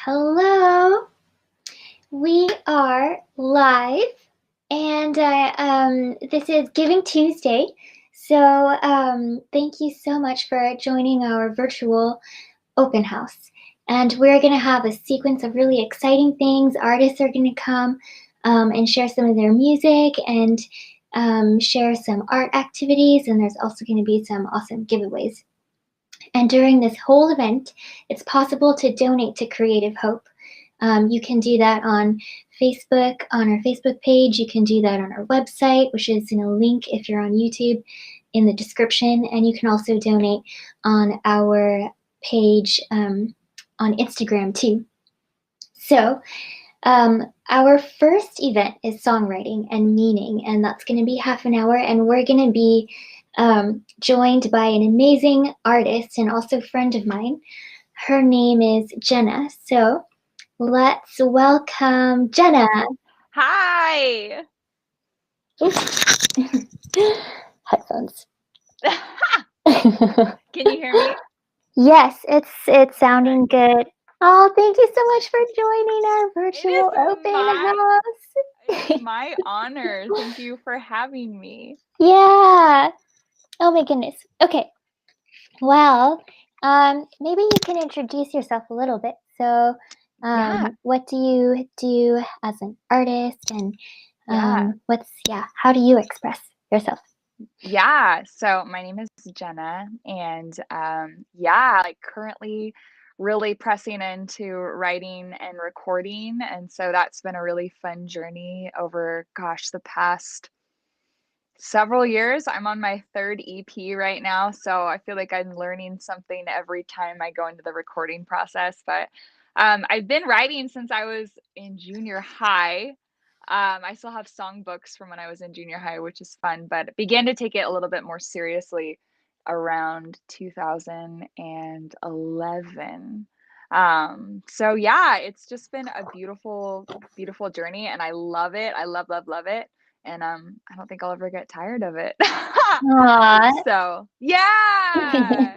Hello, we are live, and this is Giving Tuesday. So thank you so much for joining our virtual open house. And we're going to have a sequence of really exciting things. Artists are going to come and share some of their music and share some art activities. And there's also going to be some awesome giveaways. And during this whole event, it's possible to donate to CreativeHope. You can do that on Facebook, on our Facebook page. You can do that on our website, which is in a link if you're on YouTube in the description. And you can also donate on our page on Instagram too. So our first event is songwriting and meaning, and that's going to be half an hour. And we're going to be joined by an amazing artist and also friend of mine. Her name is Jenna. So let's welcome Jenna. Hi. Headphones. Can you hear me? Yes, it's sounding good. Oh, thank you so much for joining our virtual open house. It's my honor. Thank you for having me. Yeah. Oh my goodness. Okay. Well, maybe you can introduce yourself a little bit. So, what do you do as an artist, and how do you express yourself? Yeah. So my name is Jenna, and currently really pressing into writing and recording, and so that's been a really fun journey over, the past several years. I'm on my third EP right now, so I feel like I'm learning something every time I go into the recording process. But I've been writing since I was in junior high. I still have songbooks from when I was in junior high, which is fun, but began to take it a little bit more seriously around 2011. So yeah, it's just been a beautiful, beautiful journey, and I love it. I love, love, love it. And I don't think I'll ever get tired of it. So yeah.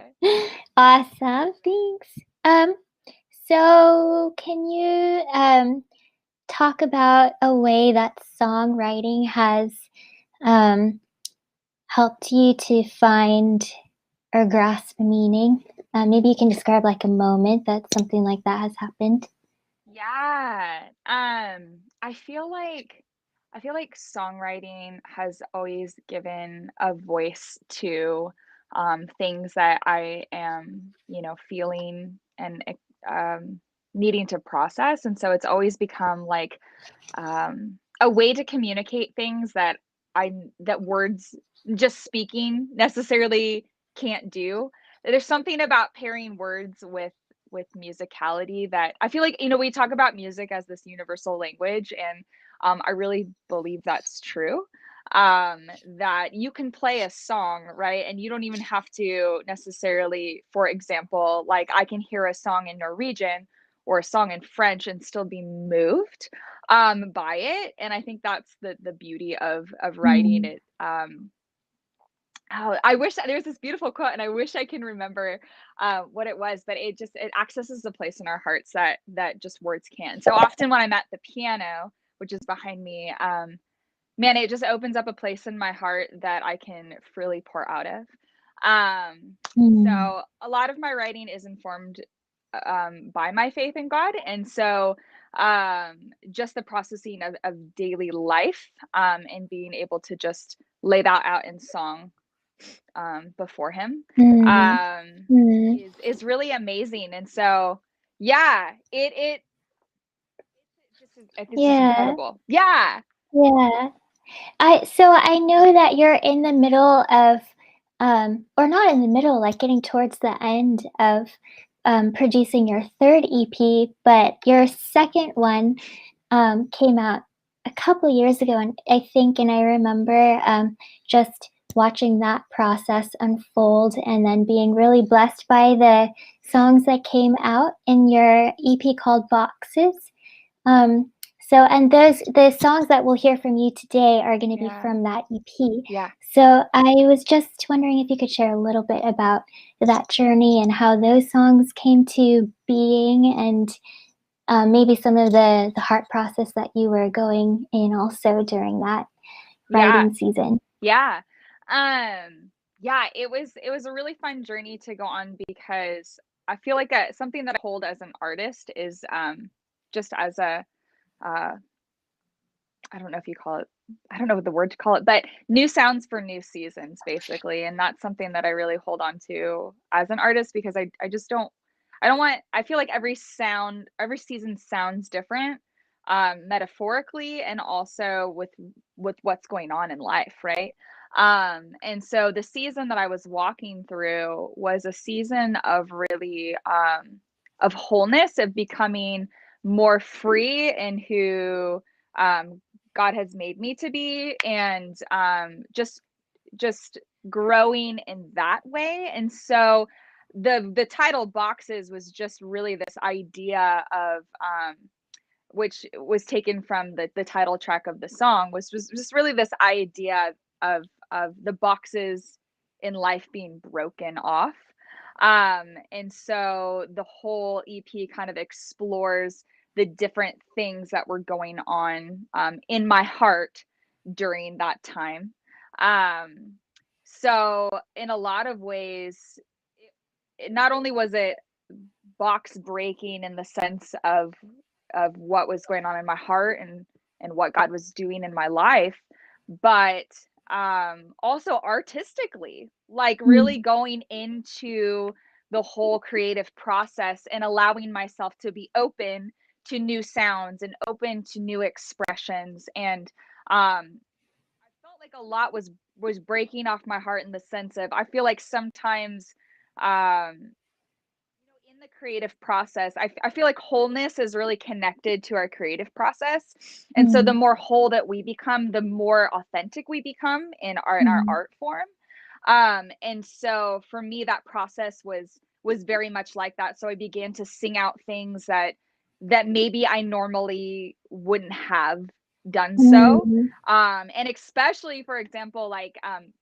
Awesome, thanks. So can you talk about a way that songwriting has helped you to find or grasp meaning? Maybe you can describe like a moment that something like that has happened. Yeah. I feel like songwriting has always given a voice to things that I am, feeling and needing to process. And so it's always become like a way to communicate things that words just speaking necessarily can't do. There's something about pairing words with musicality that I feel like, we talk about music as this universal language, and I really believe that's true. That you can play a song, right? And you don't even have to necessarily, for example, like I can hear a song in Norwegian or a song in French and still be moved by it. And I think that's the beauty of writing it. I wish there's this beautiful quote, and I wish I can remember what it was, but it accesses a place in our hearts that just words can't. So often when I'm at the piano, which is behind me, man, it just opens up a place in my heart that I can freely pour out of. So a lot of my writing is informed by my faith in God, and so just the processing of daily life and being able to just lay that out in song before him is really amazing. And so yeah, it's just incredible. Yeah. So I know that you're in the middle of or not in the middle, like getting towards the end of producing your third EP, but your second one came out a couple years ago, and I remember just watching that process unfold and then being really blessed by the songs that came out in your EP called Boxes. And the songs that we'll hear from you today are going to be from that EP. Yeah. So I was just wondering if you could share a little bit about that journey and how those songs came to being, and maybe some of the heart process that you were going in also during that Yeah. writing season. Yeah. Yeah, it was a really fun journey to go on because I feel like something that I hold as an artist is just as a uh I don't know if you call it, I don't know what the word to call it, but new sounds for new seasons, basically. And that's something that I really hold on to as an artist because I just don't, I don't want, I feel like every sound, every season sounds different, metaphorically and also with what's going on in life, right? And so the season that I was walking through was a season of really, of wholeness, of becoming more free in who, um, God has made me to be, and just growing in that way. And so the title Boxes was just really this idea of, which was taken from the title track of the song, was just really this idea of the boxes in life being broken off. And so the whole EP kind of explores the different things that were going on, in my heart during that time. Um, so in a lot of ways, not only was it box breaking in the sense of what was going on in my heart and what God was doing in my life, but also artistically, like Mm, really going into the whole creative process and allowing myself to be open to new sounds and open to new expressions. And I felt like a lot was breaking off my heart in the sense of, I feel like sometimes, um in the creative process, I feel like wholeness is really connected to our creative process. And so the mm, more whole that we become, the more authentic we become in our mm, art form. And so for me, that process was very much like that. So I began to sing out things that maybe I normally wouldn't have done so. mm, And especially, for example, like,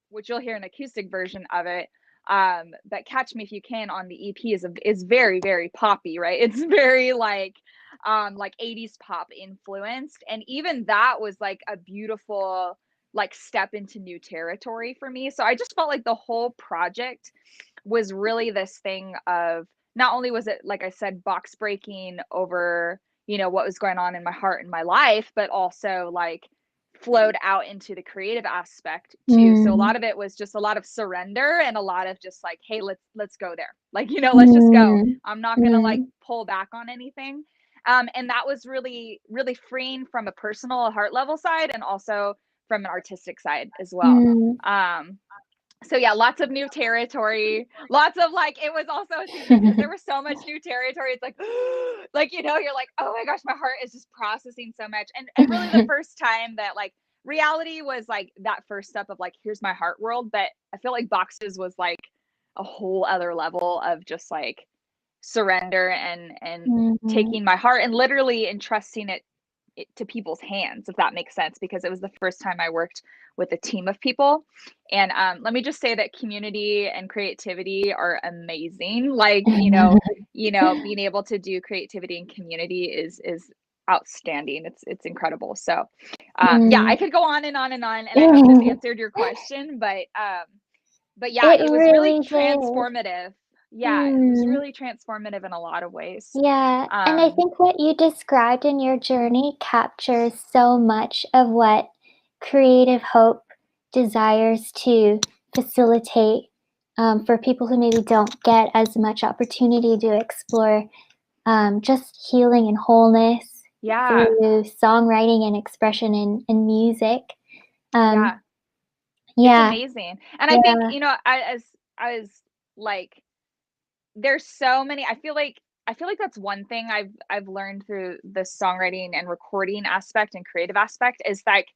which you'll hear an acoustic version of it, but Catch Me If You Can on the EP is very, very poppy, right? It's very like 80s pop influenced. And even that was like a beautiful like step into new territory for me. So I just felt like the whole project was really this thing of, not only was it, like I said, box breaking over, what was going on in my heart and my life, but also like flowed out into the creative aspect too. So a mm, lot of it was just a lot of surrender and a lot of just like, hey, let's go there. Like, let's just go. mm, I'm not gonna like mm, pull back on anything. And that was really, really freeing from a personal heart level side and also from an artistic side as well. mm. Um, so yeah, lots of new territory, lots of like, it was also a season because there was so much new territory. It's like like, you're like, oh my gosh, my heart is just processing so much. And really the first time that like reality was like that first step of like, here's my heart world. But I feel like Boxes was like a whole other level of just like surrender and Mhm, taking my heart and literally entrusting it to people's hands, if that makes sense, because it was the first time I worked with a team of people. And let me just say that community and creativity are amazing. Like, being able to do creativity and community is outstanding. It's incredible. So yeah, I mm. could go on and on and on, and I hope this answered your question, but yeah, It it was really really did. transformative. Yeah, it was Mm. really transformative in a lot of ways. Yeah, and I Um, think what you described in your journey captures so much of what Creative Hope desires to facilitate, for people who maybe don't get as much opportunity to explore, just healing and wholeness yeah, through songwriting and expression and music. Um, yeah. It's yeah, amazing. And I think, yeah. as like, there's so many, I feel like that's one thing I've learned through the songwriting and recording aspect and creative aspect is like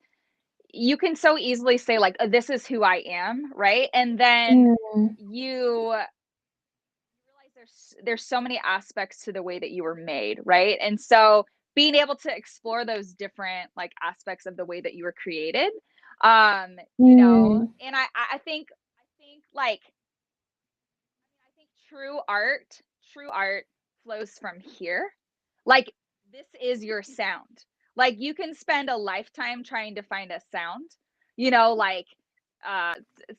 you can so easily say like, "Oh, this is who I am," right? And then Mm, you realize there's so many aspects to the way that you were made, right? And so being able to explore those different like aspects of the way that you were created, mm, and I think like, I think true art flows from here. Like this is your sound. Like, you can spend a lifetime trying to find a sound, like,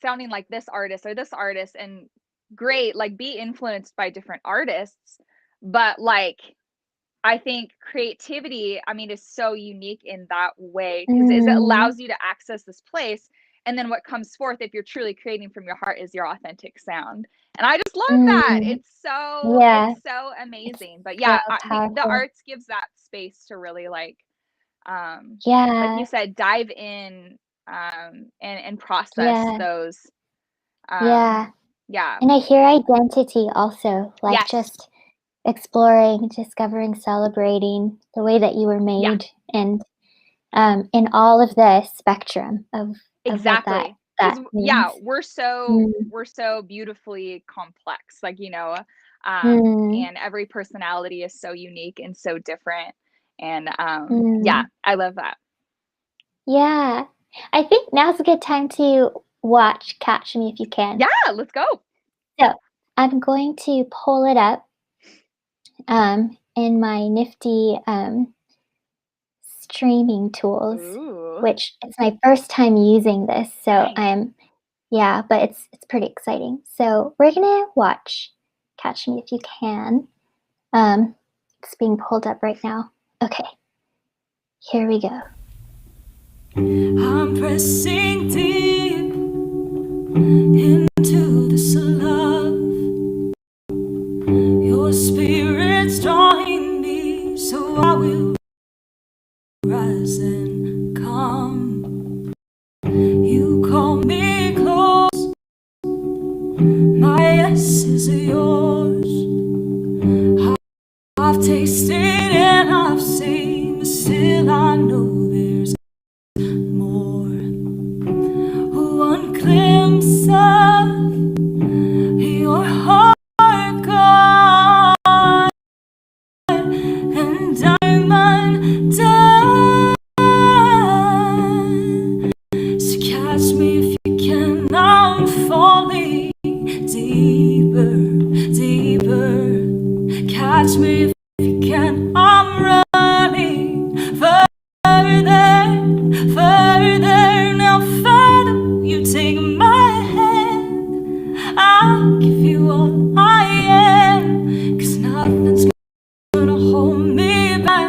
sounding like this artist or this artist, and great, like, be influenced by different artists, but, like, I think creativity, I mean, is so unique in that way because it allows you to access this place, and then what comes forth if you're truly creating from your heart is your authentic sound. And I just love that. It's Yeah, so it's amazing. But so yeah, the powerful. arts gives that space to really like you Yeah, said, dive in and process yeah, those. yeah. Yeah. And I hear identity also, like Yes. just exploring, discovering, celebrating the way that you were Yeah. made, and in all of the spectrum of what Exactly. that Because yeah, means. we're Mm, so beautifully complex, like, mm, and every personality is so unique and so different, and, yeah, mm. I love that. Yeah. I think now's a good time to watch Catch Me If You Can. Yeah, let's go. So, I'm going to pull it up, in my nifty, streaming tools, Ooh. which it's my first time using this, so Nice. yeah, but it's pretty exciting. So, we're gonna watch Catch Me If You Can. It's being pulled up right now. Okay, here we go. I'm pressing deep into this love. Your spirit's drawing me, so I will rise and come. You call me close, my yes is yours. I've tasted and I've seen, but still I know there's more. One glimpse of your heart, God, and I'm undone. So catch me if you can, I'm falling deeper, deeper. Catch me if you can, I'm running further, further. Now, Father, you take my hand, I'll give you all I am, 'cause nothing's gonna hold me back.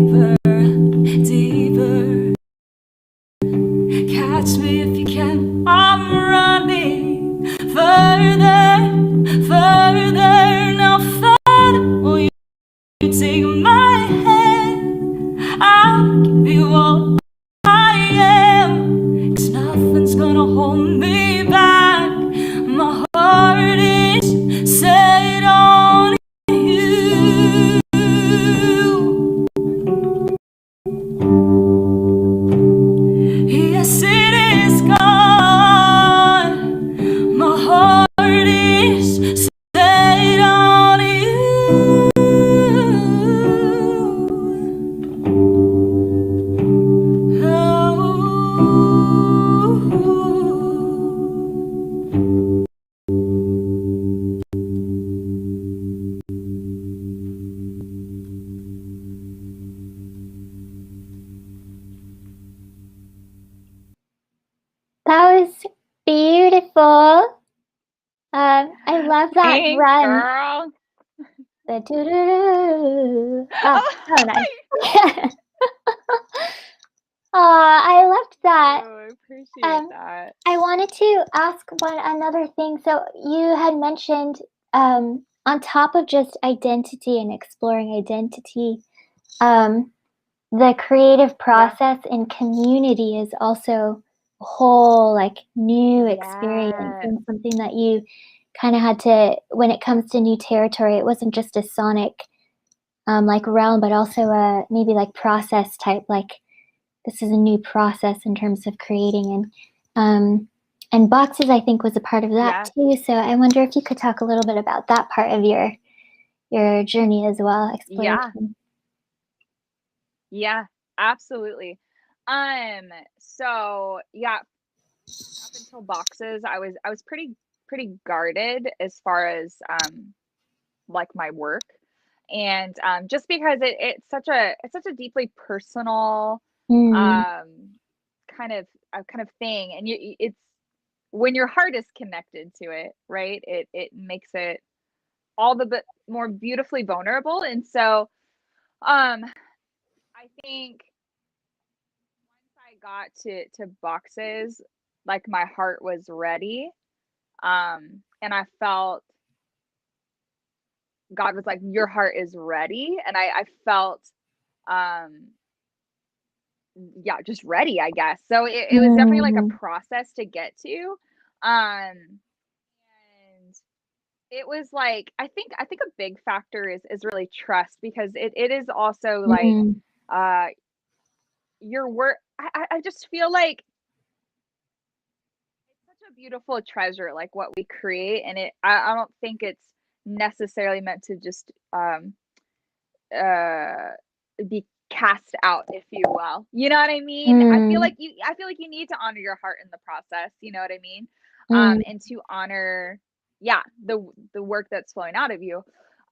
deeper, deeper. Catch me if you can. I'm running further, further, now further. Will you take my hand? I'll give you all I am. 'Cause nothing's gonna hold me back. My heart is set on you. Yes, it is God. My heart is set on you. That was beautiful. I love that Thanks, run. girl. The doo-doo-doo. Oh, so nice. I loved that. Oh, I appreciate that. I wanted to ask another thing. So you had mentioned on top of just identity and exploring identity, the creative process in community is also a whole like new experience Yes. and something that you kind of had to, when it comes to new territory, it wasn't just a sonic like realm, but also a maybe like process type, like this is a new process in terms of creating, and boxes I think was a part of that too. So I wonder if you could talk a little bit about that part of your journey as well, exploration. Yeah, absolutely. So yeah, up until boxes, I was pretty guarded as far as like my work. And just because it's such a deeply personal kind of thing, and it's when your heart is connected to it, right? It makes it all the bit more beautifully vulnerable. And so I think once I got to boxes, like my heart was ready. And I felt God was like, your heart is ready. And I felt um yeah, just ready, I guess. So it was definitely like a process to get to. And it was like I think a big factor is really trust, because it is also like uh your work. I just feel like it's such a beautiful treasure, like what we create, and I don't think it's necessarily meant to just uh be cast out, if you will. You know what I mean? I feel like you need to honor your heart in the process, you know what I mean? And to honor, yeah, the work that's flowing out of you.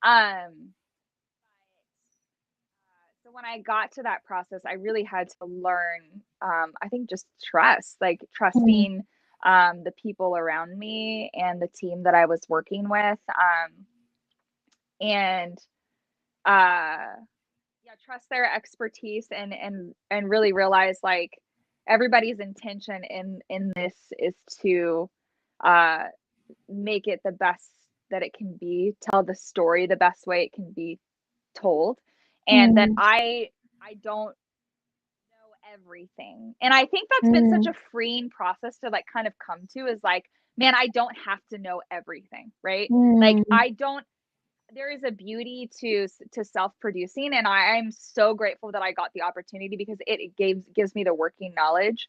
Um so when I got to that process, I really had to learn, I think just trust, like trusting the people around me and the team that I was working with. And yeah, trust their expertise, and really realize like everybody's intention in this is to uh make it the best that it can be, tell the story the best way it can be told, and that I don't know everything. And I think that's been such a freeing process to like kind of come to, is like, man, I don't have to know everything, right? Like I don't there is a beauty to self-producing, and I'm so grateful that I got the opportunity, because it gives me the working knowledge.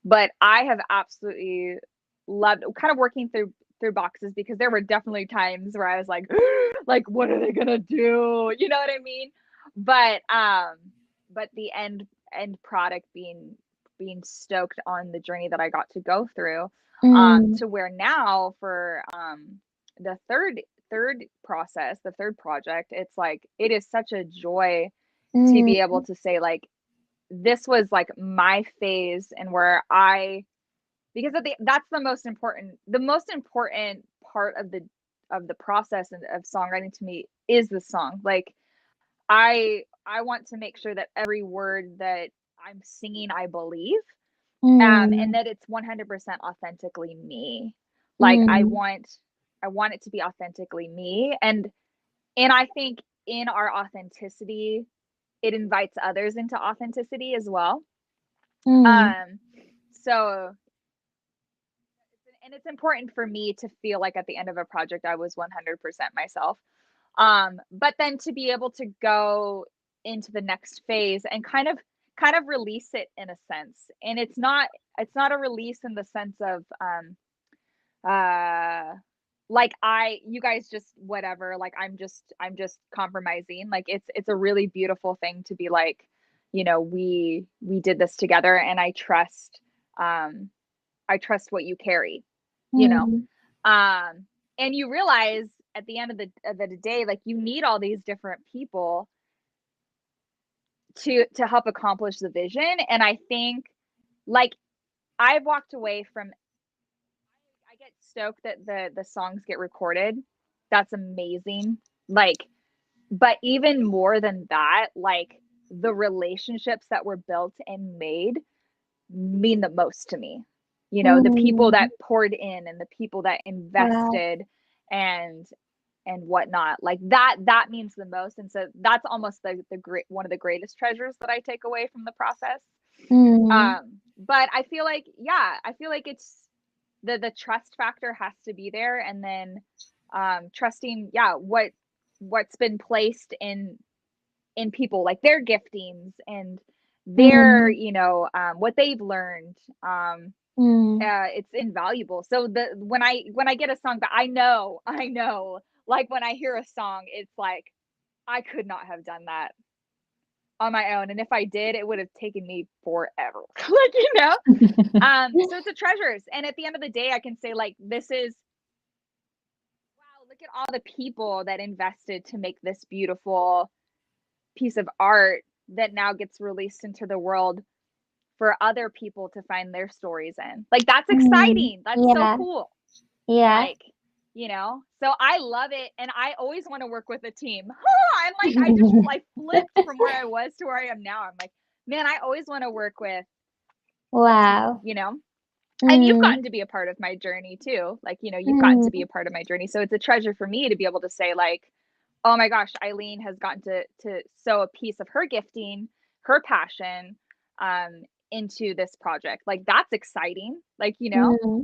But I have absolutely loved kind of working through boxes, because there were definitely times where I was like what are they gonna do? You know what I mean? But the end product being stoked on the journey that I got to go through, to where now for the third process, the third project, it's like it is such a joy to be able to say like this was like my phase, and where I because that's the most important part of the process and of songwriting to me is the song. Like I I want to make sure that every word that I'm singing, I believe, and that it's 100% authentically me. Like I want it to be authentically me, and I think in our authenticity, it invites others into authenticity as well. So, and it's important for me to feel like at the end of a project I was 100% myself. But then to be able to go into the next phase and kind of release it in a sense. And it's not a release in the sense of like you guys just whatever, like I'm just compromising. Like it's a really beautiful thing to be like, you know, we did this together, and I trust what you carry, you know. And you realize at the end of the day, like you need all these different people to help accomplish the vision. And I think, like, I've walked away from, I get stoked that the songs get recorded. That's amazing. Like, but even more than that, like the relationships that were built and made mean the most to me. You know, the people that poured in and the people that invested and whatnot, like that means the most. And so that's almost the great, one of the greatest treasures that I take away from the process. But I feel like, it's the trust factor has to be there. And then trusting, what's been placed in people, like their giftings and their, you know, what they've learned. It's invaluable. So when I get a song that I know, like when I hear a song, it's like I could not have done that on my own, and if I did, it would have taken me forever. Like, you know. So it's a treasures, and at the end of the day, I can say, like, this is, wow, look at all the people that invested to make this beautiful piece of art that now gets released into the world for other people to find their stories in. Like, that's exciting. That's so cool. Like, you know, so I love it. And I always want to work with a team. I'm like, I just like flipped from where I was to where I am now. I'm like, man, I always want to work with a team, you know. And you've gotten to be a part of my journey too. Like, you know, you've gotten to be a part of my journey. So it's a treasure for me to be able to say, like, oh my gosh, Eileen has gotten to sow a piece of her gifting, her passion, into this project. Like, that's exciting. Like, you know. So,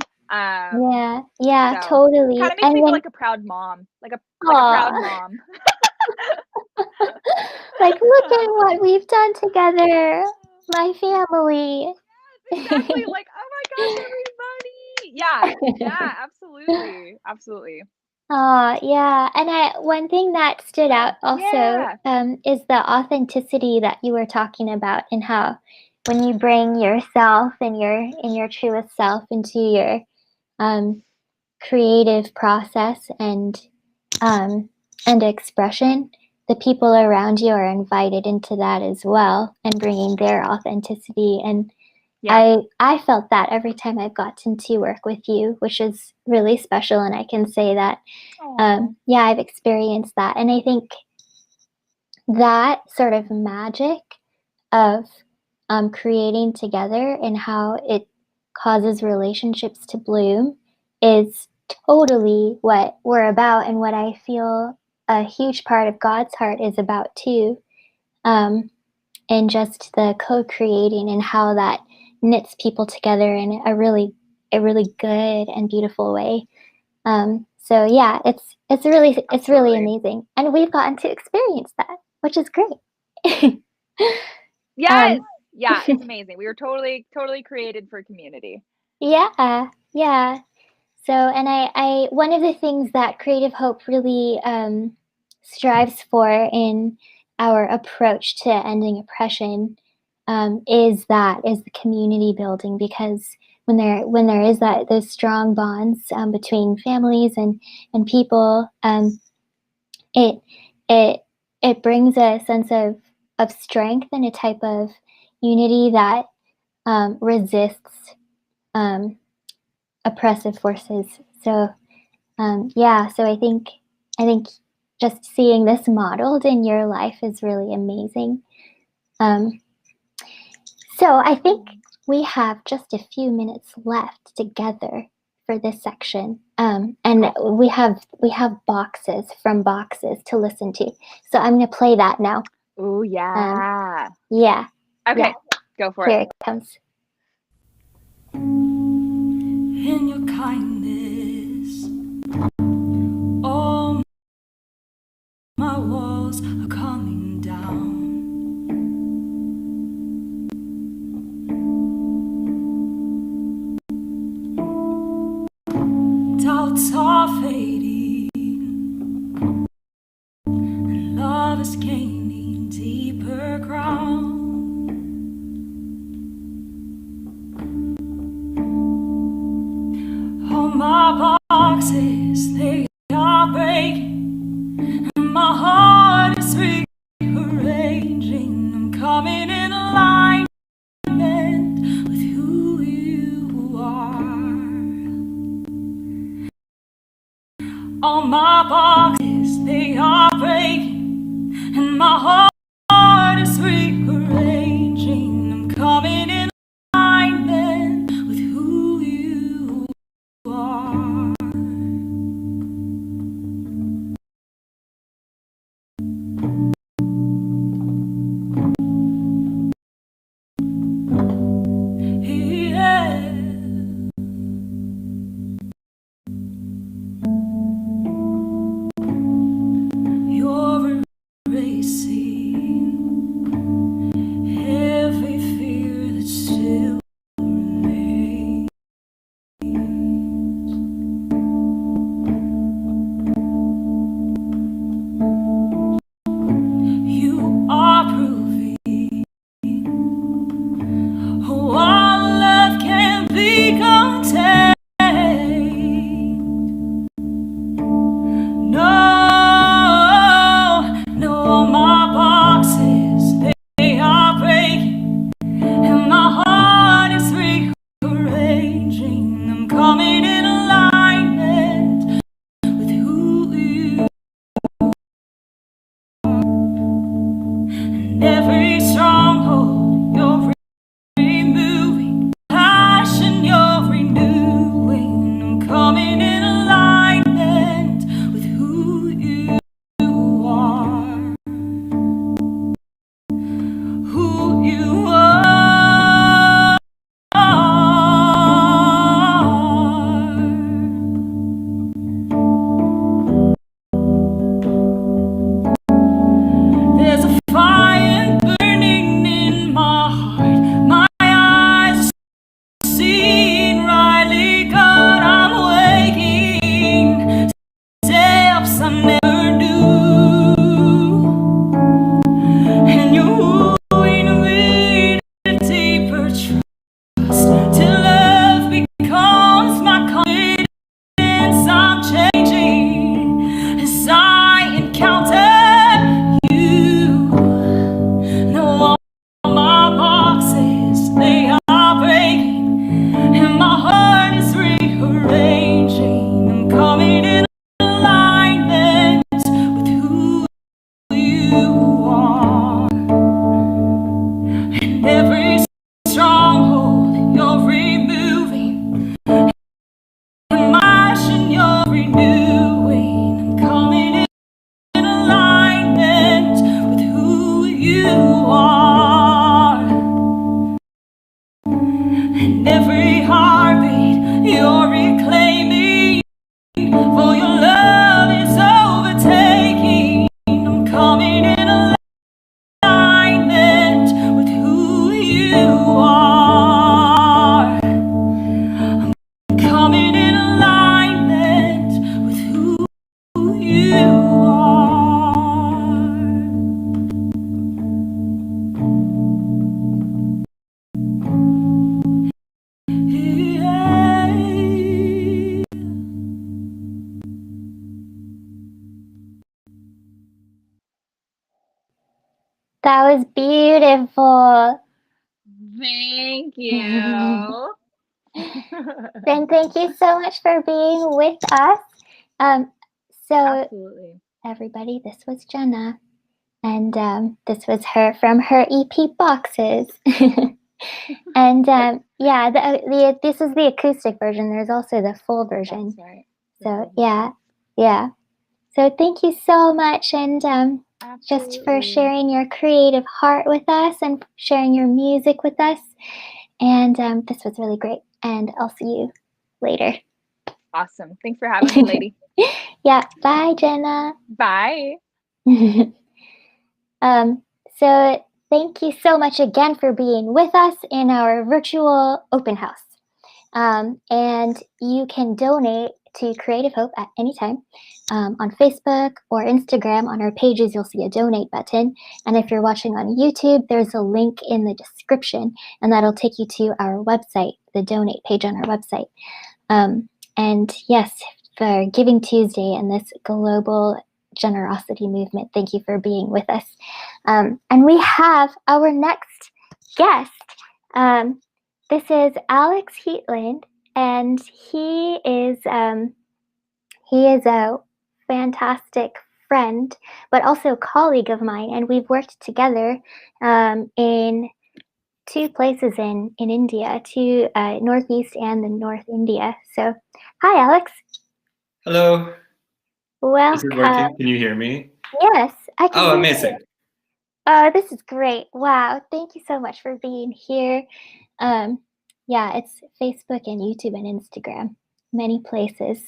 totally. Kind of makes me feel like a proud mom, like a proud mom. Like, look at what we've done together, my family. Yes, exactly. Like, oh my gosh, everybody. Yeah, absolutely. Yeah. And one thing that stood out also is the authenticity that you were talking about, and how when you bring yourself and your truest self into your creative process and expression, the people around you are invited into that as well, and bringing their authenticity. And I felt that every time I've gotten to work with you, which is really special. And I can say that, I've experienced that. And I think that sort of magic of creating together and how it causes relationships to bloom is totally what we're about, and what I feel a huge part of God's heart is about too. And just the co-creating and how that knits people together in a really good and beautiful way. So yeah, it's really amazing, and we've gotten to experience that, which is great. Yes. It's amazing. We were totally created for community. Yeah. So, and I one of the things that Creative Hope really strives for in our approach to ending oppression is the community building, because when there is those strong bonds between families and people, it brings a sense of strength and a type of unity that resists oppressive forces. So so I think just seeing this modeled in your life is really amazing. So I think we have just a few minutes left together for this section, and we have boxes to listen to. So I'm going to play that now. Oh yeah. Yeah. Okay, yeah. Go for Here it. Here it comes. In your kindness, all my walls are coming down. Doubts are fading, and love is gaining deeper ground. All my boxes, they are breaking, and my heart is rearranging. I'm coming in alignment with who you are. All my boxes, they are breaking, and my heart is rearranging. I'm coming in alignment with who you are. You're erasing every fear that still remains. You are proving all love can be contained. No, my boxes, they are breaking, and my heart is rearranging. I'm coming in alignment with who you are. And every stronghold you're removing, passion you're renewing. I'm coming in alignment with who you are. Who you are. There's a fire burning in my heart. My eyes are seeing rightly, God, I'm waking steps I never knew, and you're wooing me to deeper trust, till love becomes my confidence. I'm changing as I encounter you. No, all my boxes, they are breaking, and my heart is rearranging. I'm coming in alignment with who you are. And every stronghold you're removing, and passion you're renewing. I'm coming in alignment with who you are. And every heartbeat you're reclaiming, for your love is overtaking. I'm coming in alignment with who you are. I'm coming in alignment with who you are. Yeah. That was beautiful. Thank you. And thank you so much for being with us. So Absolutely. everybody. This was Jenna. And this was her from her EP Boxes. And yeah, this is the acoustic version. There's also the full version. That's right. So yeah. So thank you so much, and just for Absolutely. sharing your creative heart with us and sharing your music with us. And this was really great. And I'll see you later. Awesome. Thanks for having me, lady. Yeah. Bye, Jenna. Bye. So thank you so much again for being with us in our virtual open house. And you can donate to Creative Hope at any time. On Facebook or Instagram, on our pages, you'll see a donate button. And if you're watching on YouTube, there's a link in the description, and that'll take you to our website, the donate page on our website. And yes, for Giving Tuesday and this global generosity movement, thank you for being with us. And we have our next guest. This is Alex Heatland, and he is a fantastic friend, but also colleague of mine, and we've worked together in two places in India, to Northeast and the North India. So, hi, Alex. Hello. Welcome. Is it working? Can you hear me? Yes, I can. Oh, amazing. This is great. Wow, thank you so much for being here. Yeah, it's Facebook and YouTube and Instagram, many places.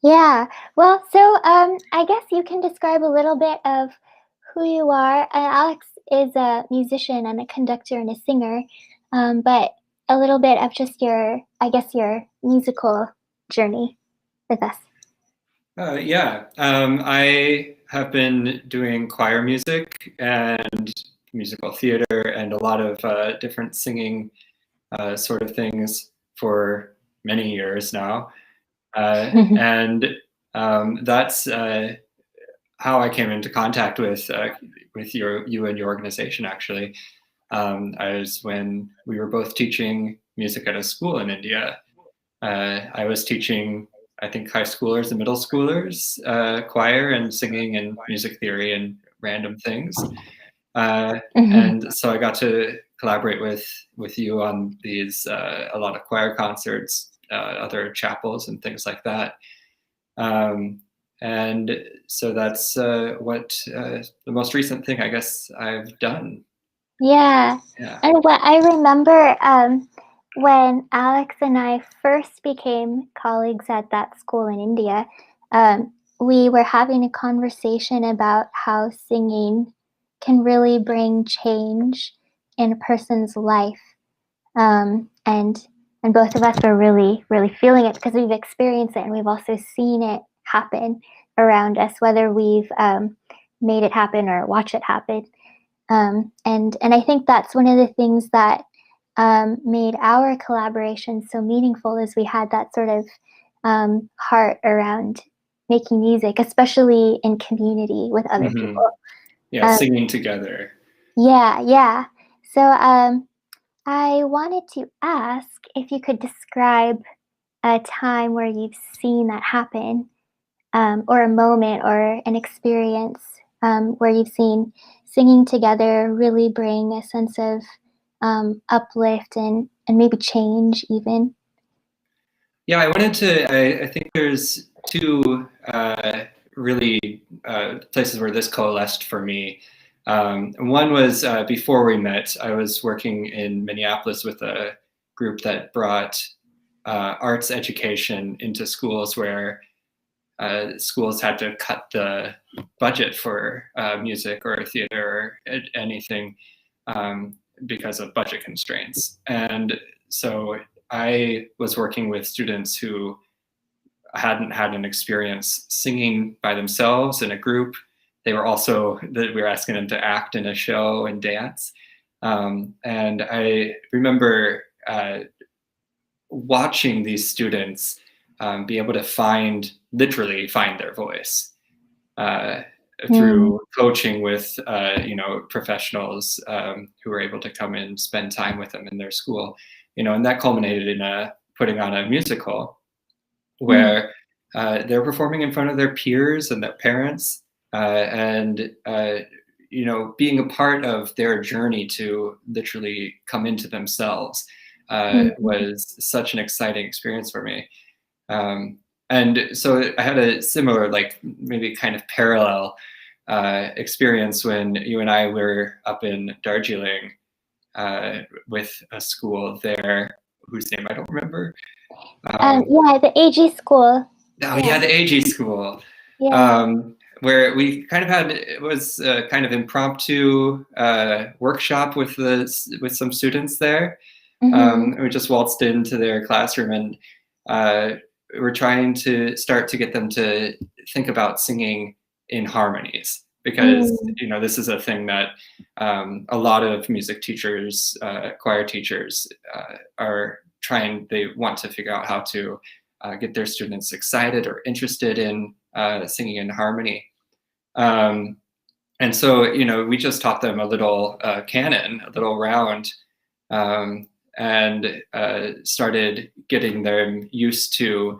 Yeah, well, so I guess you can describe a little bit of who you are. Alex is a musician and a conductor and a singer, but a little bit of just your musical journey with us. Yeah, I have been doing choir music and musical theater and a lot of different singing sort of things for many years now. And that's how I came into contact with you and your organization, actually. I was when we were both teaching music at a school in India. I was teaching, I think, high schoolers and middle schoolers choir and singing and music theory and random things. And so I got to collaborate with you on these a lot of choir concerts, other chapels and things like that. And so that's what the most recent thing I guess I've done. Yeah. And what I remember when Alex and I first became colleagues at that school in India, we were having a conversation about how singing can really bring change in a person's life. And both of us were really, really feeling it because we've experienced it, and we've also seen it happen around us, whether we've made it happen or watch it happen. And I think that's one of the things that made our collaboration so meaningful, is we had that sort of heart around making music, especially in community with other people. Yeah, singing together. Yeah. So I wanted to ask if you could describe a time where you've seen that happen, or a moment or an experience where you've seen singing together really bring a sense of uplift and maybe change even. Yeah, I think there's two really places where this coalesced for me. One was before we met, I was working in Minneapolis with a group that brought arts education into schools where schools had to cut the budget for music or theater or anything because of budget constraints. And so I was working with students who hadn't had an experience singing by themselves in a group. They were also, we were asking them to act in a show and dance. And I remember watching these students be able to literally find their voice through coaching with professionals who were able to come and spend time with them in their school, and that culminated in putting on a musical where they're performing in front of their peers and their parents, and you know, being a part of their journey to literally come into themselves was such an exciting experience for me. And so I had a similar, like maybe kind of parallel experience when you and I were up in Darjeeling with a school there whose name I don't remember. Yeah, the AG school. Oh yeah, the AG school. Yeah. Where we kind of had, it was a kind of impromptu workshop with some students there. We just waltzed into their classroom, and we're trying to start to get them to think about singing in harmonies, because you know, this is a thing that a lot of music teachers, choir teachers are trying. They want to figure out how to get their students excited or interested in singing in harmony. And so, you know, we just taught them a little canon, a little round, and started getting them used to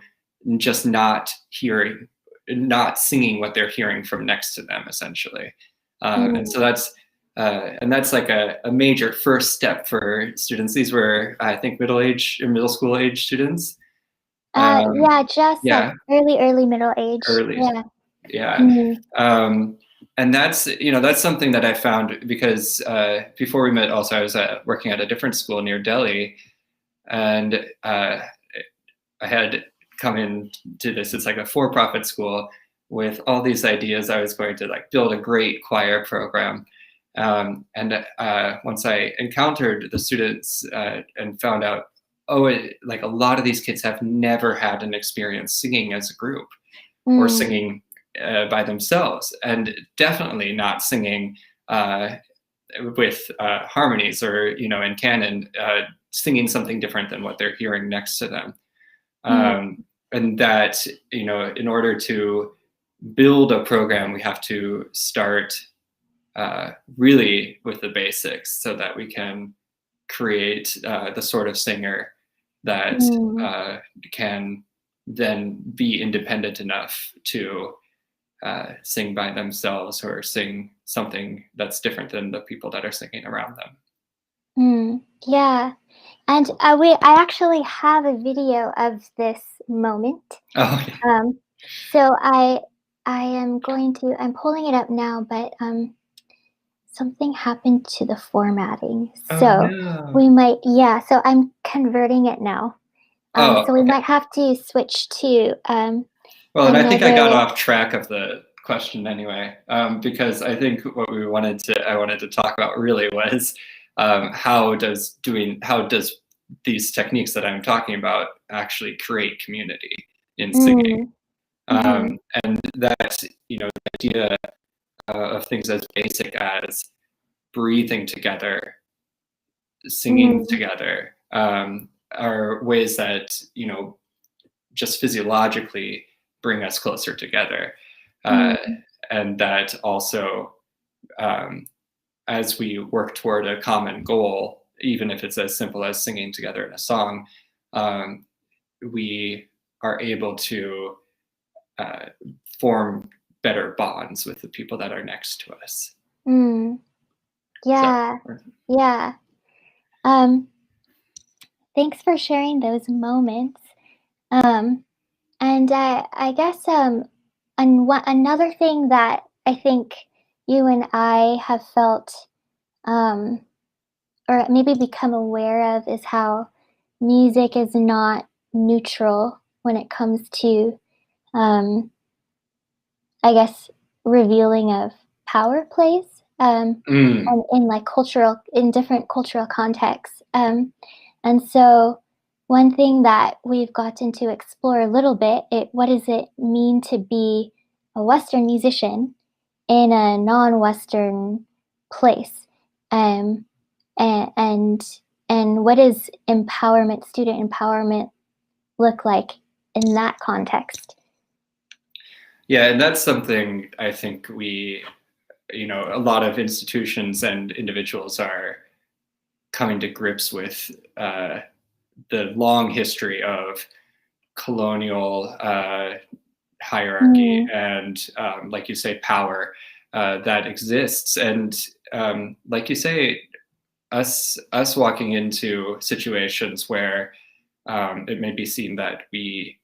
just not singing what they're hearing from next to them, essentially. And so that's like a major first step for students. These were, I think, middle school age students. Yeah, just yeah, like early middle age. And that's, you know, that's something that I found, because before we met also, I was working at a different school near Delhi, and I had come into this, it's like a for-profit school with all these ideas. I was going to like build a great choir program. And once I encountered the students and found out, like a lot of these kids have never had an experience singing as a group or singing by themselves, and definitely not singing with harmonies or, you know, in canon, singing something different than what they're hearing next to them. And that, you know, in order to build a program, we have to start really with the basics, so that we can create the sort of singer that can then be independent enough to sing by themselves or sing something that's different than the people that are singing around them. Yeah. And I actually have a video of this moment. Oh, yeah. So I'm pulling it up now, but something happened to the formatting. So no. we might, so I'm converting it now. So we might have to switch to well, and I think I got off track of the question anyway, because I think what I wanted to talk about really was how does these techniques that I'm talking about actually create community in singing. And that, you know, the idea of things as basic as breathing together, singing together, are ways that, you know, just physiologically bring us closer together. And that also, as we work toward a common goal, even if it's as simple as singing together in a song, we are able to form better bonds with the people that are next to us. Yeah. Thanks for sharing those moments. And I guess another thing that I think you and I have felt, or maybe become aware of, is how music is not neutral when it comes to, I guess, revealing of power plays, and in different cultural contexts. And so one thing that we've gotten to explore a little bit, what does it mean to be a Western musician in a non-Western place? And what does student empowerment look like in that context? Yeah, and that's something I think a lot of institutions and individuals are coming to grips with, the long history of colonial hierarchy and, like you say, power that exists. And like you say, us walking into situations where it may be seen that we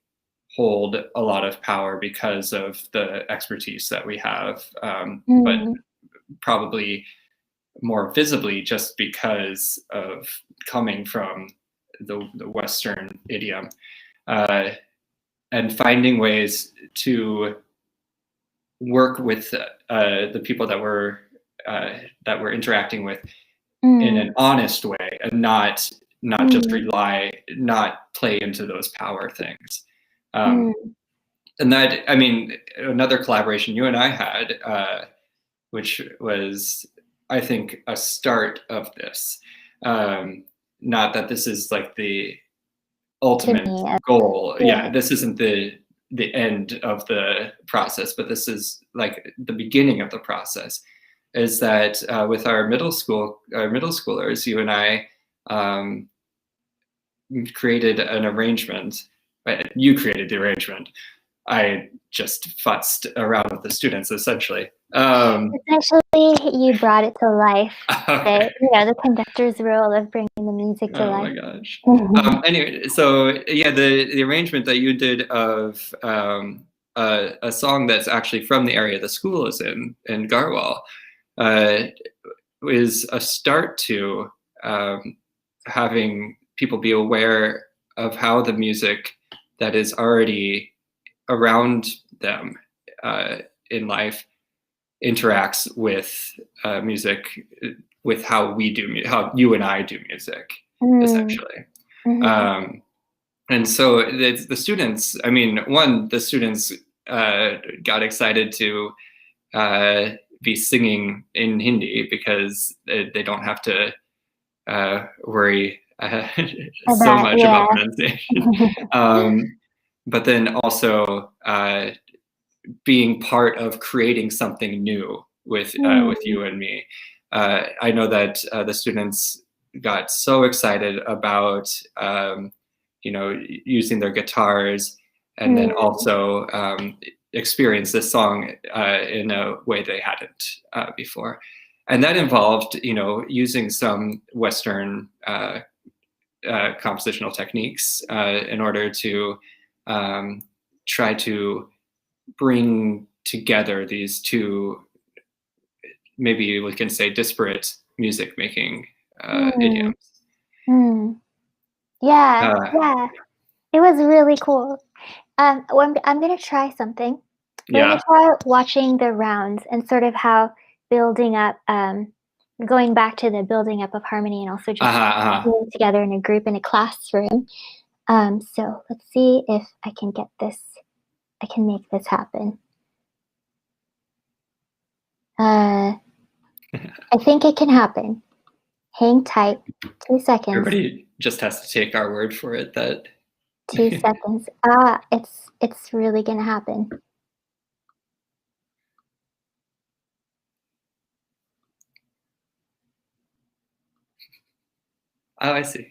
hold a lot of power because of the expertise that we have, but probably more visibly just because of coming from the Western idiom, and finding ways to work with the people that we're interacting with in an honest way, and not just not play into those power things. And that, I mean, another collaboration you and I had, which was, I think, a start of this. Not that this is like the ultimate goal. Yeah, this isn't the end of the process, but this is like the beginning of the process. Is that with our middle schoolers, you and I created an arrangement. You created the arrangement. I just futzed around with the students, essentially. Essentially, you brought it to life. Okay. The conductor's role of bringing the music to life. Oh my gosh. Anyway, so yeah, the arrangement that you did of a song that's actually from the area the school is in Garhwal, is a start to having people be aware of how the music that is already around them in life interacts with music, with how we do, how you and I do music, essentially. And so the students, I mean, the students got excited to be singing in Hindi because they don't have to worry so much about pronunciation. But then also being part of creating something new with you and me. I know that the students got so excited about using their guitars, and then also experience this song in a way they hadn't before. And that involved, using some Western compositional techniques in order to try to bring together these two, maybe we can say, disparate music making idioms. Yeah. It was really cool. I'm going to try something. We're going to try watching the rounds and sort of how building up, going back to the building up of harmony, and also just being together in a group in a classroom. So let's see if I can get this. I can make this happen. I think it can happen. Hang tight. 2 seconds. Everybody just has to take our word for it that 2 seconds. It's really gonna happen. Oh, I see.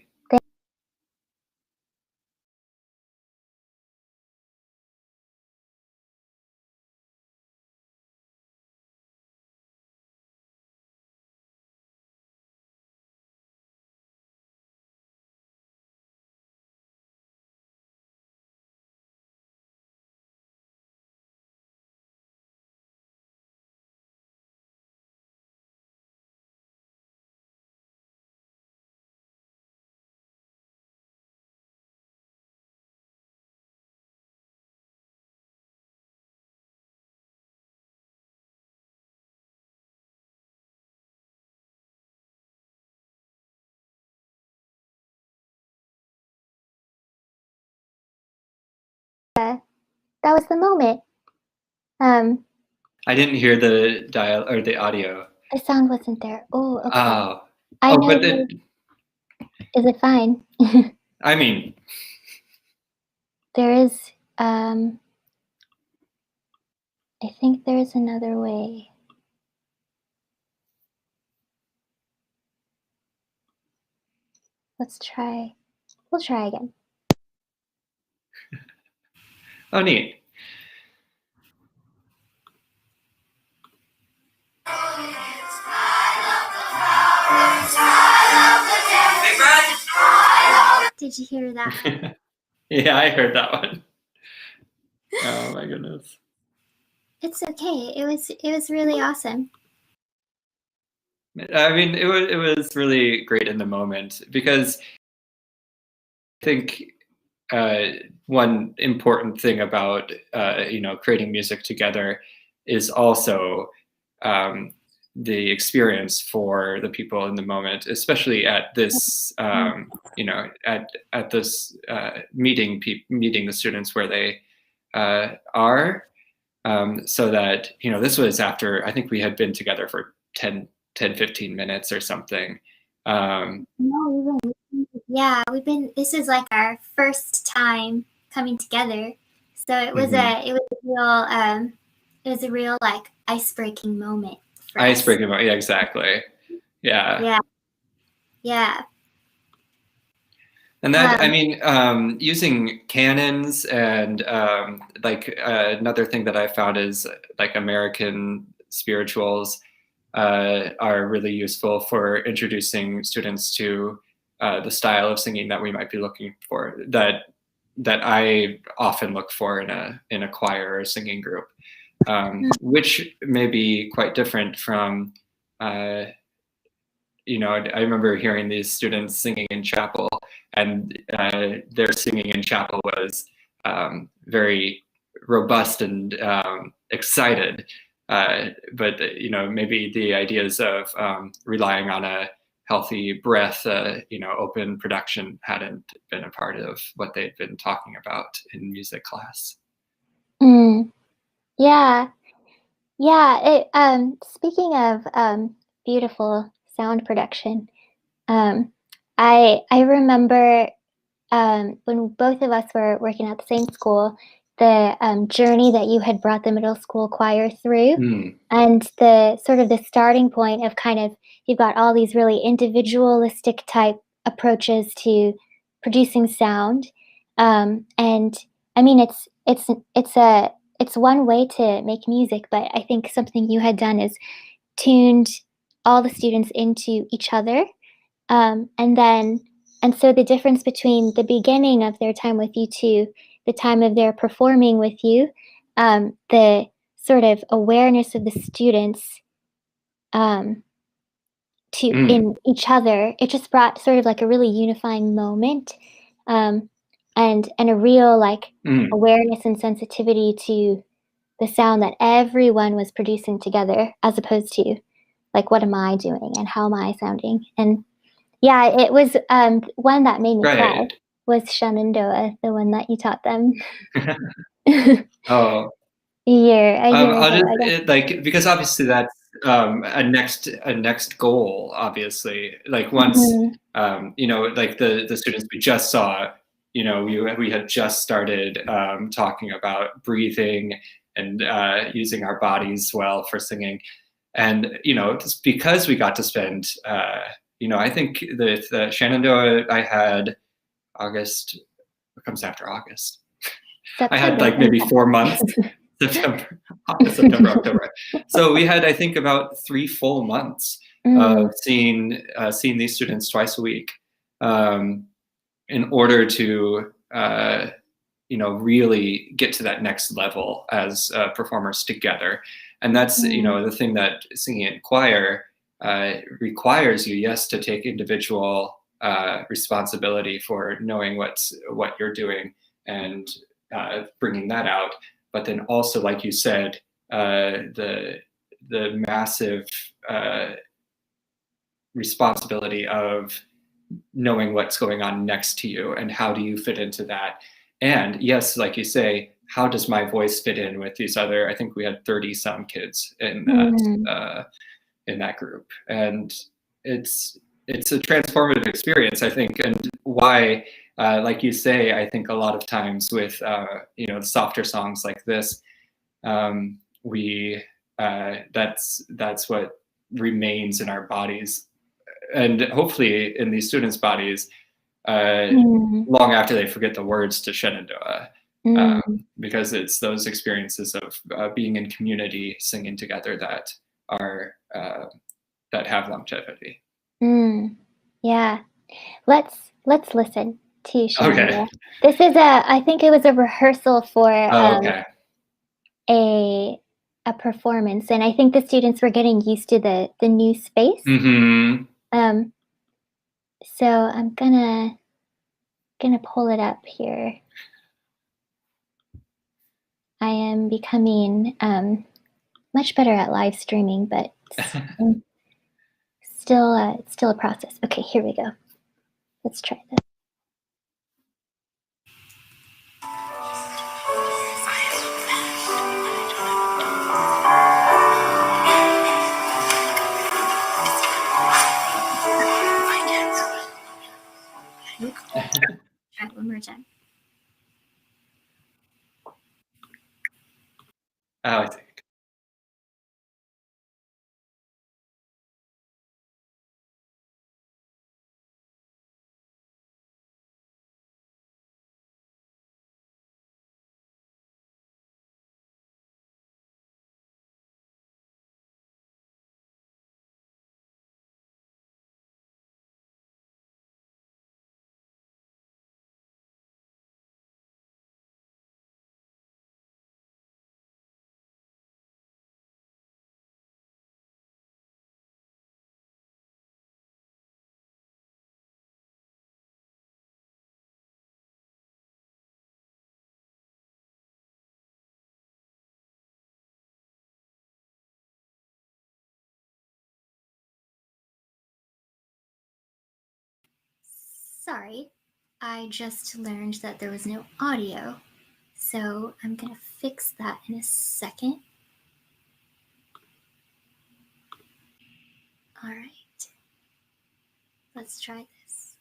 That was the moment. I didn't hear the dial or the audio. The sound wasn't there. Oh, okay. I know. But is it fine? I mean, there is. I think there is another way. Let's try. We'll try again. Oh, neat. Did you hear that? Yeah, I heard that one. Oh my goodness. It's okay. It was really awesome. I mean, it was really great in the moment, because I think one important thing about creating music together is also the experience for the people in the moment, especially at this at this meeting the students where they are, so that this was after I think we had been together for 10-15 minutes or something. No, this is like our first time coming together. So it was a real like ice-breaking moment for us. Ice-breaking moment, yeah, exactly. Yeah. Yeah. And that, I mean, using canons and another thing that I found is like American spirituals are really useful for introducing students to the style of singing that we might be looking for, that I often look for in a choir or a singing group, which may be quite different from I remember hearing these students singing in chapel, and their singing in chapel was very robust and excited. But maybe the ideas of relying on a healthy breath, open production hadn't been a part of what they'd been talking about in music class. Yeah. Speaking of beautiful sound production, I remember when both of us were working at the same school, the journey that you had brought the middle school choir through, and the sort of the starting point of kind of, you've got all these really individualistic type approaches to producing sound, and I mean it's one way to make music, but I think something you had done is tuned all the students into each other, and so the difference between the beginning of their time with you to the time of their performing with you, the sort of awareness of the students in each other, it just brought sort of like a really unifying moment, and a real like awareness and sensitivity to the sound that everyone was producing together, as opposed to like, what am I doing and how am I sounding? And yeah, it was one that made me cry was Shenandoah, the one that you taught them. Oh, a year ago, because obviously that's a next goal, obviously, like once like the students we just saw, we had just started talking about breathing and using our bodies well for singing, and just because we got to spend I think the Shenandoah I had August. What comes after August? September. I had like maybe 4 months. September, October. So we had, I think, about 3 full months of seeing these students twice a week, in order to really get to that next level as performers together. And that's the thing that singing in choir requires you, yes, to take individual responsibility for knowing what you're doing and bringing that out, but then also, like you said, the massive responsibility of knowing what's going on next to you and how do you fit into that. And yes, like you say, how does my voice fit in with these other, I think we had 30 some kids in that group, and it's a transformative experience, I think, and why like you say, I think a lot of times with the softer songs like this, that's what remains in our bodies, and hopefully in these students' bodies long after they forget the words to Shenandoah. because it's those experiences of being in community, singing together that are that have longevity. Yeah, let's listen to Shamanda. Okay. This is I think it was a rehearsal for Okay. a performance, and I think the students were getting used to the new space. So I'm gonna pull it up here. I am becoming much better at live streaming, but it's still a process. Okay, here we go. Let's try this. Try it one more time. Oh, I think. Sorry, I just learned that there was no audio, so I'm gonna fix that in a second. All right, let's try this.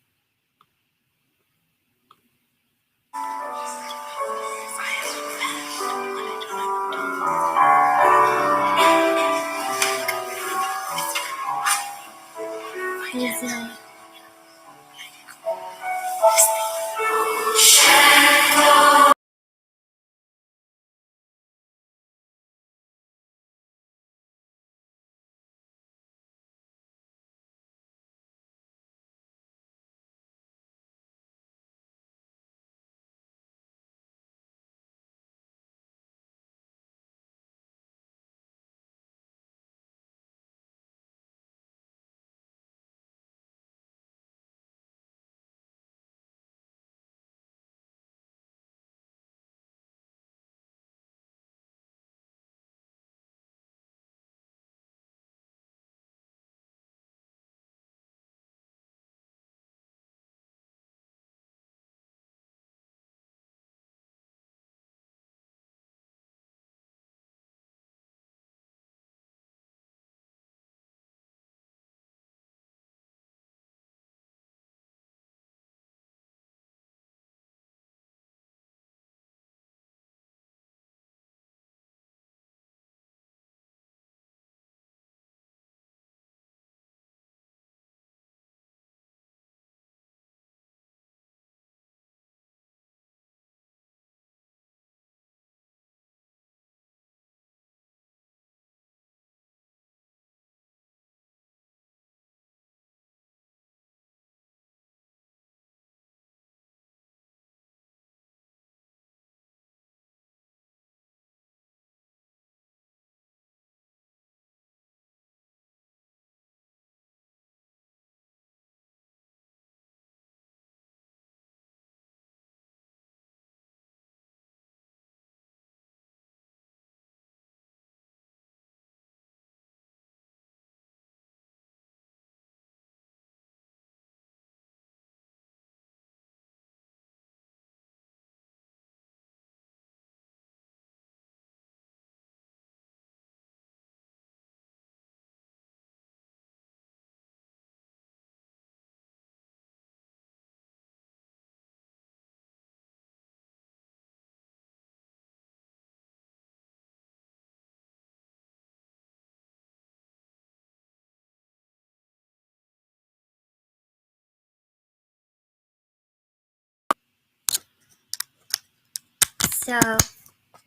So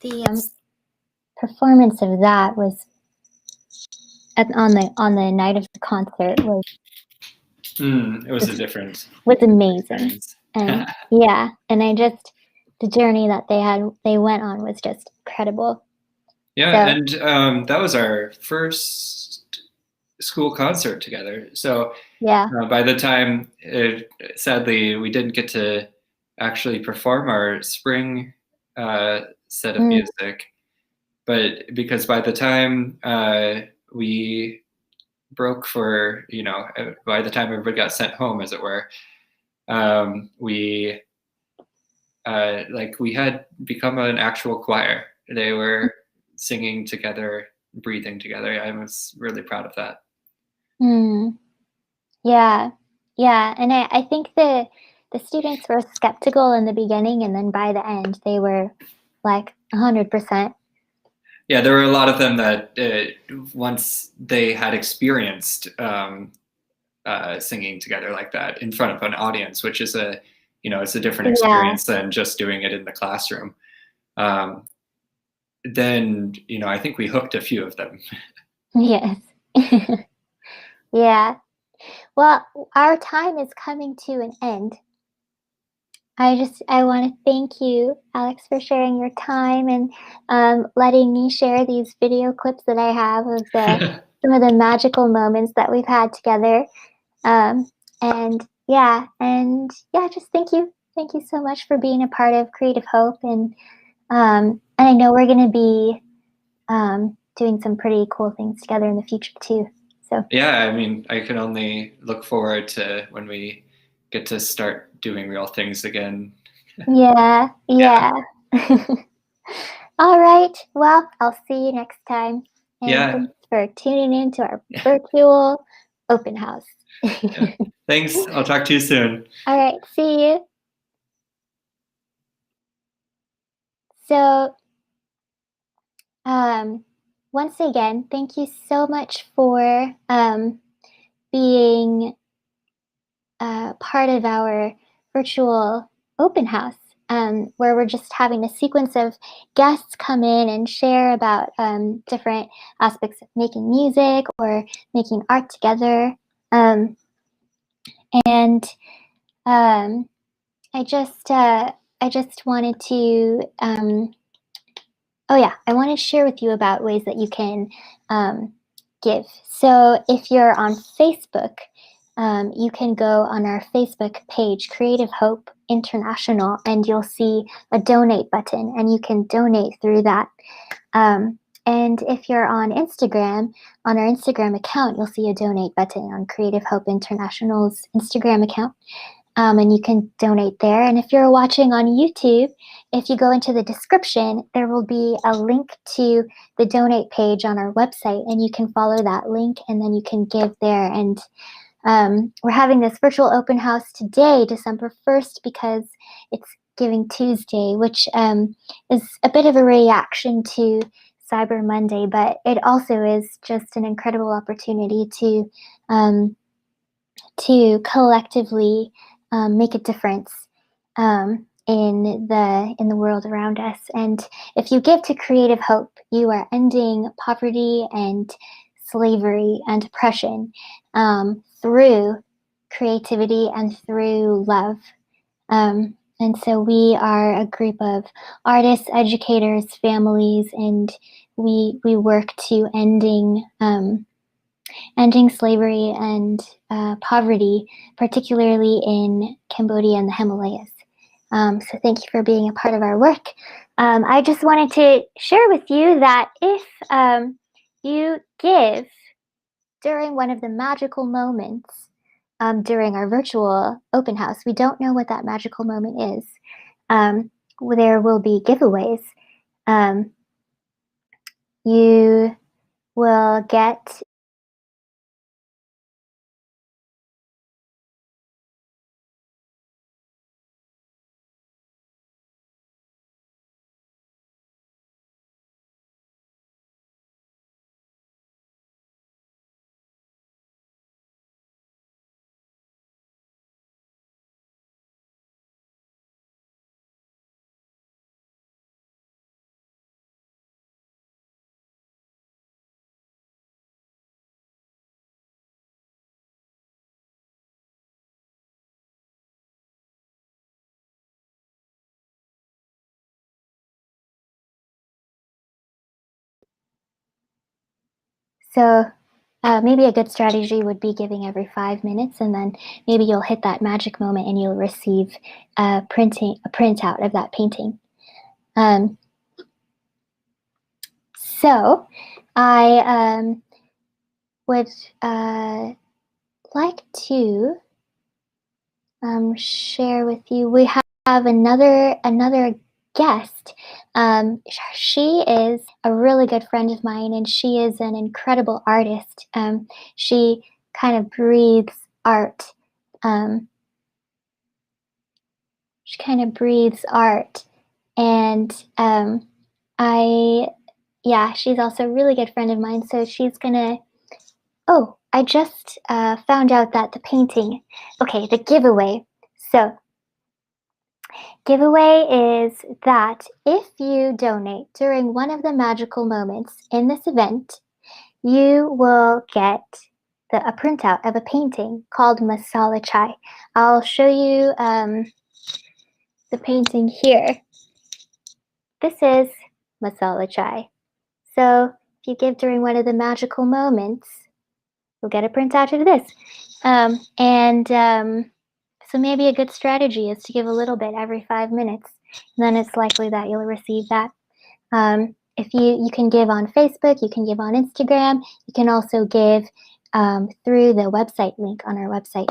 the performance of that was on the night of the concert was it was a different was amazing. experience. And yeah, and the journey that they went on was just incredible. Yeah, and that was our first school concert together. So yeah, by the time, sadly, we didn't get to actually perform our spring set of music, but because by the time we broke for, by the time everybody got sent home, as it were, we we had become an actual choir. They were singing together, breathing together. I was really proud of that. Yeah, and I think the students were skeptical in the beginning, and then by the end they were like 100%. Yeah, there were a lot of them that once they had experienced singing together like that in front of an audience, which is it's a different experience than just doing it in the classroom. Then, I think we hooked a few of them. Yes. Yeah. Well, our time is coming to an end. I want to thank you, Alex, for sharing your time and letting me share these video clips that I have of some of the magical moments that we've had together. And just thank you. Thank you so much for being a part of Creative Hope. And I know we're going to be doing some pretty cool things together in the future too. So yeah, I mean, I can only look forward to when we get to start doing real things again. Yeah. All right. Well, I'll see you next time. And thanks for tuning in to our virtual open house. Thanks. I'll talk to you soon. All right. See you. So, once again, thank you so much for being part of our virtual open house, where we're just having a sequence of guests come in and share about different aspects of making music or making art together. I just wanted to I want to share with you about ways that you can give. So if you're on Facebook, you can go on our Facebook page, Creative Hope International, and you'll see a donate button, and you can donate through that. And if you're on Instagram, on our Instagram account, you'll see a donate button on Creative Hope International's Instagram account. And you can donate there. And if you're watching on YouTube, if you go into the description, there will be a link to the donate page on our website, and you can follow that link and then you can give there. And we're having this virtual open house today, December 1st, because it's Giving Tuesday, which is a bit of a reaction to Cyber Monday, but it also is just an incredible opportunity to collectively make a difference in the world around us. And if you give to Creative Hope, you are ending poverty and slavery and oppression through creativity and through love. And so we are a group of artists, educators, families, and we work to ending slavery and poverty, particularly in Cambodia and the Himalayas. So thank you for being a part of our work. I just wanted to share with you that if you give during one of the magical moments during our virtual open house, we don't know what that magical moment is. There will be giveaways. You will get So maybe a good strategy would be giving every 5 minutes, and then maybe you'll hit that magic moment and you'll receive a printout of that painting. So I would like to share with you. We have another guest. She is a really good friend of mine, and she is an incredible artist. She kind of breathes art. She kind of breathes art, and she's also a really good friend of mine. So she's gonna. Oh, I just found out that the painting. Okay, the giveaway. So. Giveaway is that if you donate during one of the magical moments in this event, you will get a printout of a painting called Masala Chai. I'll show you the painting here. This is Masala Chai. So if you give during one of the magical moments, you'll get a printout of this. So maybe a good strategy is to give a little bit every 5 minutes. And then it's likely that you'll receive that. If you can give on Facebook, you can give on Instagram, you can also give through the website link on our website.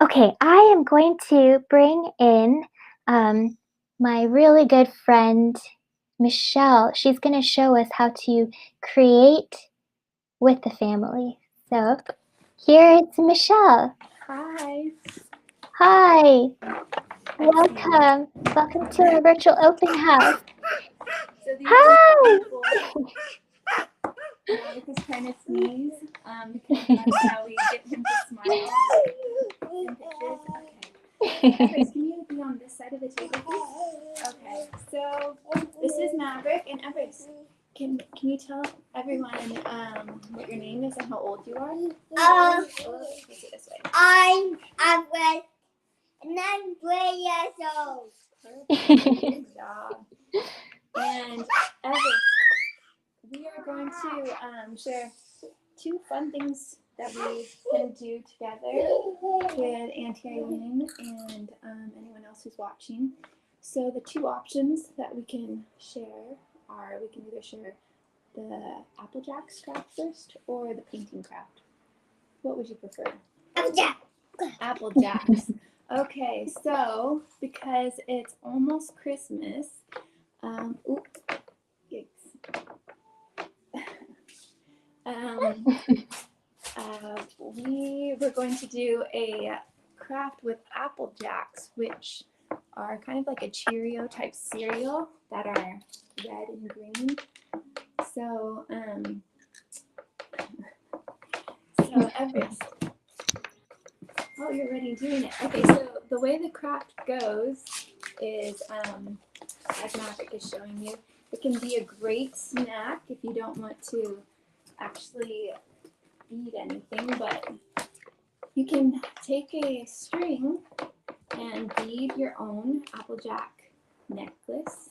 Okay, I am going to bring in my really good friend, Michelle. She's going to show us how to create with the family. So here it's Michelle. Hi. Hi. Welcome. Welcome to our virtual open house. So these Hi. Maverick is trying to sneeze because that's how we get him to smile in pictures. Okay. Everest, can you be on this side of the table, please? Okay. So this is Maverick, and Everest, can you tell everyone what your name is and how old you are? Face it this way. I'm Everest, and I'm 3 years old. Good job. And Everest, we are going to share 2 fun things that we can do together with Auntie Eileen and anyone else who's watching. So the 2 options that we can share are, we can either share the Apple Jacks craft first or the painting craft. What would you prefer? Apple Jacks. Okay, so because it's almost Christmas, we were going to do a craft with Apple Jacks, which are kind of like a Cheerio type cereal that are red and green. So, Everest. Oh, you're already doing it. Okay, so the way the craft goes is, as Maverick is showing you, it can be a great snack if you don't want to actually eat anything, but you can take a string and bead your own Applejack necklace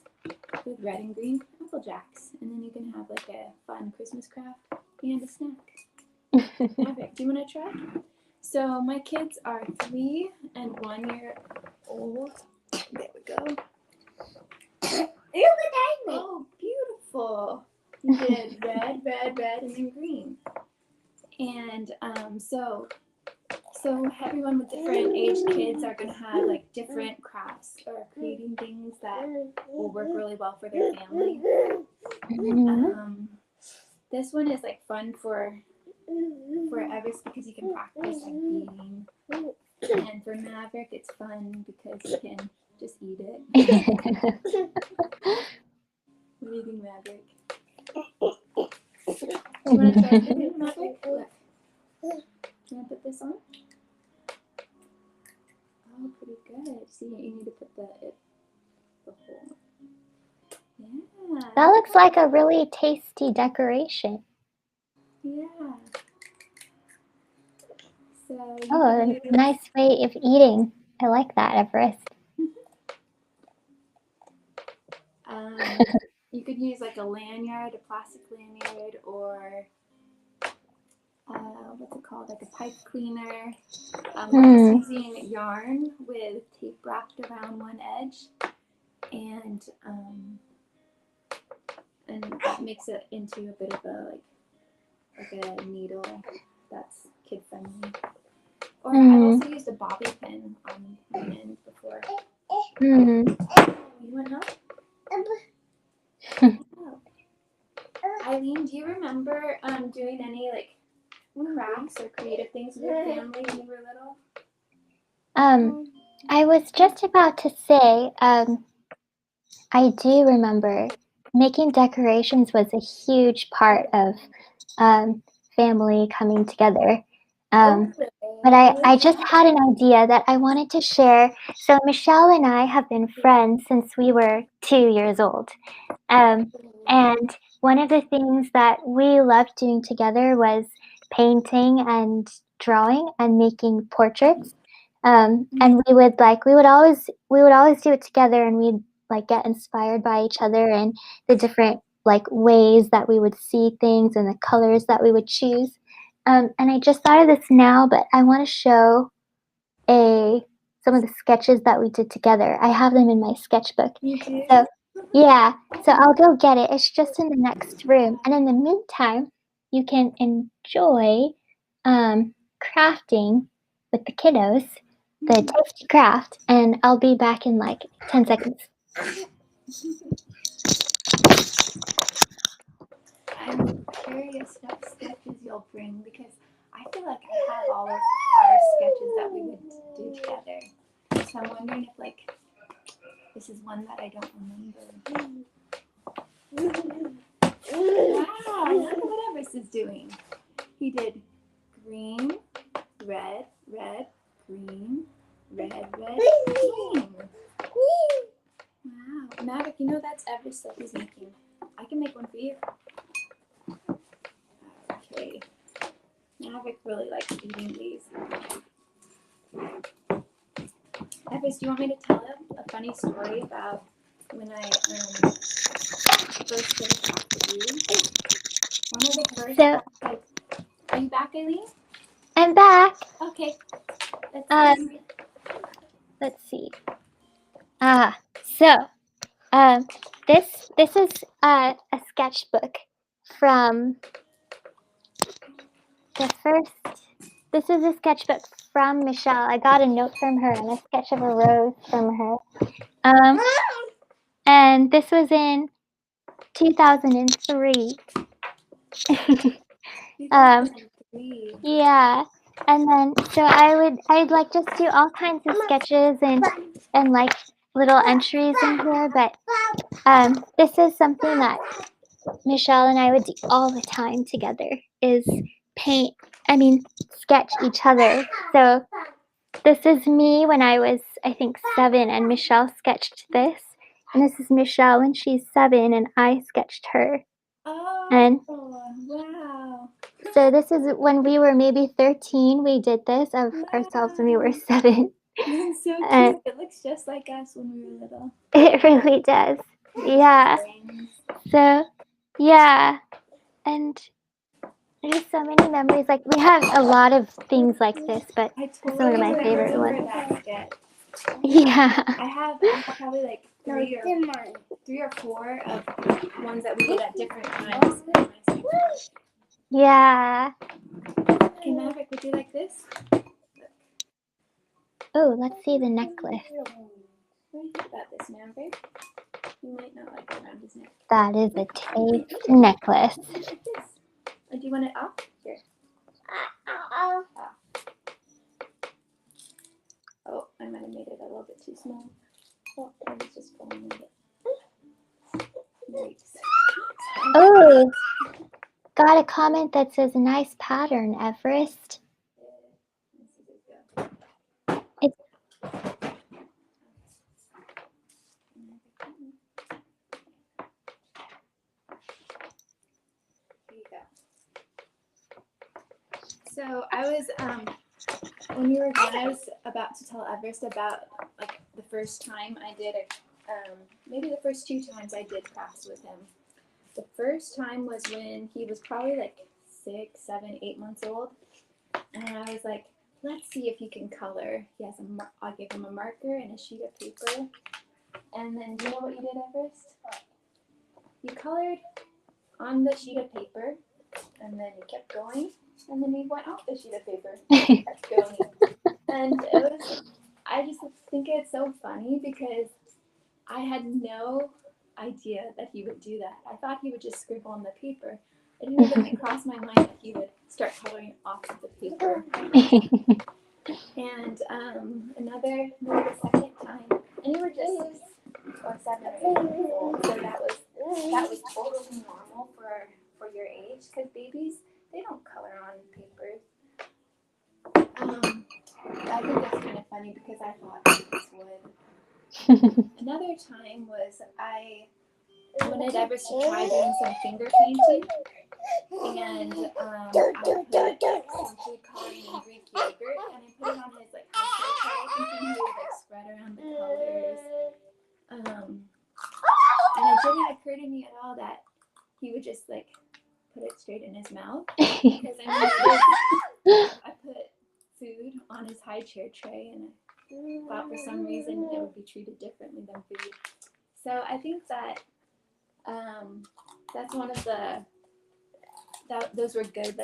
with red and green Apple Jacks, and then you can have like a fun Christmas craft and a snack. Maverick, do you want to try? So my kids are 3 and 1 year old. There we go. Oh, beautiful. You did red, red, red, and then green. And so everyone with different age kids are going to have like different crafts or creating things that will work really well for their family. This one is like fun for Everest because you can practice like beading, and for Maverick it's fun because you can just eat it. What do you think, Maverick? Do you want to try it, Maverick? Look. Do you want to put this on? Oh, pretty good. See, you need to put the hole. Yeah. That looks like a really tasty decoration. Yeah. So a nice way of eating. I like that, Everest. You could use like a lanyard, a plastic lanyard, or what's it called? Like a pipe cleaner. We're just using yarn with tape wrapped around one edge, and that makes it into a bit of a like a needle that's kid friendly. Or I've also used a bobby pin on one end before. You want help? Eileen, do you remember doing any like crafts or creative things with your family when you were little? I was just about to say, I do remember making decorations was a huge part of family coming together. But I just had an idea that I wanted to share. So Michelle and I have been friends since we were 2 years old. And one of the things that we loved doing together was painting and drawing and making portraits. And we would always do it together, and we'd like get inspired by each other and the different like ways that we would see things and the colors that we would choose. And I just thought of this now, but I want to show some of the sketches that we did together. I have them in my sketchbook. You do? So yeah, so I'll go get it. It's just in the next room. And in the meantime, you can enjoy crafting with the kiddos, the tasty craft, and I'll be back in like 10 seconds. I'm curious what sketches you'll bring, because I feel like I have all of our sketches that we would do together. So I'm wondering if like this is one that I don't remember. Wow, look at what Everest is doing. He did green, red, red, green, red, red, green. Wow, Maverick, you know that's Everest that he's making. I can make one for you. Okay. Maverick really likes eating these. Everest, do you want me to tell him a funny story about when I first did a craft with you? One of the first are you back, Eileen? I'm back. Okay. Let's see. So this is a sketchbook from this is a sketchbook from Michelle. I got a note from her and a sketch of a rose from her. And this was in 2003. 2003. Yeah. And then so I'd like just do all kinds of sketches and like little entries in here, but this is something that Michelle and I would do all the time together, is sketch each other. So this is me when I was, I think, 7, and Michelle sketched this. And this is Michelle when she's 7, and I sketched her. Oh, and wow. So this is when we were maybe 13, we did this of ourselves when we were 7. That's so cute. It looks just like us when we were little. It really does. Yeah. So, yeah. And there's so many memories. Like, we have a lot of things like this, but this is one of my favorite ones. Yeah. I have probably like 3 or 4 of ones that we did at different times. Yeah. Okay, Maverick, would you like this? Oh, let's see the necklace. What do you think about this, Maverick? You might not like it around his neck. That is a tape necklace. Do you want it off? Here. Oh, I might have made it a little bit too small. Oh, I was just pulling it. Nice. Oh, got a comment that says nice pattern, Everest. So I was, when you were gone, I was about to tell Everest about like the first time I did it, maybe the first 2 times I did crafts with him. The first time was when he was probably like 6, 7, 8 months old. And I was like, let's see if he can color. He has I gave him a marker and a sheet of paper. And then, do you know what you did at first? You colored on the sheet of paper, and then you kept going, and then you went off the sheet of paper. And kept going. And I just think it's so funny because I had no idea that he would do that. I thought he would just scribble on the paper. It didn't even cross my mind that he would start coloring off of the paper. And the second time, and you were just 6 or 7 or 8 years old, so that was totally normal for your age, because babies, they don't color on papers. I think that's kind of funny because I thought babies would. Another time was I wanted Everest to try doing some finger painting, and I put some food coloring and Greek yogurt, and I put it on his high chair tray, thinking he would spread around the colors. And it didn't occur to me at all that he would just put it straight in his mouth, because I put food on his high chair tray, and I thought for some reason it would be treated differently than food. So I think that that's one of those were good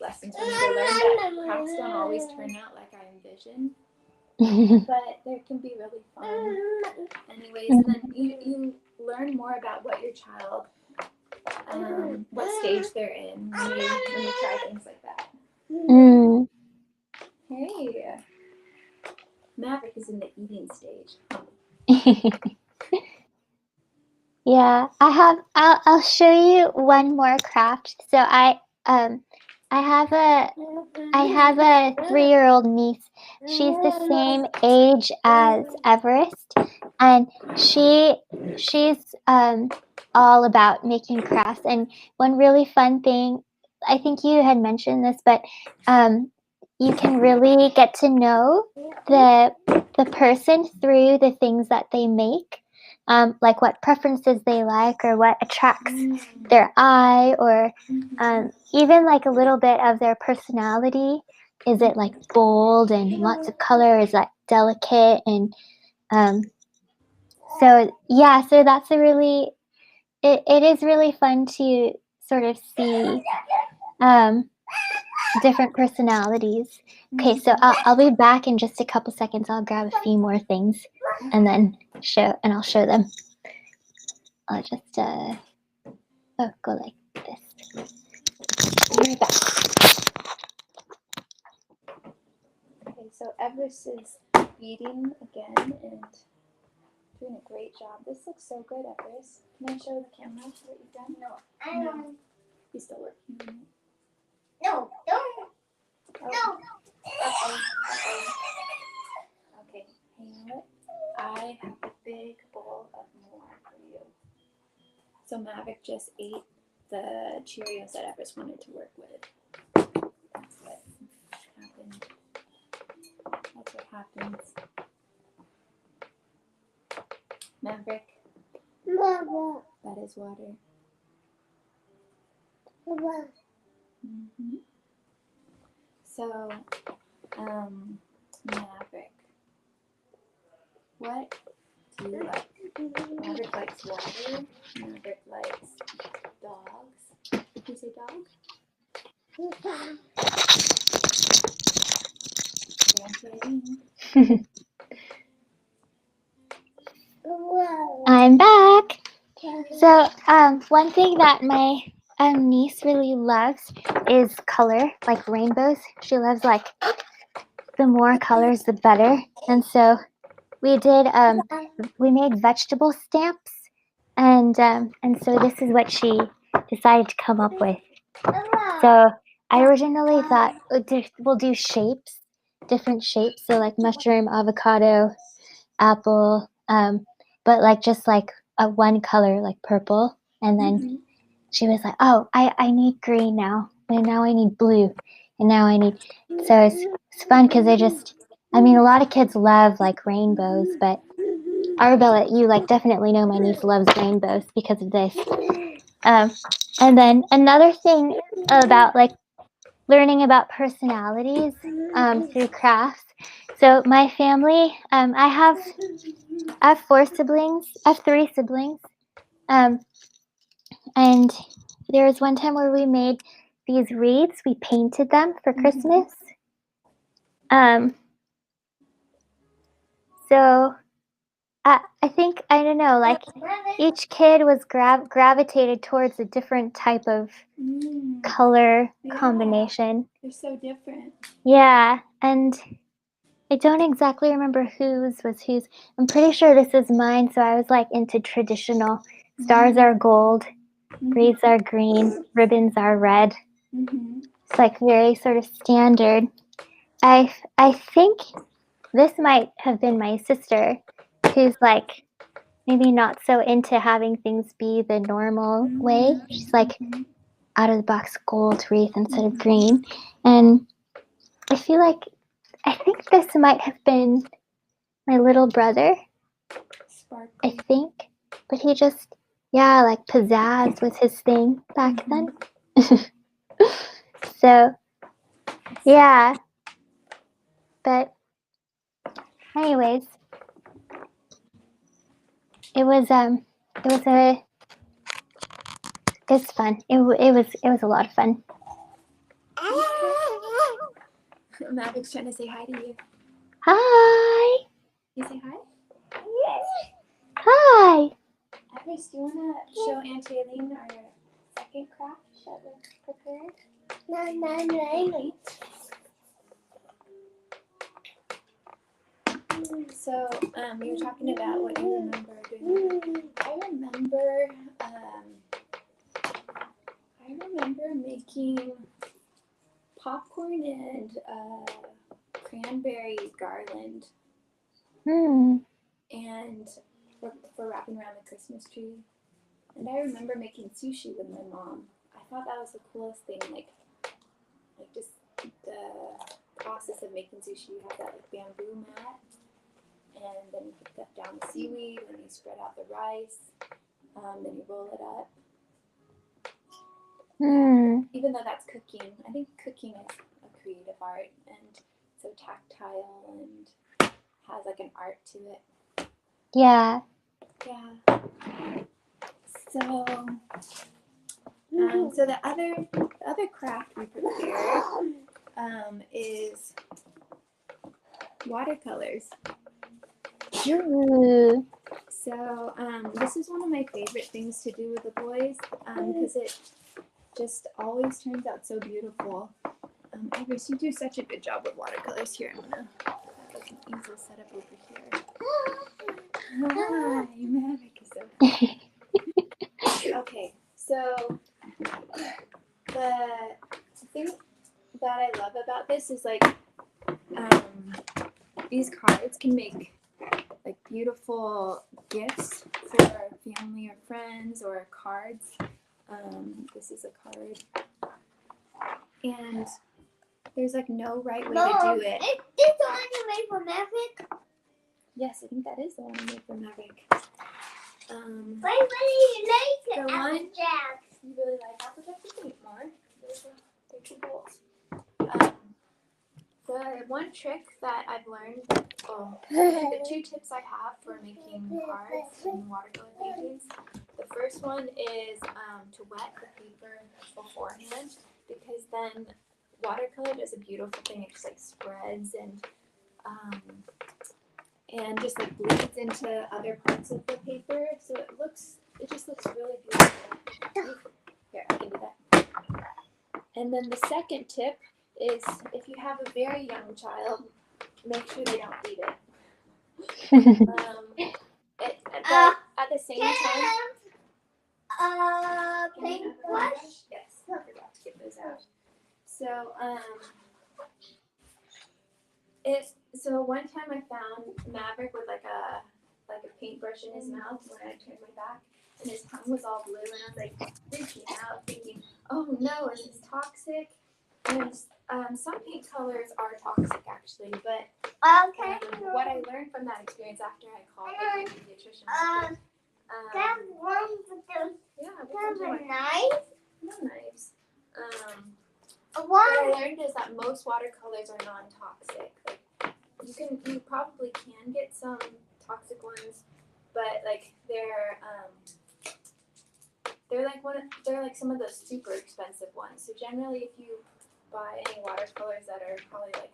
lessons for me to learn, that crafts don't always turn out like I envisioned, but they can be really fun anyways. And then you learn more about what your child, what stage they're in when you try things like that. Hey, Maverick is in the eating stage. Yeah, I'll show you one more craft. So I have a 3-year-old niece. She's the same age as Everest, and she's all about making crafts. And one really fun thing, I think you had mentioned this, but you can really get to know the person through the things that they make. Like what preferences they like, or what attracts their eye, or even a little bit of their personality. Is it bold and lots of color? Is that delicate? And so that's it is really fun to sort of see different personalities. Okay, so I'll be back in just a couple seconds. I'll grab a few more things and then I'll show them. I'll just go like this. I'll be back. Okay, so Everest is eating again and doing a great job. This looks so good, Everest. Can I show the camera what you've done? No. He's still working on it. No, don't. Oh. No. Okay, you know what? I have a big bowl of more for you. So Maverick just ate the Cheerios that Everest wanted to work with. That's what happened. That's what happens. Maverick. Mama. That is water. Mama. So, Maverick, what do you like? Maverick likes water. Maverick likes dogs. Did you say dog? I'm back. So one thing that my niece really loves is color, like rainbows. She loves the more colors the better. And so we made vegetable stamps, and so this is what she decided to come up with. So I originally thought we'll do shapes, different shapes, so mushroom, avocado, apple, but just a one color, purple. And then she was like, oh, I need green now, and now I need blue, and now I need, so it's fun because a lot of kids love rainbows, but Arabella, you definitely know my niece loves rainbows because of this. And then another thing about like learning about personalities through crafts. So my family, I have 4 siblings. I have 3 siblings. And there was one time where we made these wreaths. We painted them for Christmas. So I think, I don't know, like each kid was gravitated towards a different type of color combination. They're so different. Yeah, and I don't exactly remember whose was whose. I'm pretty sure this is mine, so I was like into traditional. Stars are gold, wreaths are green, ribbons are red. It's like very sort of standard. I think this might have been my sister, who's like maybe not so into having things be the normal way. She's like out of the box gold wreath instead of green. And I think this might have been my little brother. Sparkly. I think. But he just, yeah, like pizzazz was his thing back then. So, yeah. But anyways, it was fun. It was a lot of fun. Mavik's trying to say hi to you. Hi. You say hi? Hi. Iris, do you want to show Auntie Aileen our second craft that we prepared? No. So, you were talking about what you remember doing. I remember making popcorn and cranberry garland. And for wrapping around the Christmas tree. And I remember making sushi with my mom. I thought that was the coolest thing, like just the process of making sushi. You have that like bamboo mat, and then you put down the seaweed, and you spread out the rice, then you roll it up. Even though that's cooking, I think cooking is a creative art and so tactile and has like an art to it. Yeah. Yeah. So, so the other craft we prepared is watercolors. Ooh. So this is one of my favorite things to do with the boys because it just always turns out so beautiful. Iris, you do such a good job with watercolors. Here, I'm gonna have like an easel set up over here. Hi, Mavic is so okay, so the thing that I love about this is like these cards can make like beautiful gifts for family or friends or cards. This is a card, and there's like no right way to do it. Is this the one you made for Maverick? Yes, I think that is the one I made for Maverick. Why do you like it? The one Applejack. you really like Applejack, you can eat more. They're 2 bolts. The one trick that I've learned, the 2 tips I have for making cards and watercolor paintings. The first one is to wet the paper beforehand, because then watercolor does a beautiful thing. It just like spreads and just like bleeds into other parts of the paper, so it just looks really beautiful. Here, I can do that. And then the second tip is if you have a very young child, make sure they don't eat it. At the same time, Paintbrush? yes, I forgot to get those out. So so one time I found Maverick with like a paintbrush in his mouth when I turned my back, and his tongue was all blue, and I was like freaking out, thinking, oh no, is this toxic? And some paint colors are toxic actually, but what I learned from that experience after I called the pediatrician That one with the Yeah, which one do you want? knife. No knives. What One. I learned is that most watercolors are non-toxic. Like you probably can get some toxic ones, but like they're like some of the super expensive ones. So generally, if you buy any watercolors that are probably like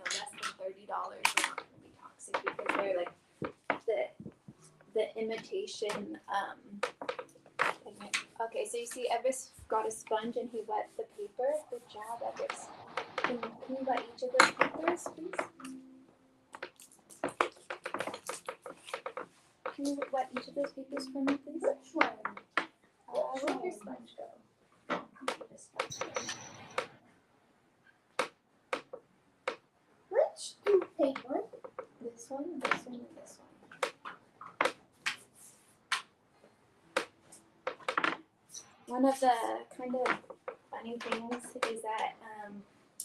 less than $30, they're not going to be toxic because they're like the imitation. Okay, so you see, Evis got a sponge and he wet the paper. Good job, Evis. Can you wet each of those papers, please? Can you wet each of those papers for me, please? Which one? Where did your sponge go? This sponge go. Which two papers? This one, and this one. One of the kind of funny things is that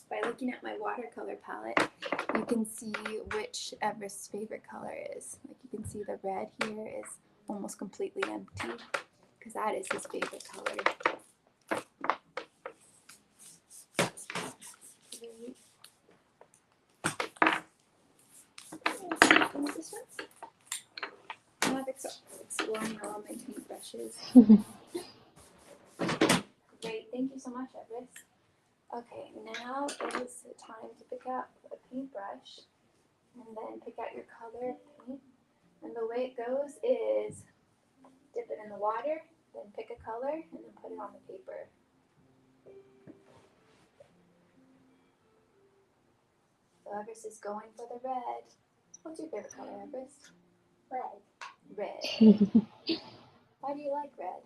by looking at my watercolor palette, you can see which Everest's favorite color is. Like you can see the red here is almost completely empty because that is his favorite color. This one? I'm exploring all my paintbrushes. Great, thank you so much, Everest. Okay, now is the time to pick up a paintbrush and then pick out your color of paint. And the way it goes is dip it in the water, then pick a color, and then put it on the paper. So Everest is going for the red. What's your favorite color, Everest? Red. Red. Why do you like red?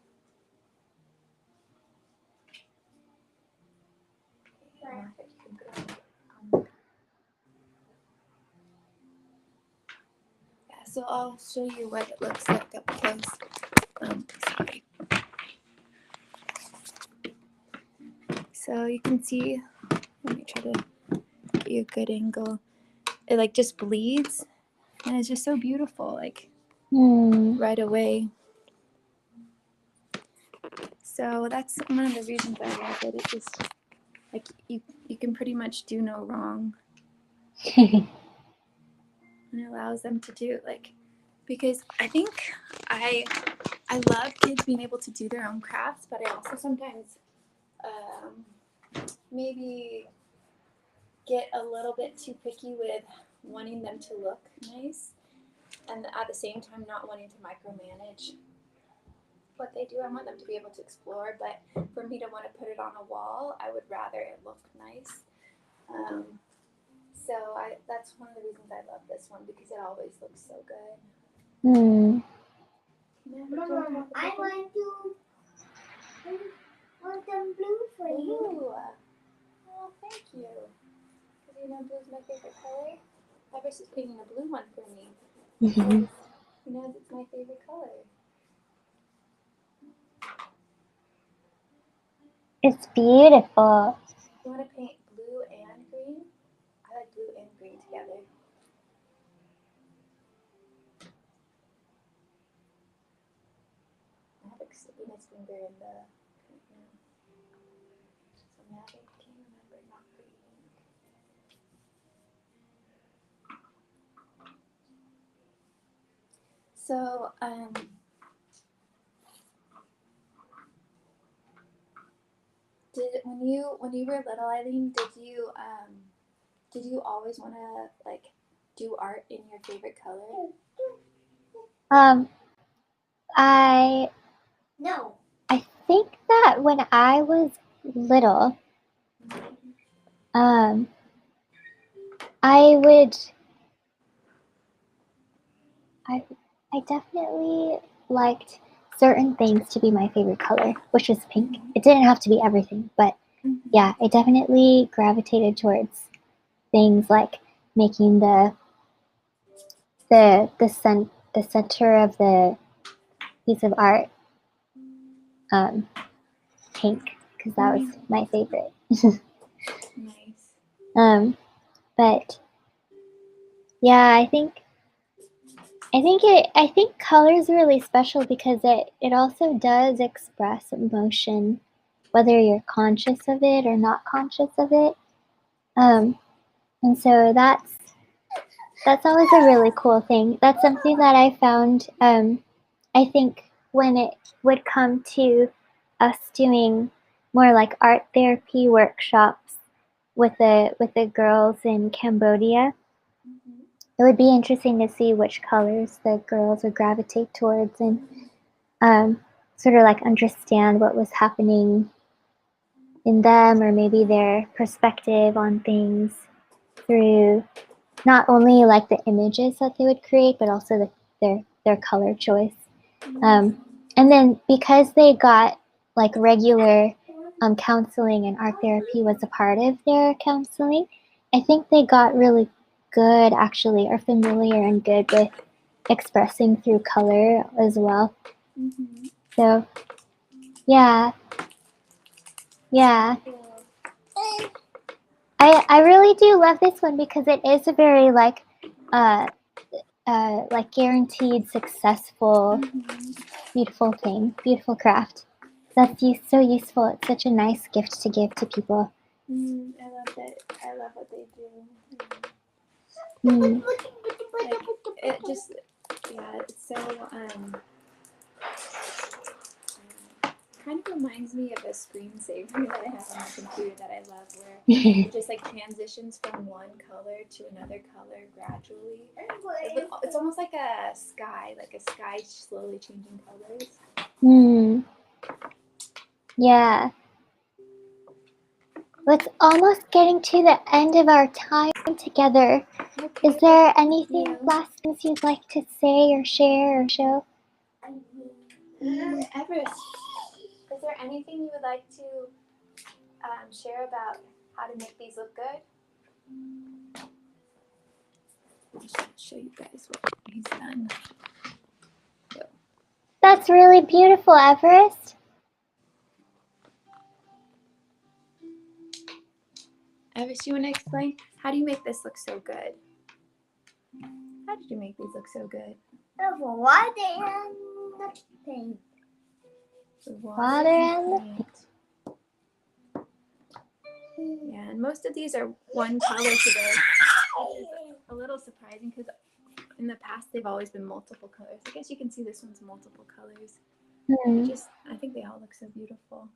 Yeah, so I'll show you what it looks like up close. Sorry. So you can see, let me try to get you a good angle. It like just bleeds and it's just so beautiful, like right away. So that's one of the reasons I love it. It's just like you can pretty much do no wrong. And it allows them to do like, because I think I love kids being able to do their own crafts, but I also sometimes maybe get a little bit too picky with wanting them to look nice and at the same time not wanting to micromanage what they do. I want them to be able to explore, but for me to want to put it on a wall, I would rather it look nice. So that's one of the reasons I love this one, because it always looks so good. Mama, I want them blue for you. Ooh. Oh, thank you. Because you know blue's my favorite color. Everest is painting a blue one for me. Because he knows it's my favorite color. It's beautiful. You want to paint blue and green? I like blue and green together. I have a stickiness finger in the paint now. So now I can't remember not green. So, when you were little, Eileen, did you always want to like do art in your favorite color? I think that when I was little, I definitely liked certain things to be my favorite color, which was pink. It didn't have to be everything, but yeah, I definitely gravitated towards things like making the center of the piece of art pink, because that was my favorite. Nice. But yeah, I think I think color is really special because it also does express emotion, whether you're conscious of it or not conscious of it. And so that's always a really cool thing. That's something that I found, I think when it would come to us doing more like art therapy workshops with the girls in Cambodia, it would be interesting to see which colors the girls would gravitate towards and sort of like understand what was happening in them, or maybe their perspective on things through not only like the images that they would create, but also their color choice. And then because they got like regular counseling and art therapy was a part of their counseling, I think they got really good actually, or familiar and good with expressing through color as well. So yeah. I really do love this one because it is a very like guaranteed successful beautiful thing, beautiful craft. That's so useful. It's such a nice gift to give to people. I love that. I love what they do. Like, it just, yeah, it's so, kind of reminds me of a screensaver that I have on my computer that I love, where it just like transitions from one color to another color gradually. It's almost like a sky slowly changing colors. Yeah. Well, it's almost getting to the end of our time together. Okay. Is there anything last things you'd like to say or share or show? Everest, is there anything you would like to share about how to make these look good? I'll show you guys what he's done. So. That's really beautiful, Everest. Everest, you want to explain? How do you make this look so good? How did you make these look so good? Water and paint. Water and paint. Yeah, and most of these are one color today, which is a little surprising because in the past they've always been multiple colors. I guess you can see this one's multiple colors. I think they all look so beautiful.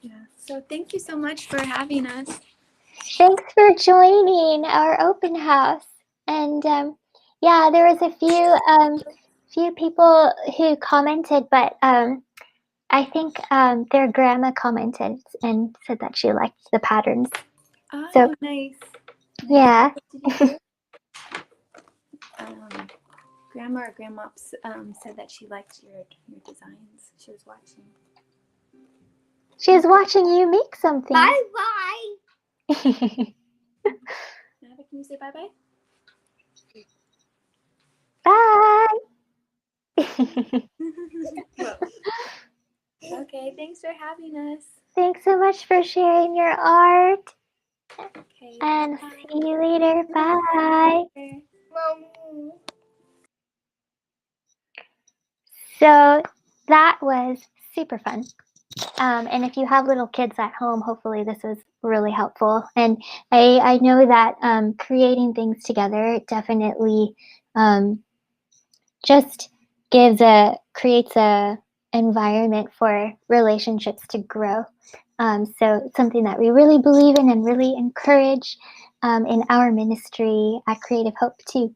Yeah. So thank you so much for having us. Thanks for joining our open house. And yeah, there was a few people who commented, but I think their grandma commented and said that she liked the patterns. Oh, so, nice. Yeah. Grandma or Grandma said that she liked your designs. She was watching. She was watching you make something. Bye-bye. Nava, can you say bye-bye? Bye. Okay, thanks for having us. Thanks so much for sharing your art. Okay. And see you later. Bye. So that was super fun. And if you have little kids at home, hopefully this was really helpful. And I know that creating things together definitely just creates a environment for relationships to grow. So it's something that we really believe in and really encourage in our ministry at CreativeHope too.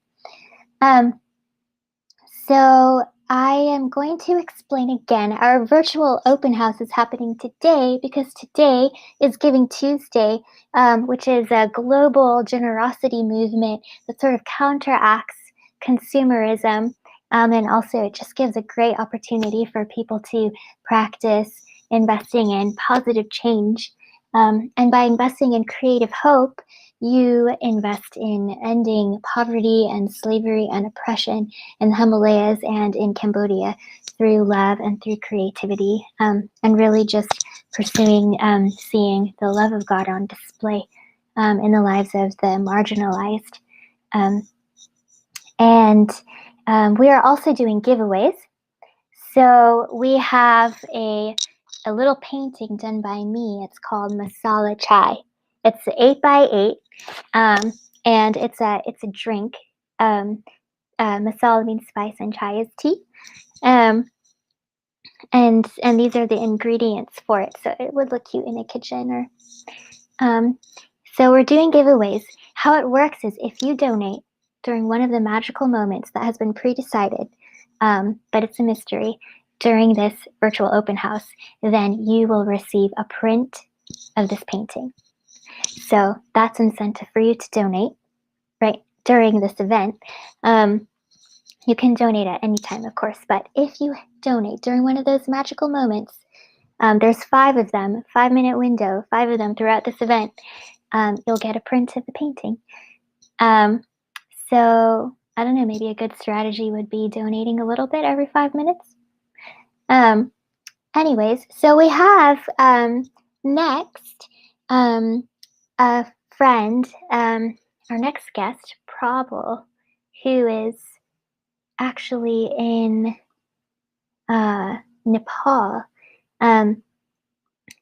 So I am going to explain again. Our virtual open house is happening today because today is Giving Tuesday, which is a global generosity movement that sort of counteracts consumerism. And also it just gives a great opportunity for people to practice investing in positive change. And by investing in CreativeHope, you invest in ending poverty and slavery and oppression in the Himalayas and in Cambodia through love and through creativity, and really just pursuing seeing the love of God on display in the lives of the marginalized. And we are also doing giveaways. So we have a little painting done by me. It's called Masala Chai. It's 8 by 8, and it's a drink. Masala means spice and chai is tea. And these are the ingredients for it. So it would look cute in a kitchen. Or so we're doing giveaways. How it works is if you donate during one of the magical moments that has been pre-decided, but it's a mystery, during this virtual open house, then you will receive a print of this painting. So that's incentive for you to donate, right, during this event. You can donate at any time, of course, but if you donate during one of those magical moments, there's 5 of them, 5-minute window, 5 of them throughout this event, you'll get a print of the painting. So I don't know, maybe a good strategy would be donating a little bit every 5 minutes. Anyways, so we have next a friend, our next guest, Prabal, who is actually in Nepal, and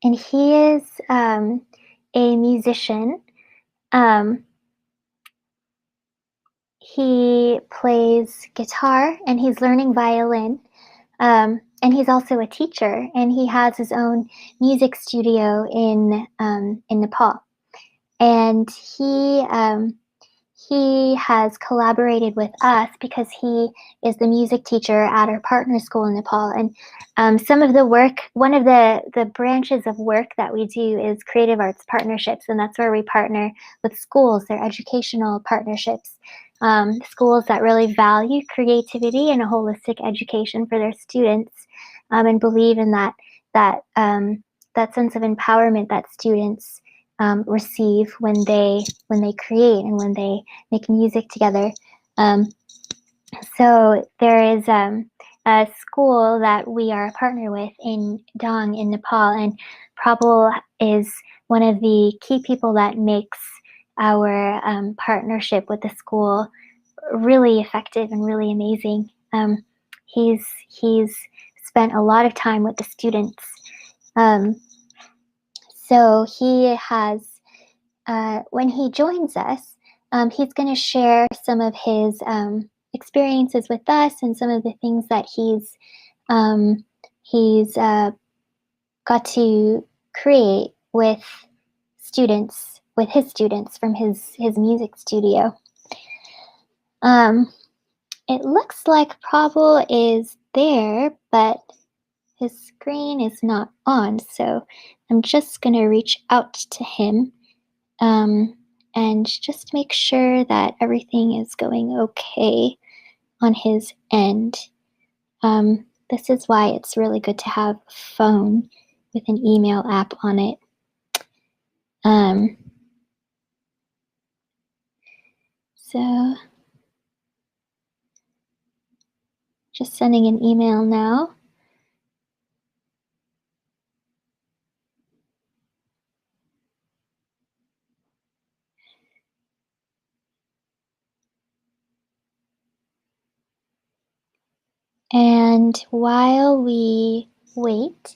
he is a musician. He plays guitar and he's learning violin, and he's also a teacher, and he has his own music studio in Nepal, and he has collaborated with us because he is the music teacher at our partner school in Nepal. And some of the work, one of the branches of work that we do is creative arts partnerships, and that's where we partner with schools, their educational partnerships, schools that really value creativity and a holistic education for their students, and believe in that sense of empowerment that students receive when they create and when they make music together. So there is a school that we are a partner with in Dang in Nepal, and Prabal is one of the key people that makes our partnership with the school really effective and really amazing. He's spent a lot of time with the students. So he has, when he joins us, he's going to share some of his experiences with us and some of the things that he's got to create with students, with his students from his music studio. It looks like Prabal is there, but his screen is not on, so I'm just going to reach out to him and just make sure that everything is going okay on his end. This is why it's really good to have a phone with an email app on it. So just sending an email now. And while we wait,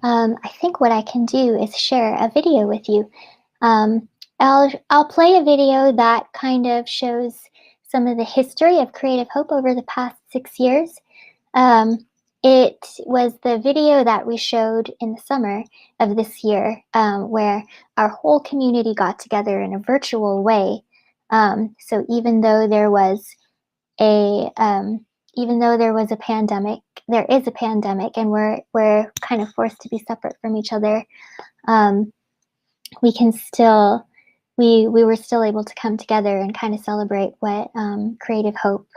I think what I can do is share a video with you. I'll play a video that kind of shows some of the history of Creative Hope over the past 6 years. It was the video that we showed in the summer of this year, where our whole community got together in a virtual way. So even though there was a pandemic, there is a pandemic, and we're kind of forced to be separate from each other. We were still able to come together and kind of celebrate what Creative Hope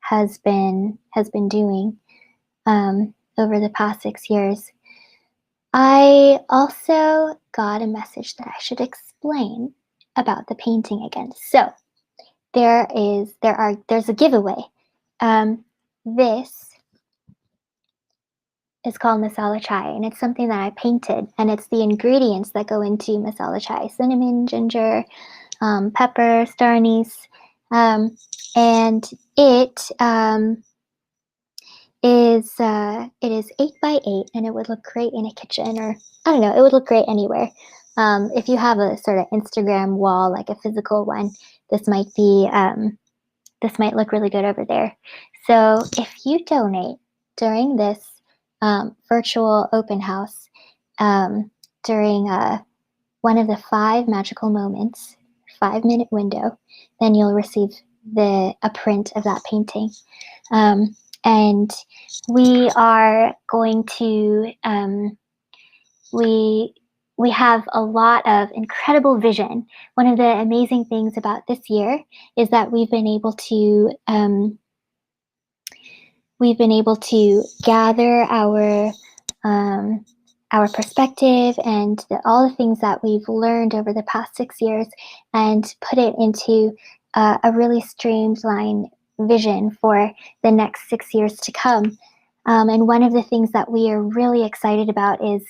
has been doing over the past 6 years. I also got a message that I should explain about the painting again. So there's a giveaway. This is called masala chai, and it's something that I painted, and it's the ingredients that go into masala chai: cinnamon, ginger, pepper, star anise, and it is 8 by 8, and it would look great in a kitchen, or I don't know, it would look great anywhere. If you have a sort of Instagram wall, like a physical one, this might look really good over there. So if you donate during this virtual open house, during one of the 5 magical moments, 5-minute window, then you'll receive a print of that painting. And we are going to, we have a lot of incredible vision. One of the amazing things about this year is that we've been able to gather our perspective and all the things that we've learned over the past 6 years, and put it into a really streamlined vision for the next 6 years to come. And one of the things that we are really excited about is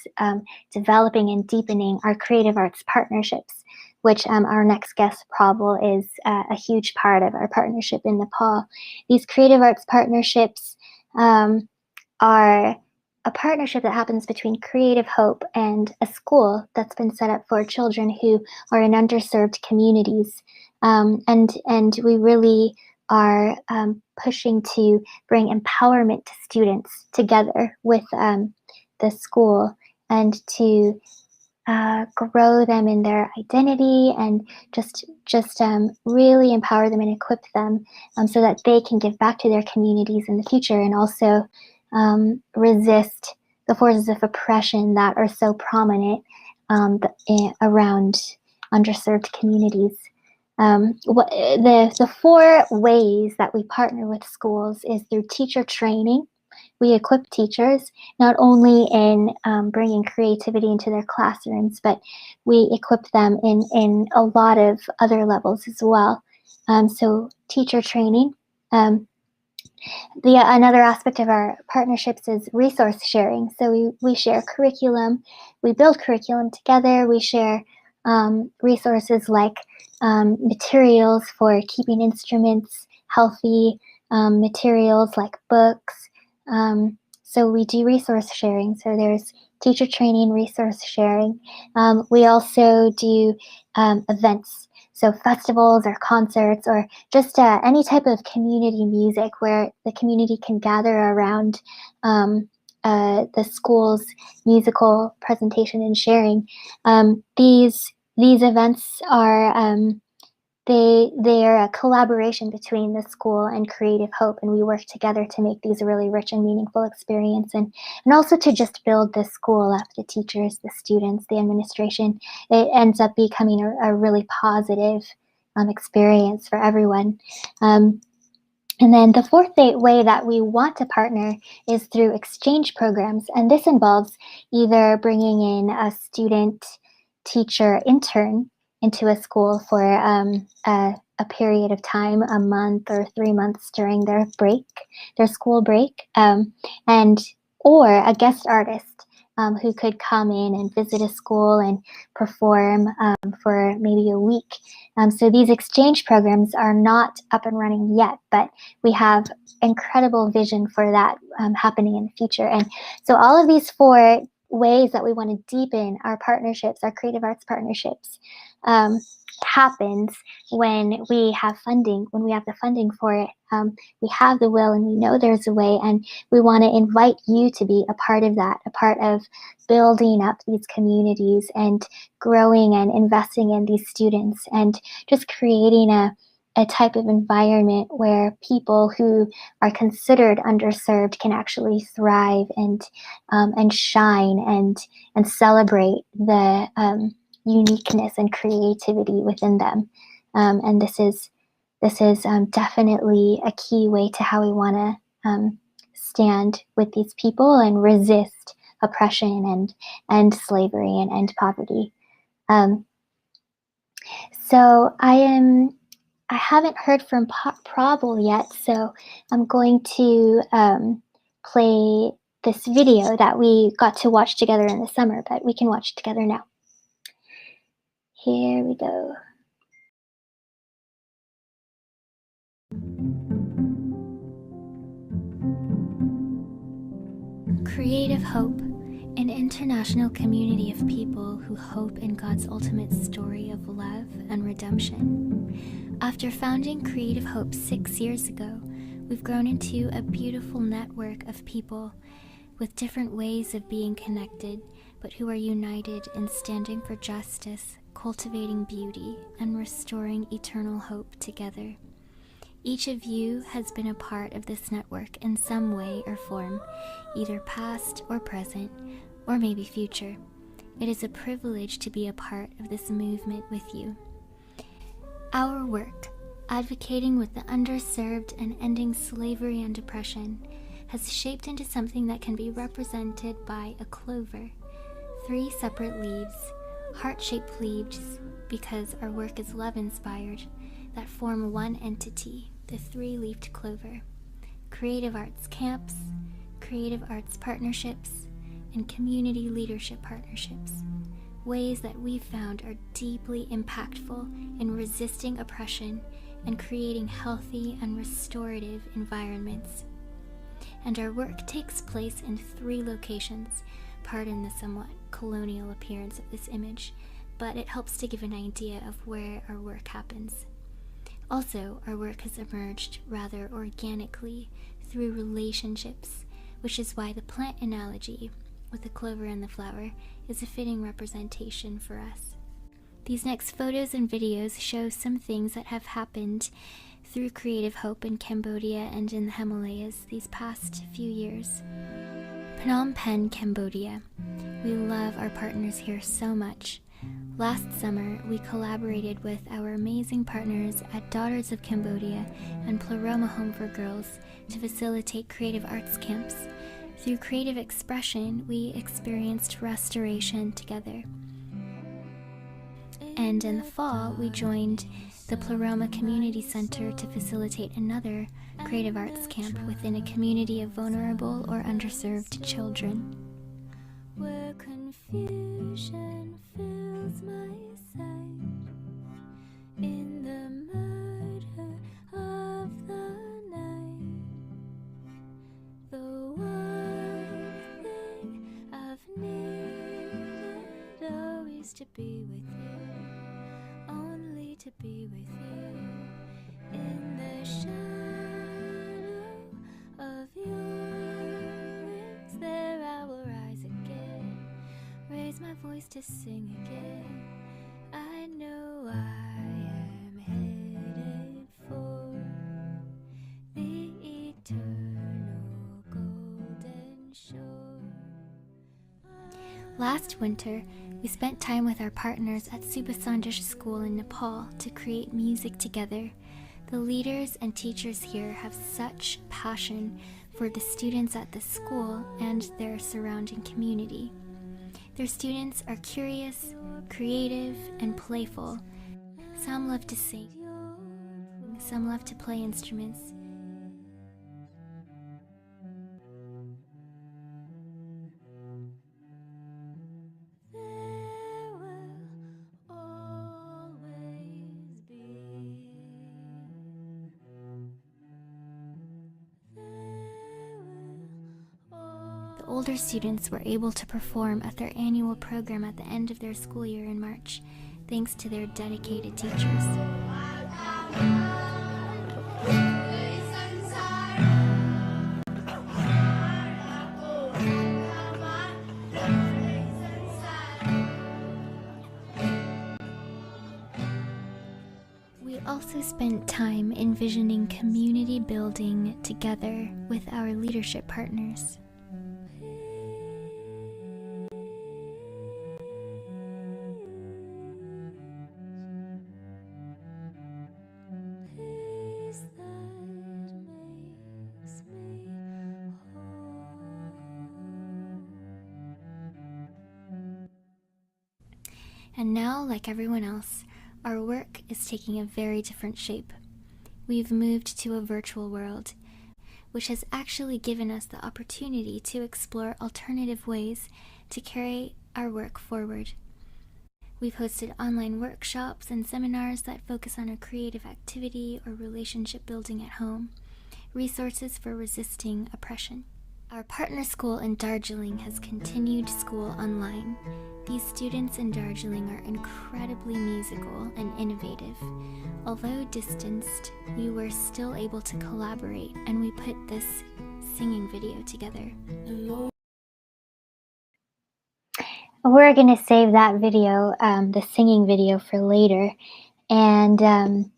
developing and deepening our creative arts partnerships, which our next guest, Prabal, is a huge part of our partnership in Nepal. These creative arts partnerships are a partnership that happens between CreativeHope and a school that's been set up for children who are in underserved communities. And we really are pushing to bring empowerment to students together with the school, and to grow them in their identity, and just really empower them and equip them so that they can give back to their communities in the future, and also resist the forces of oppression that are so prominent around underserved communities. The 4 ways that we partner with schools is through teacher training. We equip teachers not only in bringing creativity into their classrooms, but we equip them in a lot of other levels as well. So teacher training. Another aspect of our partnerships is resource sharing. So we share curriculum, we build curriculum together, we share resources like materials for keeping instruments healthy, materials like books. So we do resource sharing. So there's teacher training, resource sharing. We also do events. So festivals or concerts, or just any type of community music where the community can gather around the school's musical presentation and sharing. These events are they are a collaboration between the school and CreativeHope, and we work together to make these a really rich and meaningful experience, and also to just build the school up, the teachers, the students, the administration. It ends up becoming a really positive experience for everyone. And then the 4th way that we want to partner is through exchange programs, and this involves either bringing in a student, teacher, intern into a school for a period of time, a month or 3 months during their school break, or a guest artist who could come in and visit a school and perform for maybe a week. So these exchange programs are not up and running yet, but we have incredible vision for that happening in the future. And so all of these 4 ways that we want to deepen our partnerships, our creative arts partnerships, happens when we have funding, when we have the funding for it. We have the will, and we know there's a way, and we want to invite you to be a part of that, a part of building up these communities and growing and investing in these students, and just creating a type of environment where people who are considered underserved can actually thrive and shine and celebrate the uniqueness and creativity within them. And this is definitely a key way to how we want to stand with these people and resist oppression and slavery and end poverty. So I haven't heard from Prabal yet, so I'm going to play this video that we got to watch together in the summer, but we can watch it together now. Here we go. Creative Hope, an international community of people who hope in God's ultimate story of love and redemption. After founding Creative Hope 6 years ago, we've grown into a beautiful network of people with different ways of being connected, but who are united in standing for justice, cultivating beauty, and restoring eternal hope together. Each of you has been a part of this network in some way or form, either past or present, or maybe future. It is a privilege to be a part of this movement with you. Our work, advocating with the underserved and ending slavery and oppression, has shaped into something that can be represented by a clover. 3 separate leaves, heart-shaped leaves, because our work is love-inspired, that form one entity, the 3-leafed clover. Creative arts camps, creative arts partnerships, and community leadership partnerships. Ways that we've found are deeply impactful in resisting oppression and creating healthy and restorative environments. And our work takes place in 3 locations. Pardon the somewhat colonial appearance of this image, but it helps to give an idea of where our work happens. Also, our work has emerged rather organically through relationships, which is why the plant analogy with the clover and the flower is a fitting representation for us. These next photos and videos show some things that have happened through Creative Hope in Cambodia and in the Himalayas these past few years. Phnom Penh, Cambodia. We love our partners here so much. Last summer, we collaborated with our amazing partners at Daughters of Cambodia and Pleroma Home for Girls to facilitate creative arts camps. Through creative expression, we experienced restoration together. And in the fall, we joined the Pleroma Community Center to facilitate another creative arts camp within a community of vulnerable or underserved children. Where confusion fills my sight, in the murder of the night, the one thing I've needed always to be with you, only to be with you, in the shadow of your wings, there I will rise again, raise my voice to sing again. I know I am headed for the eternal golden shore. Last winter, we spent time with our partners at Subasandish School in Nepal to create music together. The leaders and teachers here have such passion for the students at the school and their surrounding community. Their students are curious, creative, and playful. Some love to sing, some love to play instruments. The older students were able to perform at their annual program at the end of their school year in March, thanks to their dedicated teachers. We also spent time envisioning community building together with our leadership partners. And now, like everyone else, our work is taking a very different shape. We've moved to a virtual world. which has actually given us the opportunity to explore alternative ways to carry our work forward. We've hosted online workshops and seminars that focus on a creative activity or relationship building at home, resources for resisting oppression. Our partner school in Darjeeling has continued school online. These students in Darjeeling are incredibly musical and innovative. Although distanced, we were still able to collaborate, and we put this singing video together. We're going to save that video, the singing video, for later. And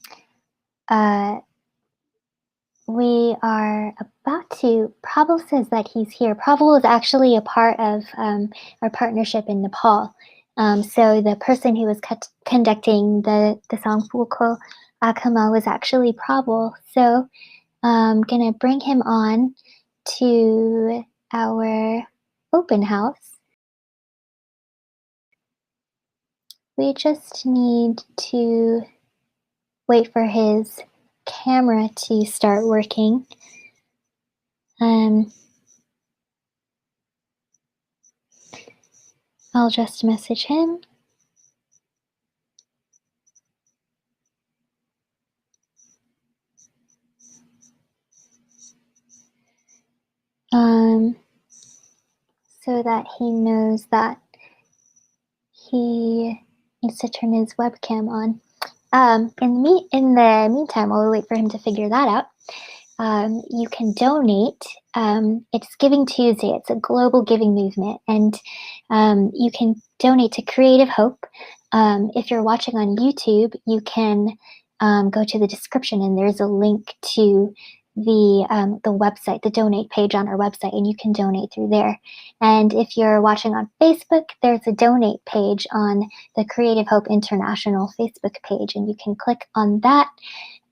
we are about to, Prabal says that he's here. Prabal is actually a part of our partnership in Nepal. So the person who was conducting the song Fulko Akama was actually Prabal. So I'm going to bring him on to our open house. We just need to wait for his camera to start working. I'll just message him. So that he knows that he needs to turn his webcam on. In the meantime, while we wait for him to figure that out, you can donate. It's Giving Tuesday. It's a global giving movement, and you can donate to CreativeHope. If you're watching on YouTube, you can go to the description, and there's a link to the website, the donate page on our website, and you can donate through there. And if you're watching on Facebook, there's a donate page on the CreativeHope International Facebook page, and you can click on that.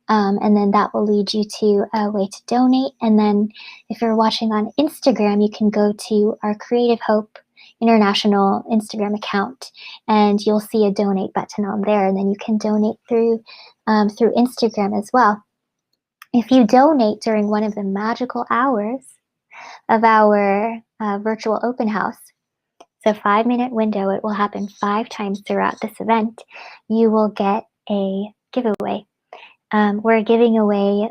And then that will lead you to a way to donate. And then if you're watching on Instagram, you can go to our CreativeHope International Instagram account, and you'll see a donate button on there, and then you can donate through Instagram as well. If you donate during one of the magical hours of our virtual open house, it's a 5-minute window, it will happen 5 times throughout this event, you will get a giveaway. We're giving away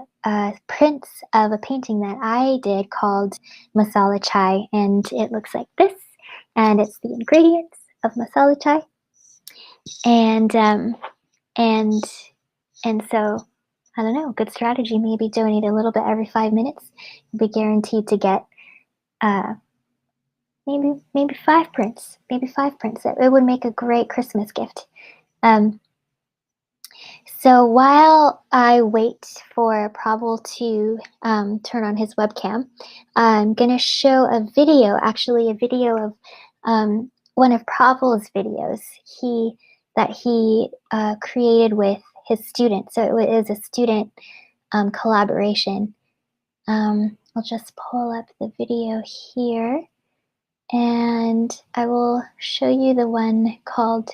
prints of a painting that I did called Masala Chai, and it looks like this, and it's the ingredients of masala chai. And so, I don't know, good strategy, maybe donate a little bit every 5 minutes. You'll be guaranteed to get maybe 5 prints, It would make a great Christmas gift. So while I wait for Prabal to turn on his webcam, I'm going to show a video of one of Prabal's videos that he created with his students. So it was a student collaboration. I'll just pull up the video here, and I will show you the one called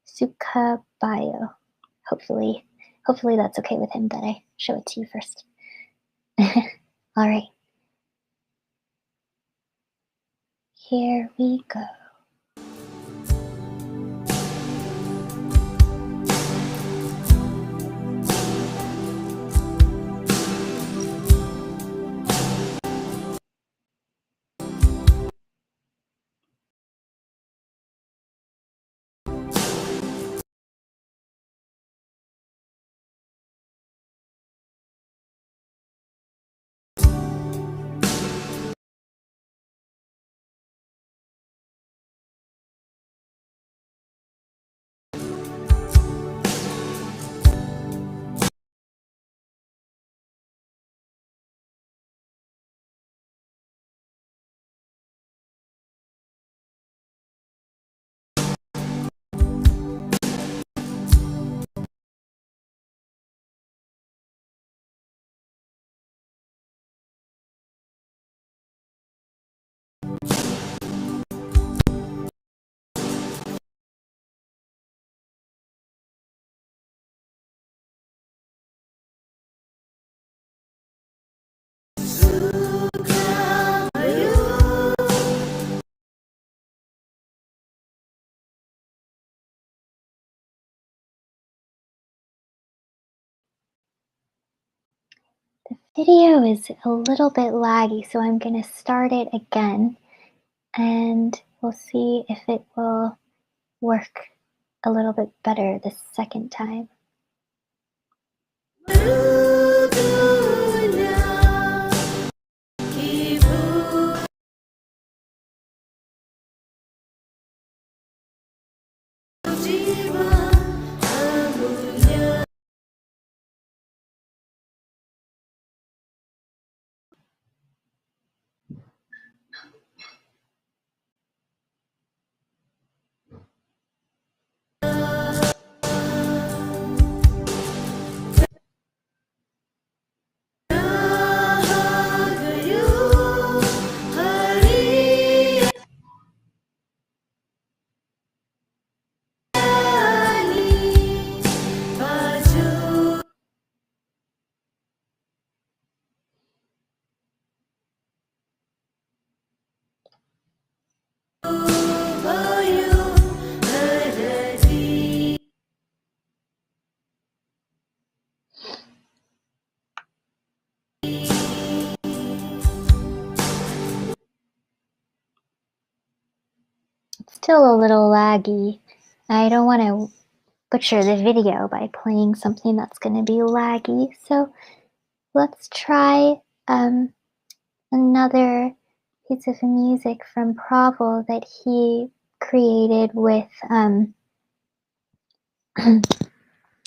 Sukha Bio. Hopefully that's okay with him that I show it to you first. All right. Here we go. video is a little bit laggy, so I'm going to start it again and we'll see if it will work a little bit better the second time. It's still a little laggy. I don't want to butcher the video by playing something that's going to be laggy, so let's try another piece of music from Provel that he created with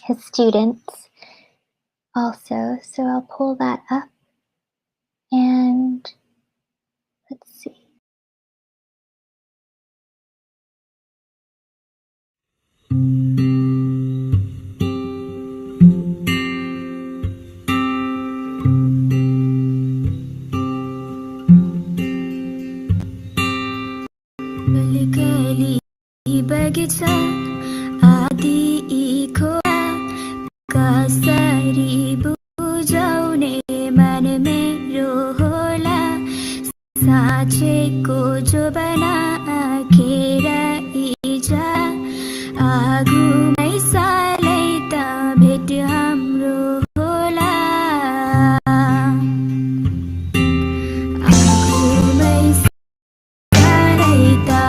his students also. So I'll pull that up and let's see. बगीचा आदि खोला कसरी बुझाउने मन मेरो होला साँचेको जो बना आखेर इजा आगुमै सालै त भेट हाम्रो होला आगुमै सालै त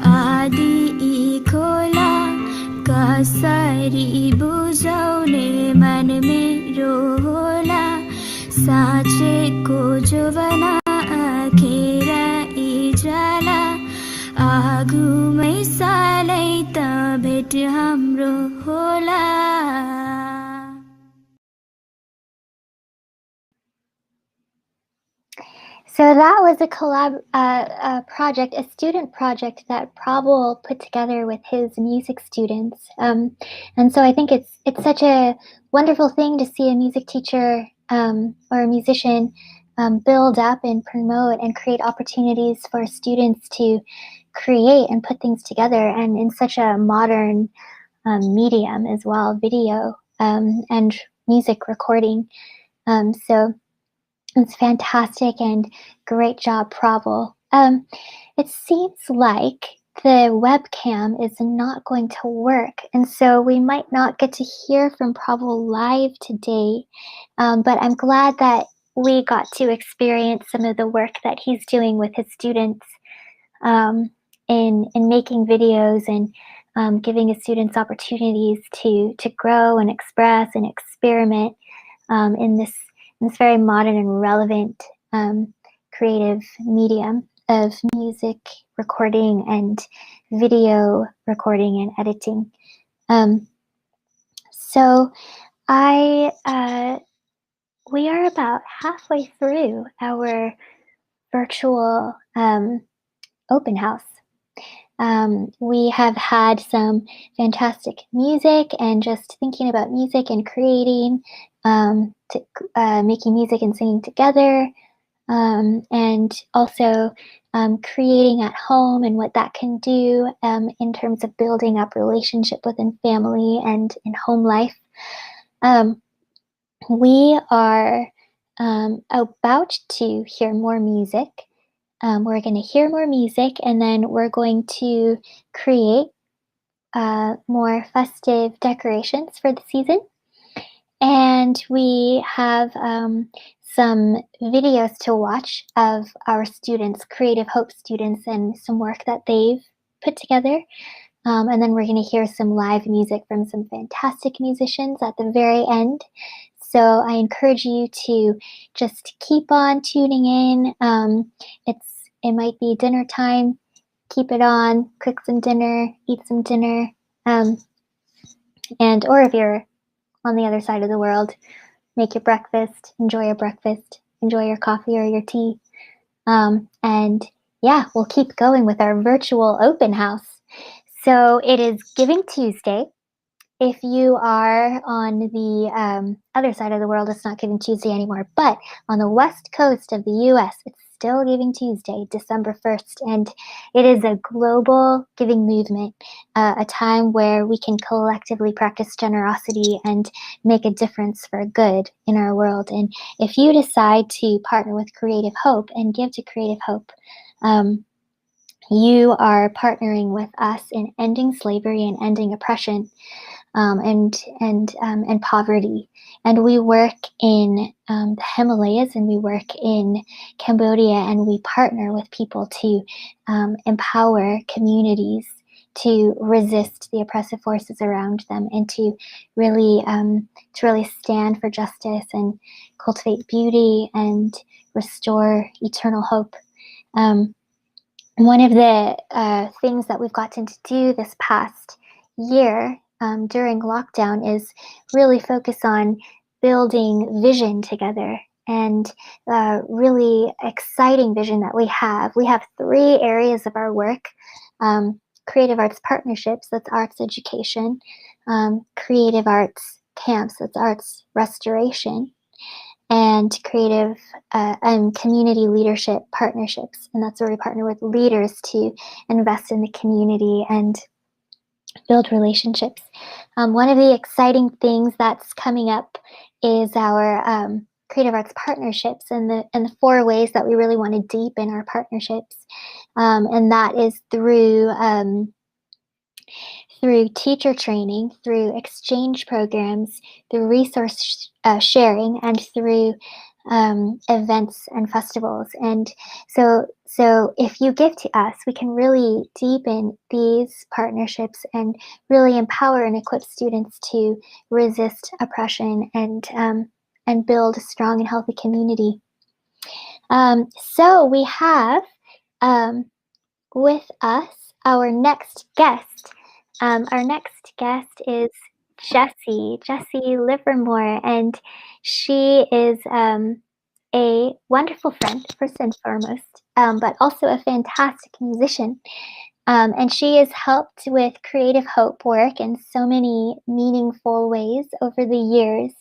आदि खोला कसरी बुझाउने मन मेरो होला साँचेको जोवना आखेर इजाला आगुमै सालै त भेट हाम्रो होला. So that was a project, a student project that Prabal put together with his music students. And so I think it's such a wonderful thing to see a music teacher or a musician build up and promote and create opportunities for students to create and put things together, and in such a modern medium as well, video and music recording. So it's fantastic and great job, Prabal. It seems like the webcam is not going to work, and so we might not get to hear from Prabal live today, but I'm glad that we got to experience some of the work that he's doing with his students in making videos and giving his students opportunities to grow and express and experiment in this very modern and relevant creative medium of music recording and video recording and editing. So we are about halfway through our virtual open house. We have had some fantastic music and just thinking about music and creating, making music and singing together, and also creating at home and what that can do in terms of building up relationship within family and in home life. We are about to hear more music. We're going to hear more music, and then we're going to create more festive decorations for the season. And we have some videos to watch of our students, CreativeHope students, and some work that they've put together. And then we're going to hear some live music from some fantastic musicians at the very end. So I encourage you to just keep on tuning in. It might be dinner time. Keep it on, cook some dinner, eat some dinner, and or if you're on the other side of the world, make your breakfast, enjoy your coffee or your tea. And yeah, we'll keep going with our virtual open house. So it is Giving Tuesday. If you are on the other side of the world, it's not Giving Tuesday anymore, but on the west coast of the US, it's still Giving Tuesday, December 1st, and it is a global giving movement, a time where we can collectively practice generosity and make a difference for good in our world. And if you decide to partner with Creative Hope and give to Creative Hope, you are partnering with us in ending slavery and ending oppression. And poverty. And we work in the Himalayas, and we work in Cambodia, and we partner with people to empower communities to resist the oppressive forces around them, and to really stand for justice and cultivate beauty and restore eternal hope. One of the things that we've gotten to do this past year during lockdown is really focus on building vision together, and really exciting vision that we have. We have 3 areas of our work: creative arts partnerships, that's arts education; creative arts camps, that's arts restoration; and creative and community leadership partnerships, and that's where we partner with leaders to invest in the community and build relationships. One of the exciting things that's coming up is our creative arts partnerships, and the 4 ways that we really want to deepen our partnerships, and that is through teacher training, through exchange programs, through resource sharing, and through events and festivals. And so if you give to us, we can really deepen these partnerships and really empower and equip students to resist oppression and build a strong and healthy community. So we have with us our next guest. Our next guest is Jessie Livermore, and she is a wonderful friend, first and foremost, but also a fantastic musician. And she has helped with CreativeHope work in so many meaningful ways over the years.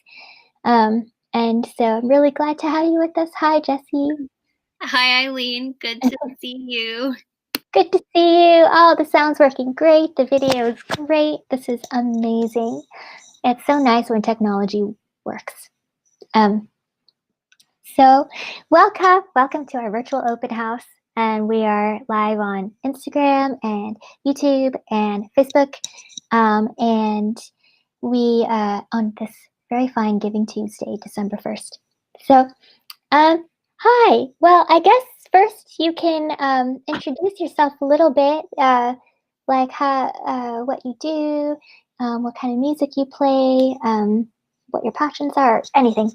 And so I'm really glad to have you with us. Hi, Jessie. Hi, Eileen. Good to see you. Good to see you. Oh, the sound's working great. The video is great. This is amazing. It's so nice when technology works. So welcome to our virtual open house. And we are live on Instagram and YouTube and Facebook. And we on this very fine Giving Tuesday, December 1st. So, hi. Well, I guess first you can introduce yourself a little bit, like what you do, what kind of music you play, what your passions are, anything.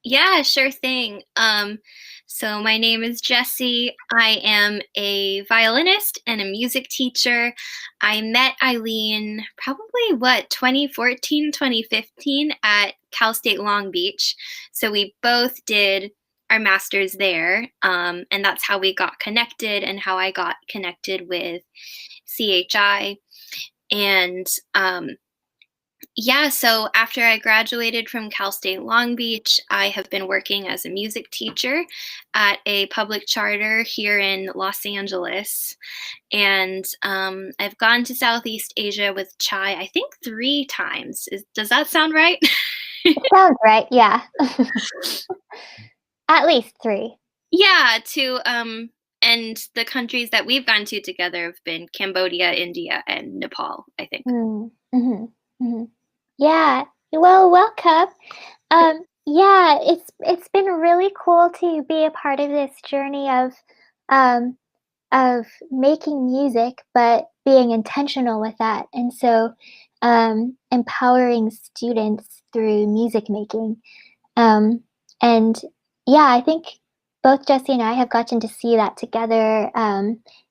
Yeah, sure thing. So my name is Jessie. I am a violinist and a music teacher. I met Eileen probably 2014, 2015 at Cal State Long Beach. So we both did our masters there, and that's how we got connected and how I got connected with CHI. And yeah, so after I graduated from Cal State Long Beach, I have been working as a music teacher at a public charter here in Los Angeles. And I've gone to Southeast Asia with Chai, I think 3 times. Does that sound right? It sounds right, yeah. At least 3. Yeah, and the countries that we've gone to together have been Cambodia, India, and Nepal, I think. Mm-hmm. Mm-hmm. Yeah, well, welcome. Yeah, it's been really cool to be a part of this journey of making music, but being intentional with that, and so empowering students through music making. And yeah, I think both Jessie and I have gotten to see that together,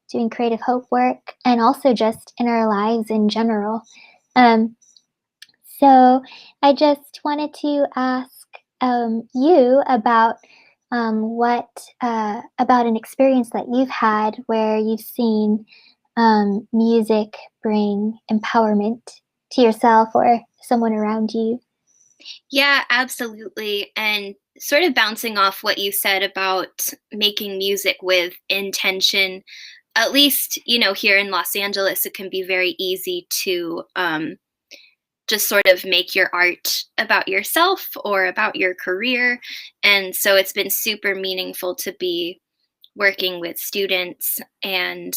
doing CreativeHope work, and also just in our lives in general. So I just wanted to ask you about about an experience that you've had where you've seen music bring empowerment to yourself or someone around you. Yeah, absolutely. And sort of bouncing off what you said about making music with intention, at least, here in Los Angeles, it can be very easy to just sort of make your art about yourself or about your career. And so it's been super meaningful to be working with students and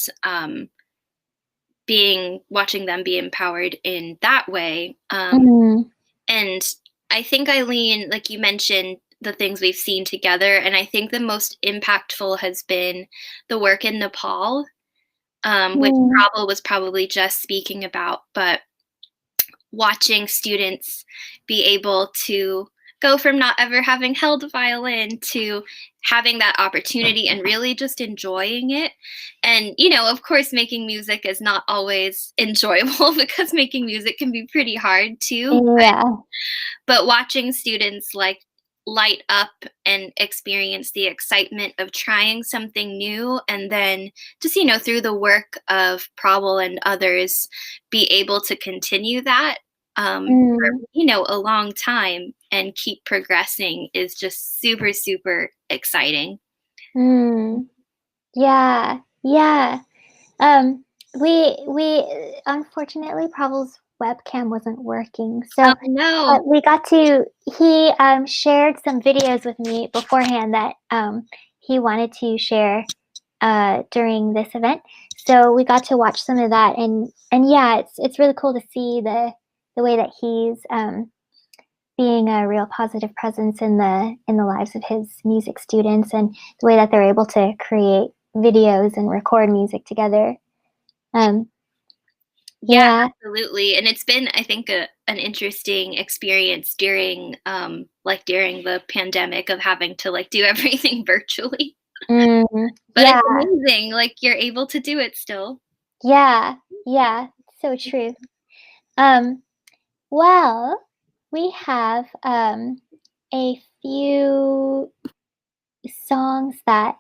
watching them be empowered in that way. And I think, Eileen, like you mentioned, the things we've seen together, and I think the most impactful has been the work in Nepal, which Prabal was probably just speaking about, but watching students be able to go from not ever having held a violin to having that opportunity and really just enjoying it. And, of course, making music is not always enjoyable because making music can be pretty hard too. Yeah. But watching students light up and experience the excitement of trying something new, and then just, through the work of Prabal and others, be able to continue that for, a long time and keep progressing is just super, super exciting. Yeah. We unfortunately Prabal's webcam wasn't working, so no. he shared some videos with me beforehand that he wanted to share during this event, so we got to watch some of that, and yeah, it's really cool to see the way that he's being a real positive presence in the lives of his music students, and the way that they're able to create videos and record music together. Yeah, absolutely. And it's been, I think, an interesting experience during during the pandemic of having to like do everything virtually. But Yeah. it's amazing, like you're able to do it still. Yeah, so true. Well, we have a few songs that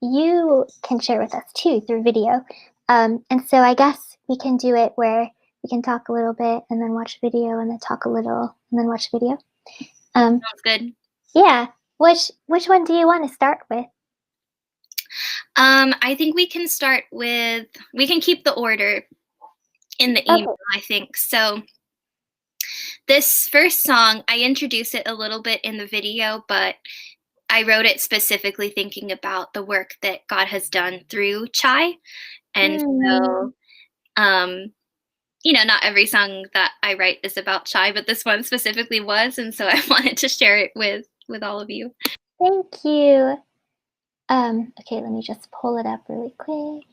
you can share with us too through video. And so I guess we can do it where we can talk a little bit and then watch video and then talk a little and then watch video. Sounds good. Yeah. Which one do you want to start with? I think we can start with, we can keep the order in the email, I think. So this first song, I introduced it a little bit in the video, but I wrote it specifically thinking about the work that God has done through Chai. And so, you know, not every song that I write is about Chai, but this one specifically was. And so I wanted to share it with all of you. Thank you. Okay, let me just pull it up really quick.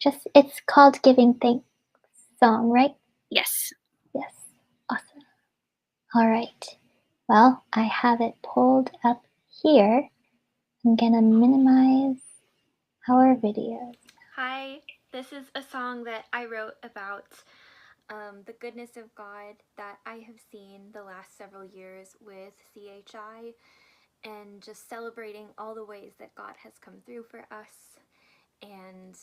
Just it's called Giving Thanks song, right? Yes. Yes. Awesome. All right. Well, I have it pulled up here. I'm gonna minimize our videos. Hi, this is a song that I wrote about the goodness of God that I have seen the last several years with CHI, and just celebrating all the ways that God has come through for us, and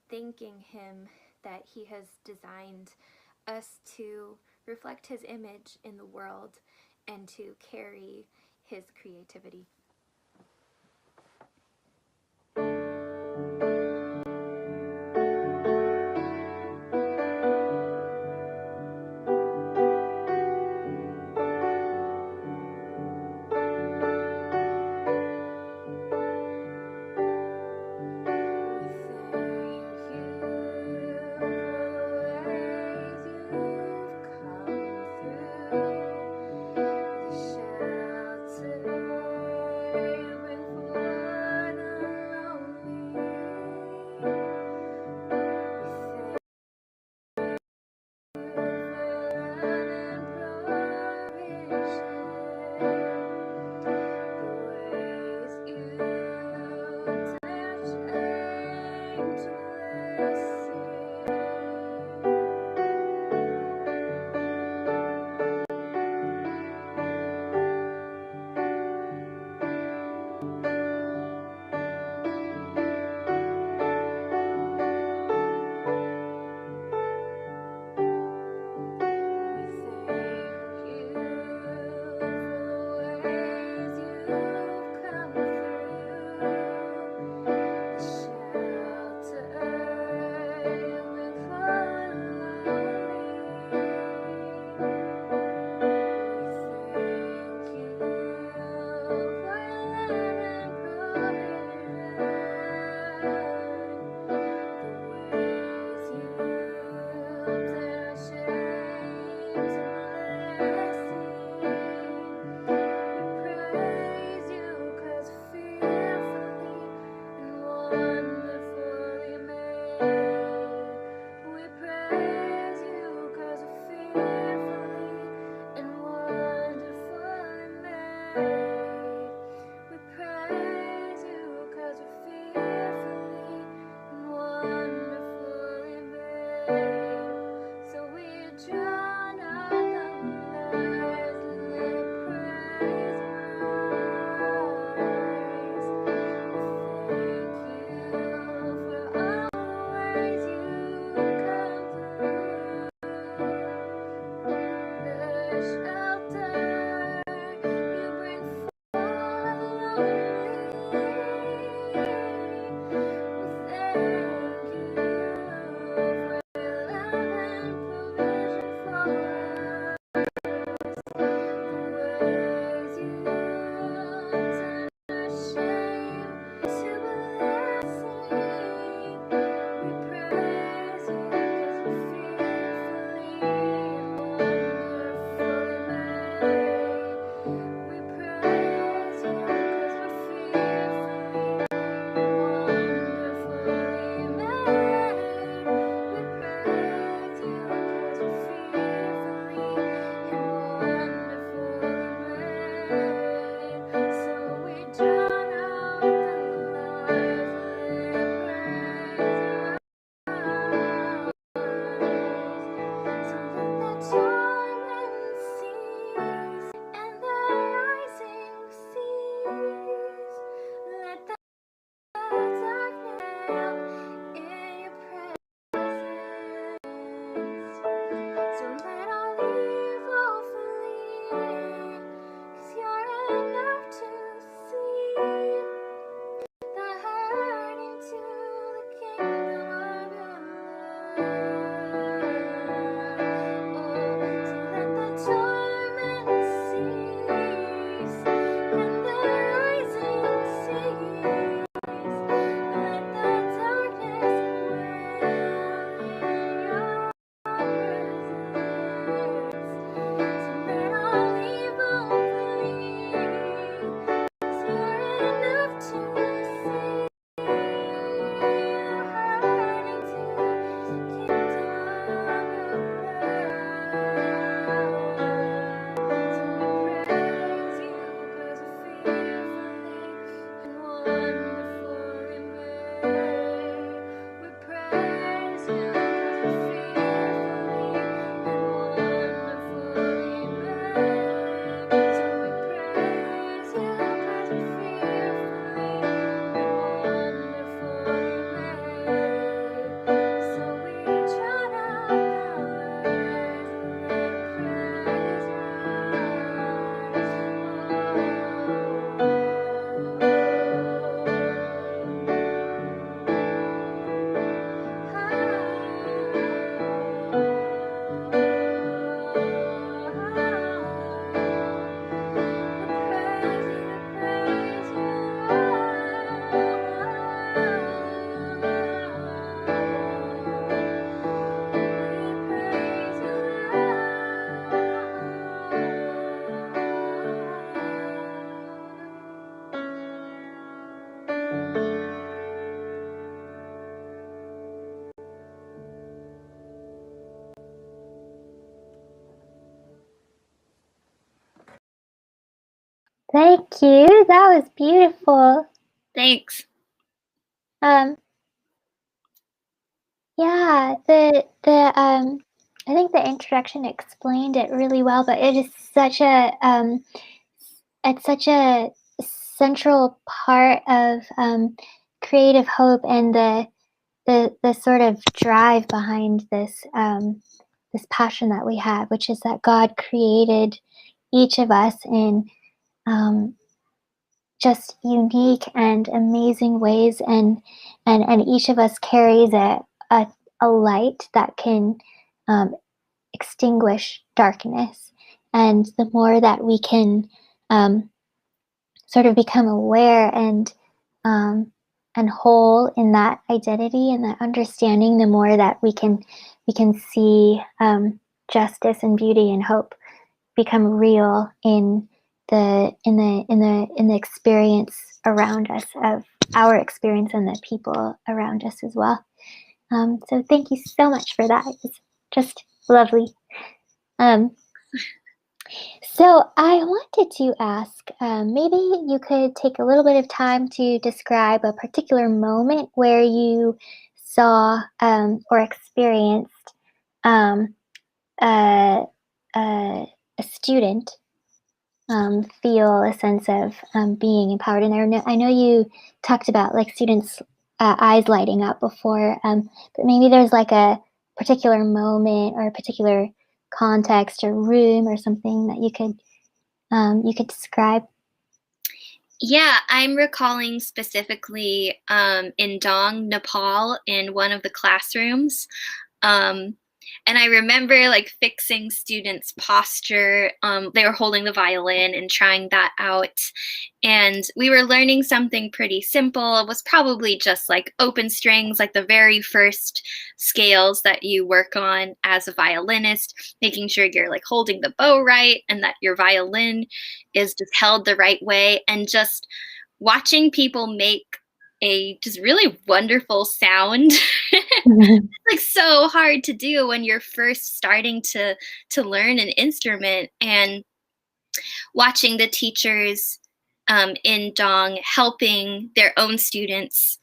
thanking Him that He has designed us to reflect His image in the world and to carry His creativity. Thank you. That was beautiful. Thanks. Yeah, I think the introduction explained it really well, but it is such a it's such a central part of Creative Hope and the sort of drive behind this this passion that we have, which is that God created each of us in just unique and amazing ways, and each of us carries a light that can extinguish darkness. And the more that we can sort of become aware and whole in that identity and that understanding, the more that we can see justice and beauty and hope become real in the experience around us, of our experience and the people around us as well. So thank you so much for that. It's just lovely. So I wanted to ask, maybe you could take a little bit of time to describe a particular moment where you saw or experienced um, a, a student feel a sense of being empowered. And I know you talked about like students' eyes lighting up before, but maybe there's like a particular moment or a particular context or room or something that you could describe. Yeah, I'm recalling specifically in Dong, Nepal, in one of the classrooms. And I remember like fixing students' posture. They were holding the violin and trying that out. And we were learning something pretty simple. It was probably just like open strings, like the very first scales that you work on as a violinist, making sure you're like holding the bow right and that your violin is just held the right way. And just watching people make a just really wonderful sound. It's like so hard to do when you're first starting to learn an instrument, and watching the teachers in Dong helping their own students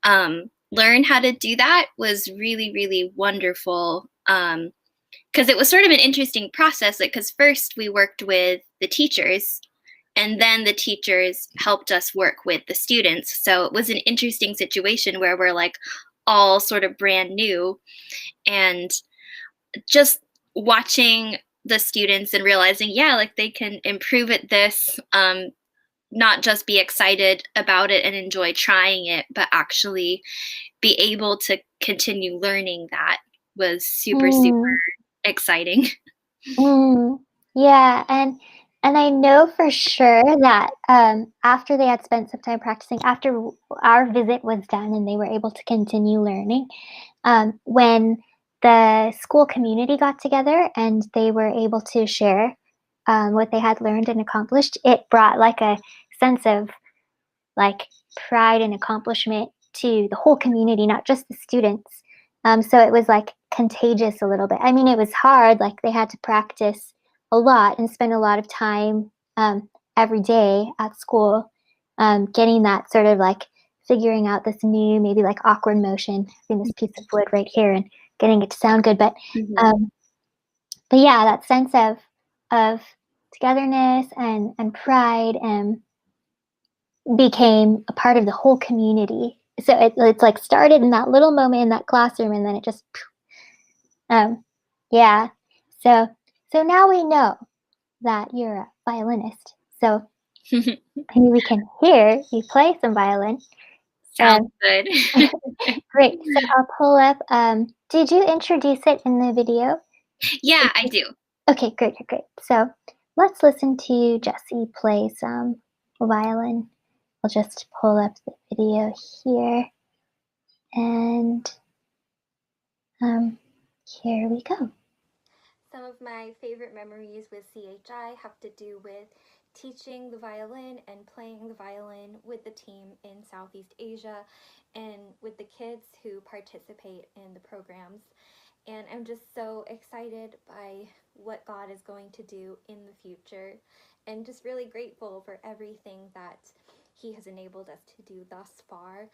learn how to do that was really, really wonderful. Because it was sort of an interesting process, because first we worked with the teachers, and then the teachers helped us work with the students. So it was an interesting situation where we're like all sort of brand new, and just watching the students and realizing, yeah, like they can improve at this, not just be excited about it and enjoy trying it, but actually be able to continue learning, that was super, super exciting. Yeah, and I know for sure that after they had spent some time practicing, after our visit was done and they were able to continue learning, when the school community got together and they were able to share what they had learned and accomplished, it brought like a sense of like pride and accomplishment to the whole community, not just the students. So it was like contagious a little bit. I mean, it was hard, like they had to practice a lot and spend a lot of time every day at school, getting that sort of like figuring out this new, maybe like awkward motion, having this piece of wood right here and getting it to sound good. But yeah, that sense of togetherness and pride and became a part of the whole community. So it's like started in that little moment in that classroom, and then it just, yeah. So now we know that you're a violinist. So maybe we can hear you play some violin. Sounds good. Great. So I'll pull up. Did you introduce it in the video? Yeah, I do. Okay, great. So let's listen to Jessie play some violin. I'll just pull up the video here, and here we go. Some of my favorite memories with CHI have to do with teaching the violin and playing the violin with the team in Southeast Asia and with the kids who participate in the programs. And I'm just so excited by what God is going to do in the future and just really grateful for everything that he has enabled us to do thus far.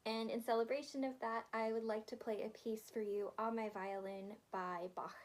And in celebration of that, I would like to play a piece for you on my violin by Bach.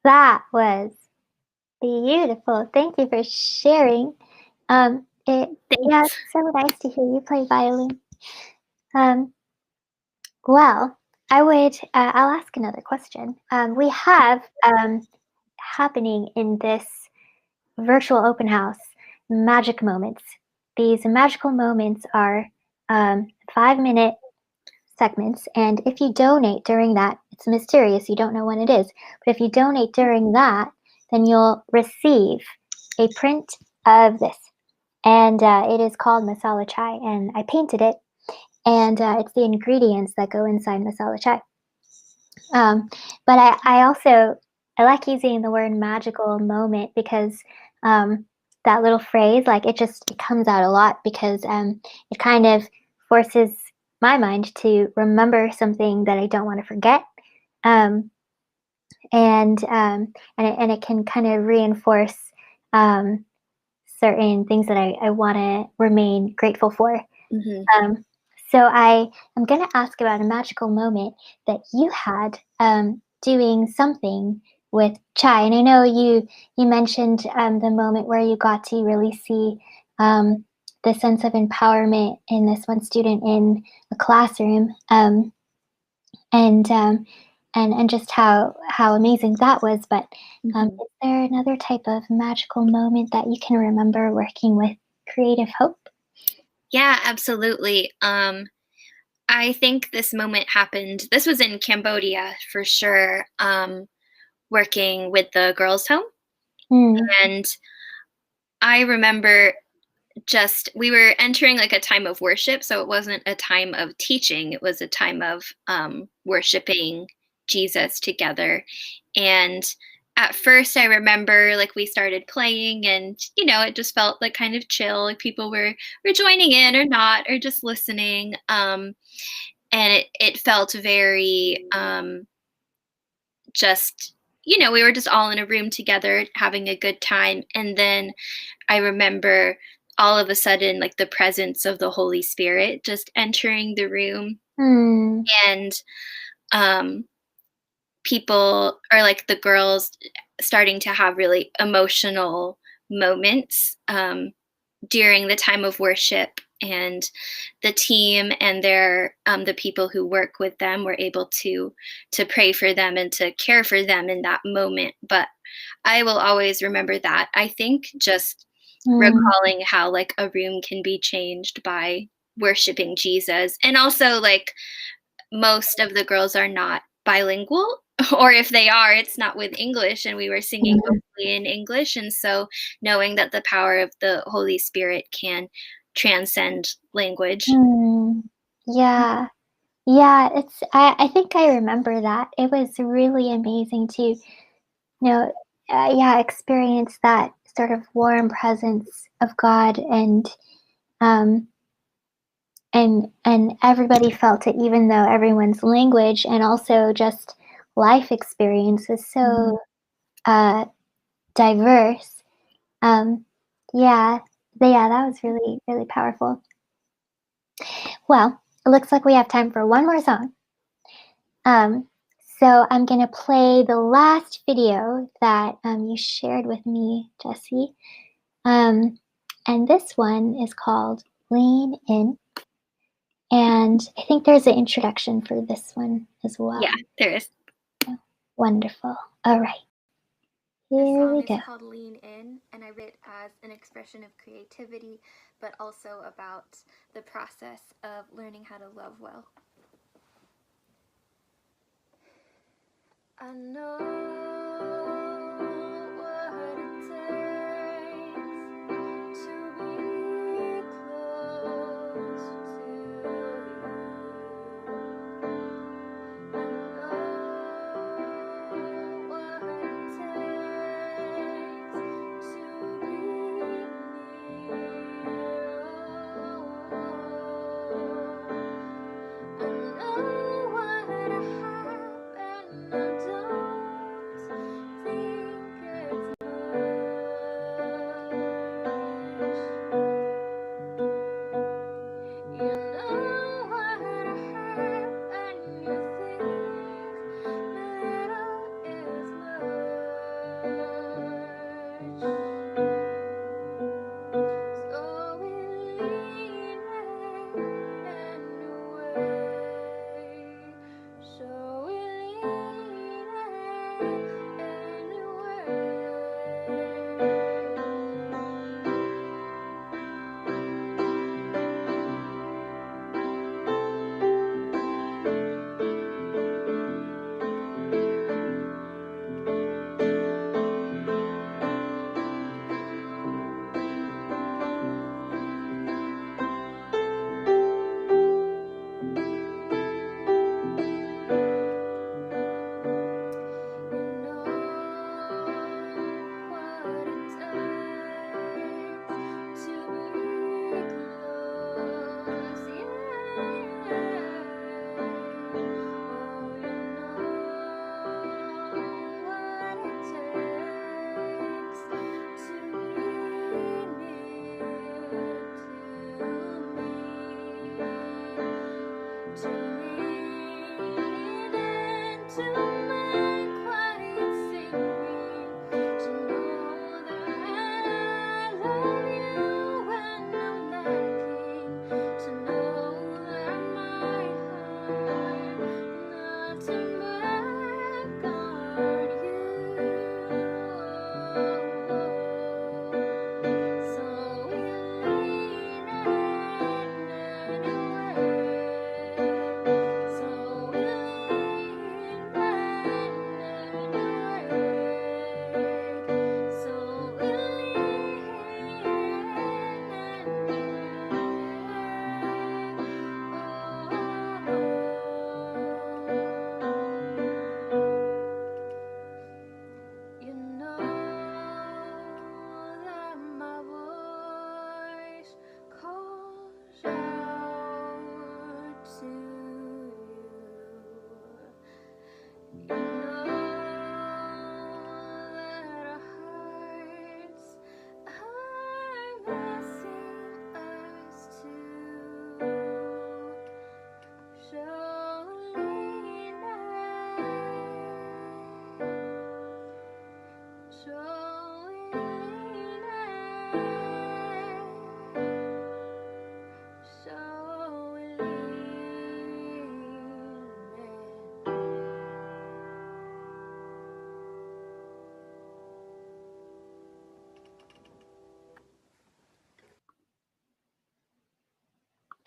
That was beautiful. Thank you for sharing. Yeah, it's so nice to hear you play violin. Well, I'll ask another question. We have happening in this virtual open house magic moments. These magical moments are 5-minute segments, and if you donate during that, it's mysterious, you don't know when it is, but if you donate during that, then you'll receive a print of this, and it is called masala chai, and I painted it, and it's the ingredients that go inside masala chai. But I like using the word magical moment because that little phrase, like it comes out a lot because it kind of forces my mind to remember something that I don't want to forget. And it can kind of reinforce certain things that I want to remain grateful for. So I am going to ask about a magical moment that you had doing something with chai. And I know you mentioned the moment where you got to really see the sense of empowerment in this one student in a classroom, and just how amazing that was. But is there another type of magical moment that you can remember working with Creative Hope? Yeah, absolutely. I think this moment happened, this was in Cambodia for sure, working with the girls' home. And I remember we were entering like a time of worship, so it wasn't a time of teaching, it was a time of worshiping Jesus together. And at first I remember like we started playing and it just felt like kind of chill, like people were joining in or not, or just listening. And it felt very just we were just all in a room together having a good time. And then I remember all of a sudden like the presence of the Holy Spirit just entering the room. And people, or like the girls, starting to have really emotional moments during the time of worship, and the team and the people who work with them were able to pray for them and to care for them in that moment. But I will always remember that. I think just recalling how like a room can be changed by worshiping Jesus. And also like most of the girls are not bilingual, or if they are, it's not with English, and we were singing mostly in English. And so knowing that the power of the Holy Spirit can transcend language. Yeah, I think I remember that. It was really amazing to experience that sort of warm presence of God, and everybody felt it, even though everyone's language and also just life experience is so diverse. That was really, really powerful. Well, it looks like we have time for one more song. So I'm gonna play the last video that you shared with me, Jessie. And this one is called Lean In. And I think there's an introduction for this one as well. Yeah, there is. Wonderful. All right. Here we go. It's called Lean In, and I read it as an expression of creativity, but also about the process of learning how to love well. I know what it takes to be close to you. I know what it takes to be near. I know what I have and I don't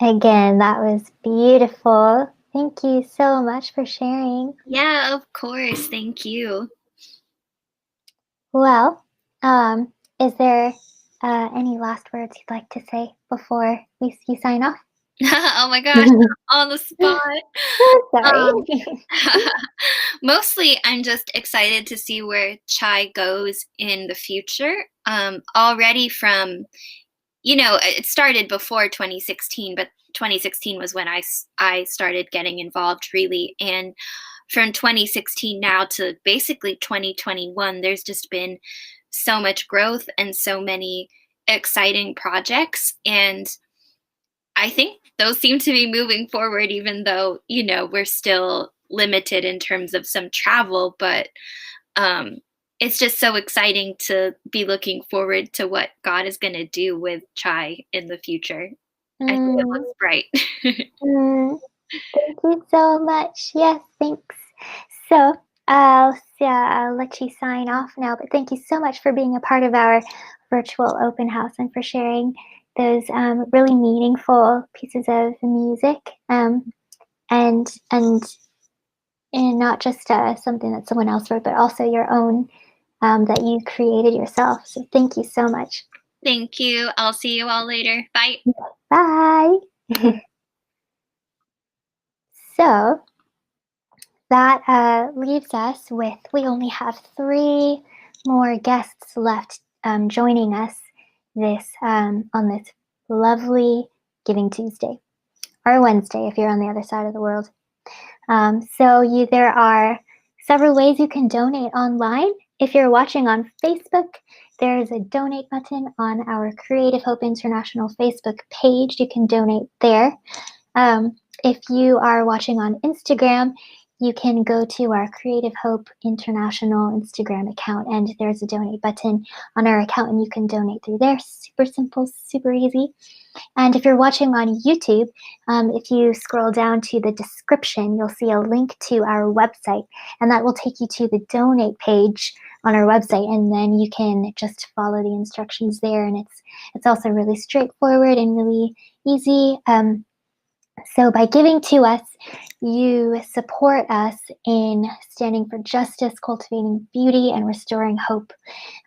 Again, that was beautiful. Thank you so much for sharing. Yeah, of course. Thank you. Well, is there any last words you'd like to say before you sign off? Oh my gosh, on the spot. Sorry. Mostly, I'm just excited to see where Chai goes in the future. Already from, it started before 2016, but 2016 was when I started getting involved really. And from 2016 now to basically 2021, there's just been so much growth and so many exciting projects. And I think those seem to be moving forward, even though, we're still limited in terms of some travel. But it's just so exciting to be looking forward to what God is going to do with Chai in the future. I think it looks bright. Thank you so much. Yes, thanks. So I'll let you sign off now, but thank you so much for being a part of our virtual open house and for sharing those really meaningful pieces of music and not just something that someone else wrote, but also your own that you created yourself. So thank you so much. Thank you. I'll see you all later. Bye. Bye. So that leaves us with, we only have 3 more guests left joining us on this lovely Giving Tuesday, or Wednesday if you're on the other side of the world. So there are several ways you can donate online. If you're watching on Facebook, there is a donate button on our Creative Hope International Facebook page. You can donate there. If you are watching on Instagram, you can go to our Creative Hope International Instagram account, and there's a donate button on our account, and you can donate through there. Super simple, super easy. And if you're watching on YouTube, if you scroll down to the description, you'll see a link to our website, and that will take you to the donate page on our website, and then you can just follow the instructions there. And it's also really straightforward and really easy. So by giving to us, you support us in standing for justice, cultivating beauty, and restoring hope.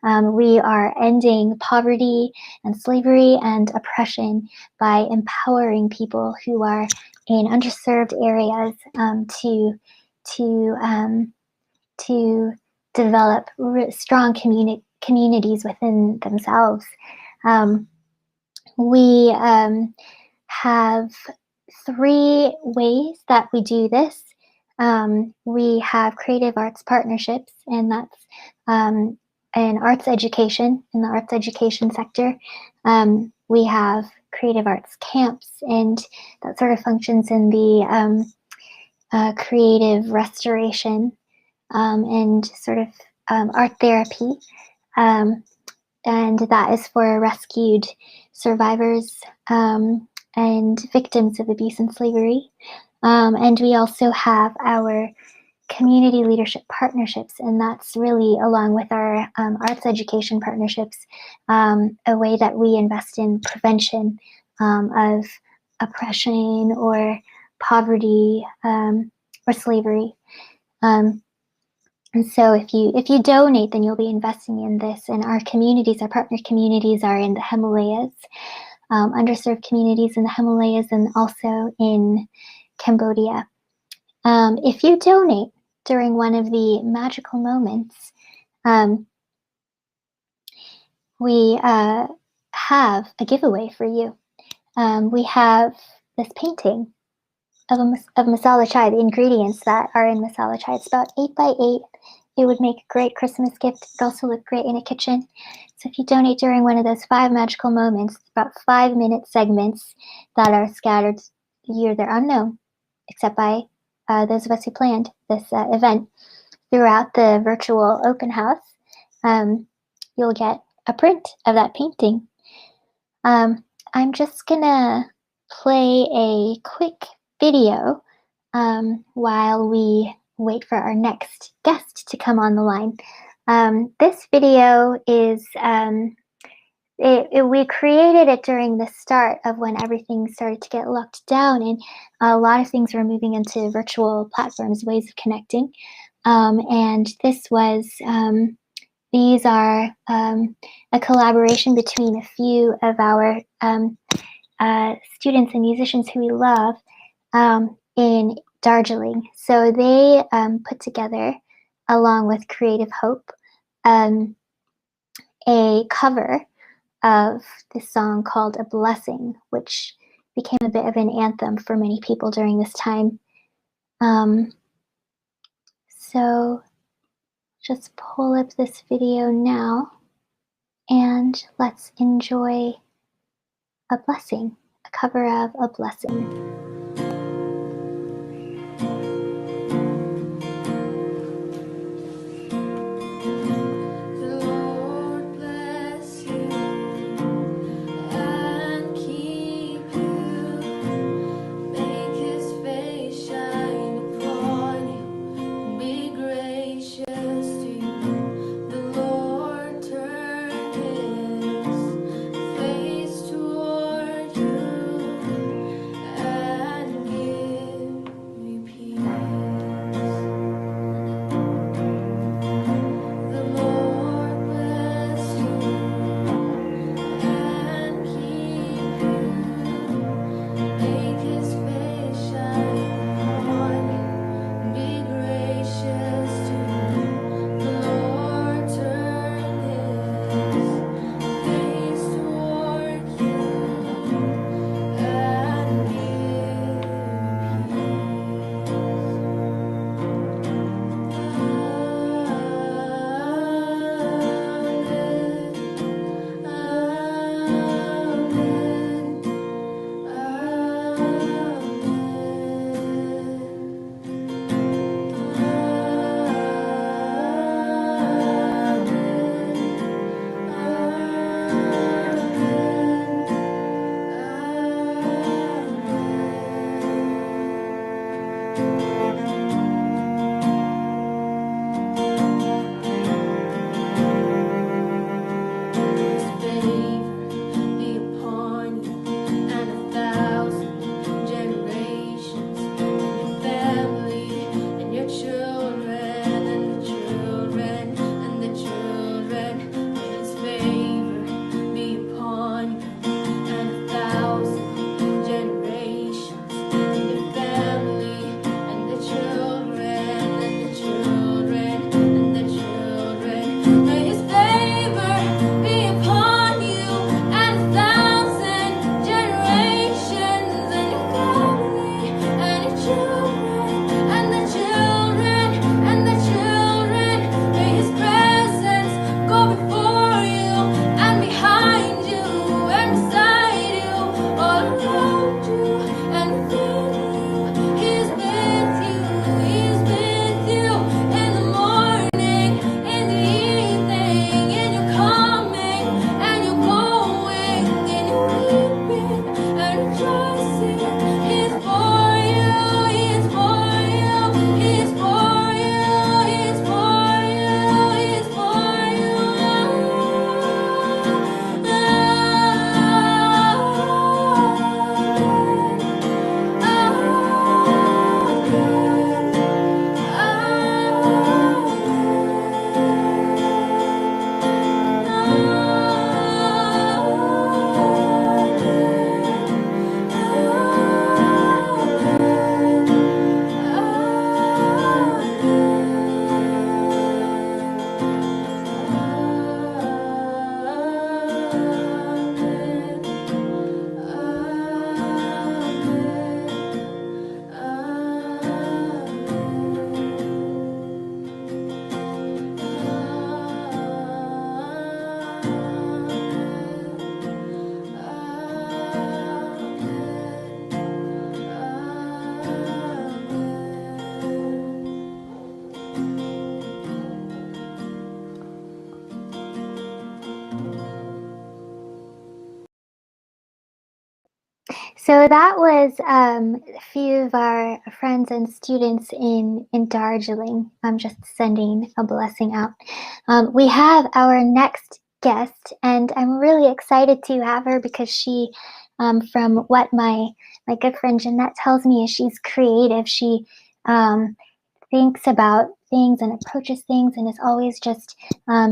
We are ending poverty and slavery and oppression by empowering people who are in underserved areas to develop strong communities within themselves. We have 3 ways that we do this. We have creative arts partnerships, and that's in arts education, in the arts education sector. We have creative arts camps, and that sort of functions in the creative restoration and sort of art therapy. And that is for rescued survivors and victims of abuse and slavery. And we also have our community leadership partnerships, and that's really, along with our arts education partnerships, a way that we invest in prevention of oppression or poverty or slavery. And so if you donate, then you'll be investing in this. And our communities, our partner communities, are in the Himalayas, underserved communities in the Himalayas, and also in Cambodia. If you donate during one of the magical moments, we have a giveaway for you. We have this painting of masala chai, the ingredients that are in masala chai. It's about 8 by 8. It would make a great Christmas gift. It would also look great in a kitchen. So if you donate during one of those 5 magical moments, about 5-minute segments that are scattered, they're unknown, except by those of us who planned this event, throughout the virtual open house, you'll get a print of that painting. I'm just gonna play a quick video while we wait for our next guest to come on the line. This video is, we created it during the start of when everything started to get locked down, and a lot of things were moving into virtual platforms, ways of connecting. And this was, these are a collaboration between a few of our students and musicians who we love in Darjeeling. So they put together, along with CreativeHope, a cover of this song called A Blessing, which became a bit of an anthem for many people during this time. So just pull up this video now and let's enjoy A Blessing, a cover of A Blessing. Face toward you. So that was a few of our friends and students in Darjeeling. I'm just sending a blessing out. We have our next guest, and I'm really excited to have her because she, from what my good friend Jeanette tells me, is she's creative. She thinks about things and approaches things and is always just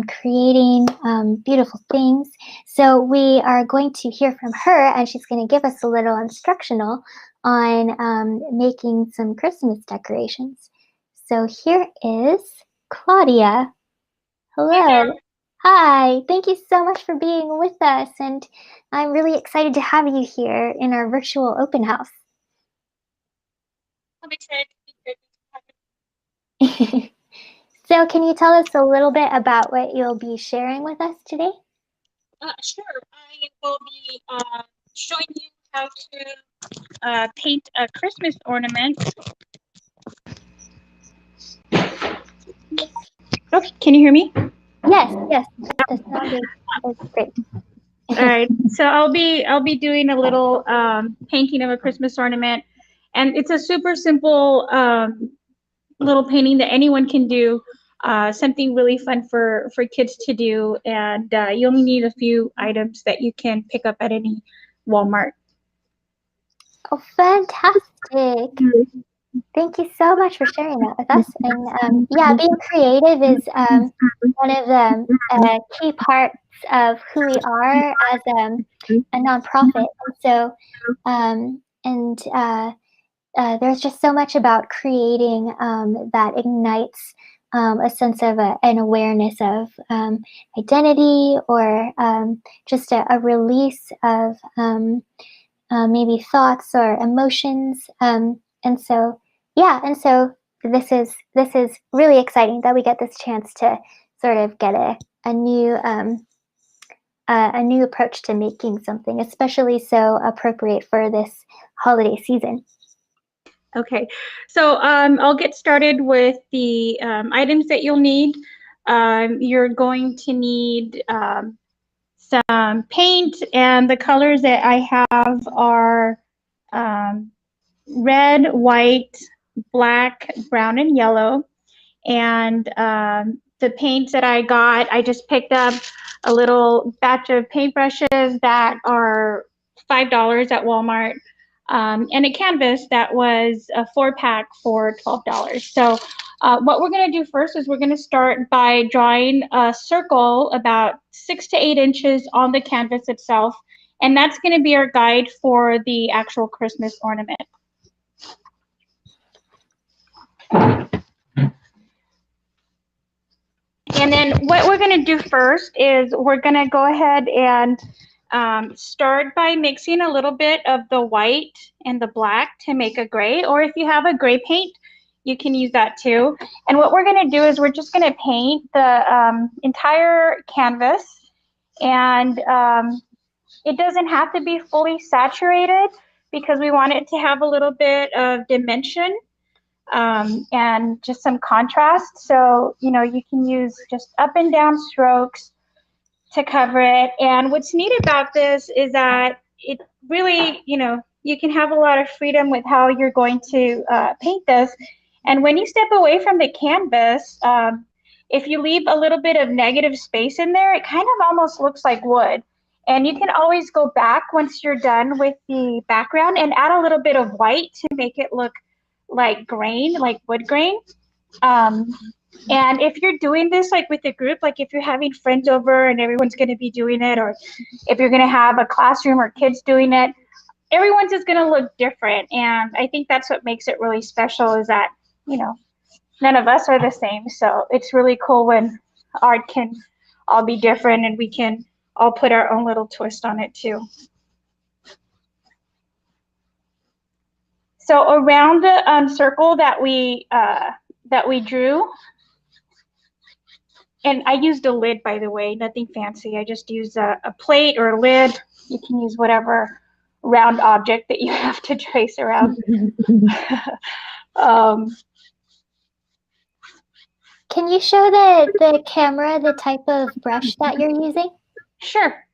creating beautiful things. So we are going to hear from her, and she's going to give us a little instructional on making some Christmas decorations. So here is Claudia. Hello. Hi, thank you so much for being with us, and I'm really excited to have you here in our virtual open house. I'm excited to be here. So can you tell us a little bit about what you'll be sharing with us today? Sure. I will be showing you how to paint a Christmas ornament. Oh, can you hear me? Yes, yes. The sound is great. All right. So I'll be doing a little painting of a Christmas ornament, and it's a super simple little painting that anyone can do. Something really fun for kids to do, and you only need a few items that you can pick up at any Walmart. Oh, fantastic. Thank you so much for sharing that with us. And yeah, being creative is one of the key parts of who we are as a nonprofit. So, there's just so much about creating that ignites a sense of an awareness of identity, or just a release of maybe thoughts or emotions. And so, yeah, and so this is really exciting that we get this chance to sort of get a new approach to making something, especially so appropriate for this holiday season. Okay, so I'll get started with the items that you'll need. You're going to need some paint, and the colors that I have are red, white, black, brown, and yellow. And the paints that I got, I just picked up a little batch of paintbrushes that are $5 at Walmart, and a canvas that was a 4-pack for $12. So what we're going to do first is we're going to start by drawing a circle about 6 to 8 inches on the canvas itself, and that's going to be our guide for the actual Christmas ornament. And then what we're going to do first is we're going to go ahead and start by mixing a little bit of the white and the black to make a gray, or if you have a gray paint, you can use that too. And what we're going to do is we're just going to paint the entire canvas, and it doesn't have to be fully saturated because we want it to have a little bit of dimension. And just some contrast. So, you know, you can use just up and down strokes to cover it. And what's neat about this is that it really, you know, you can have a lot of freedom with how you're going to paint this. And when you step away from the canvas, if you leave a little bit of negative space in there, it kind of almost looks like wood. And you can always go back once you're done with the background and add a little bit of white to make it look like grain, like wood grain. And if you're doing this like with a group, like if you're having friends over and everyone's going to be doing it, or if you're going to have a classroom or kids doing it, everyone's is going to look different. And I think that's what makes it really special, is that, you know, none of us are the same. So it's really cool when art can all be different and we can all put our own little twist on it too. So around the circle that we drew, and I used a lid, by the way, nothing fancy. I just used a plate or a lid. You can use whatever round object that you have to trace around. Can you show the camera the type of brush that you're using? Sure.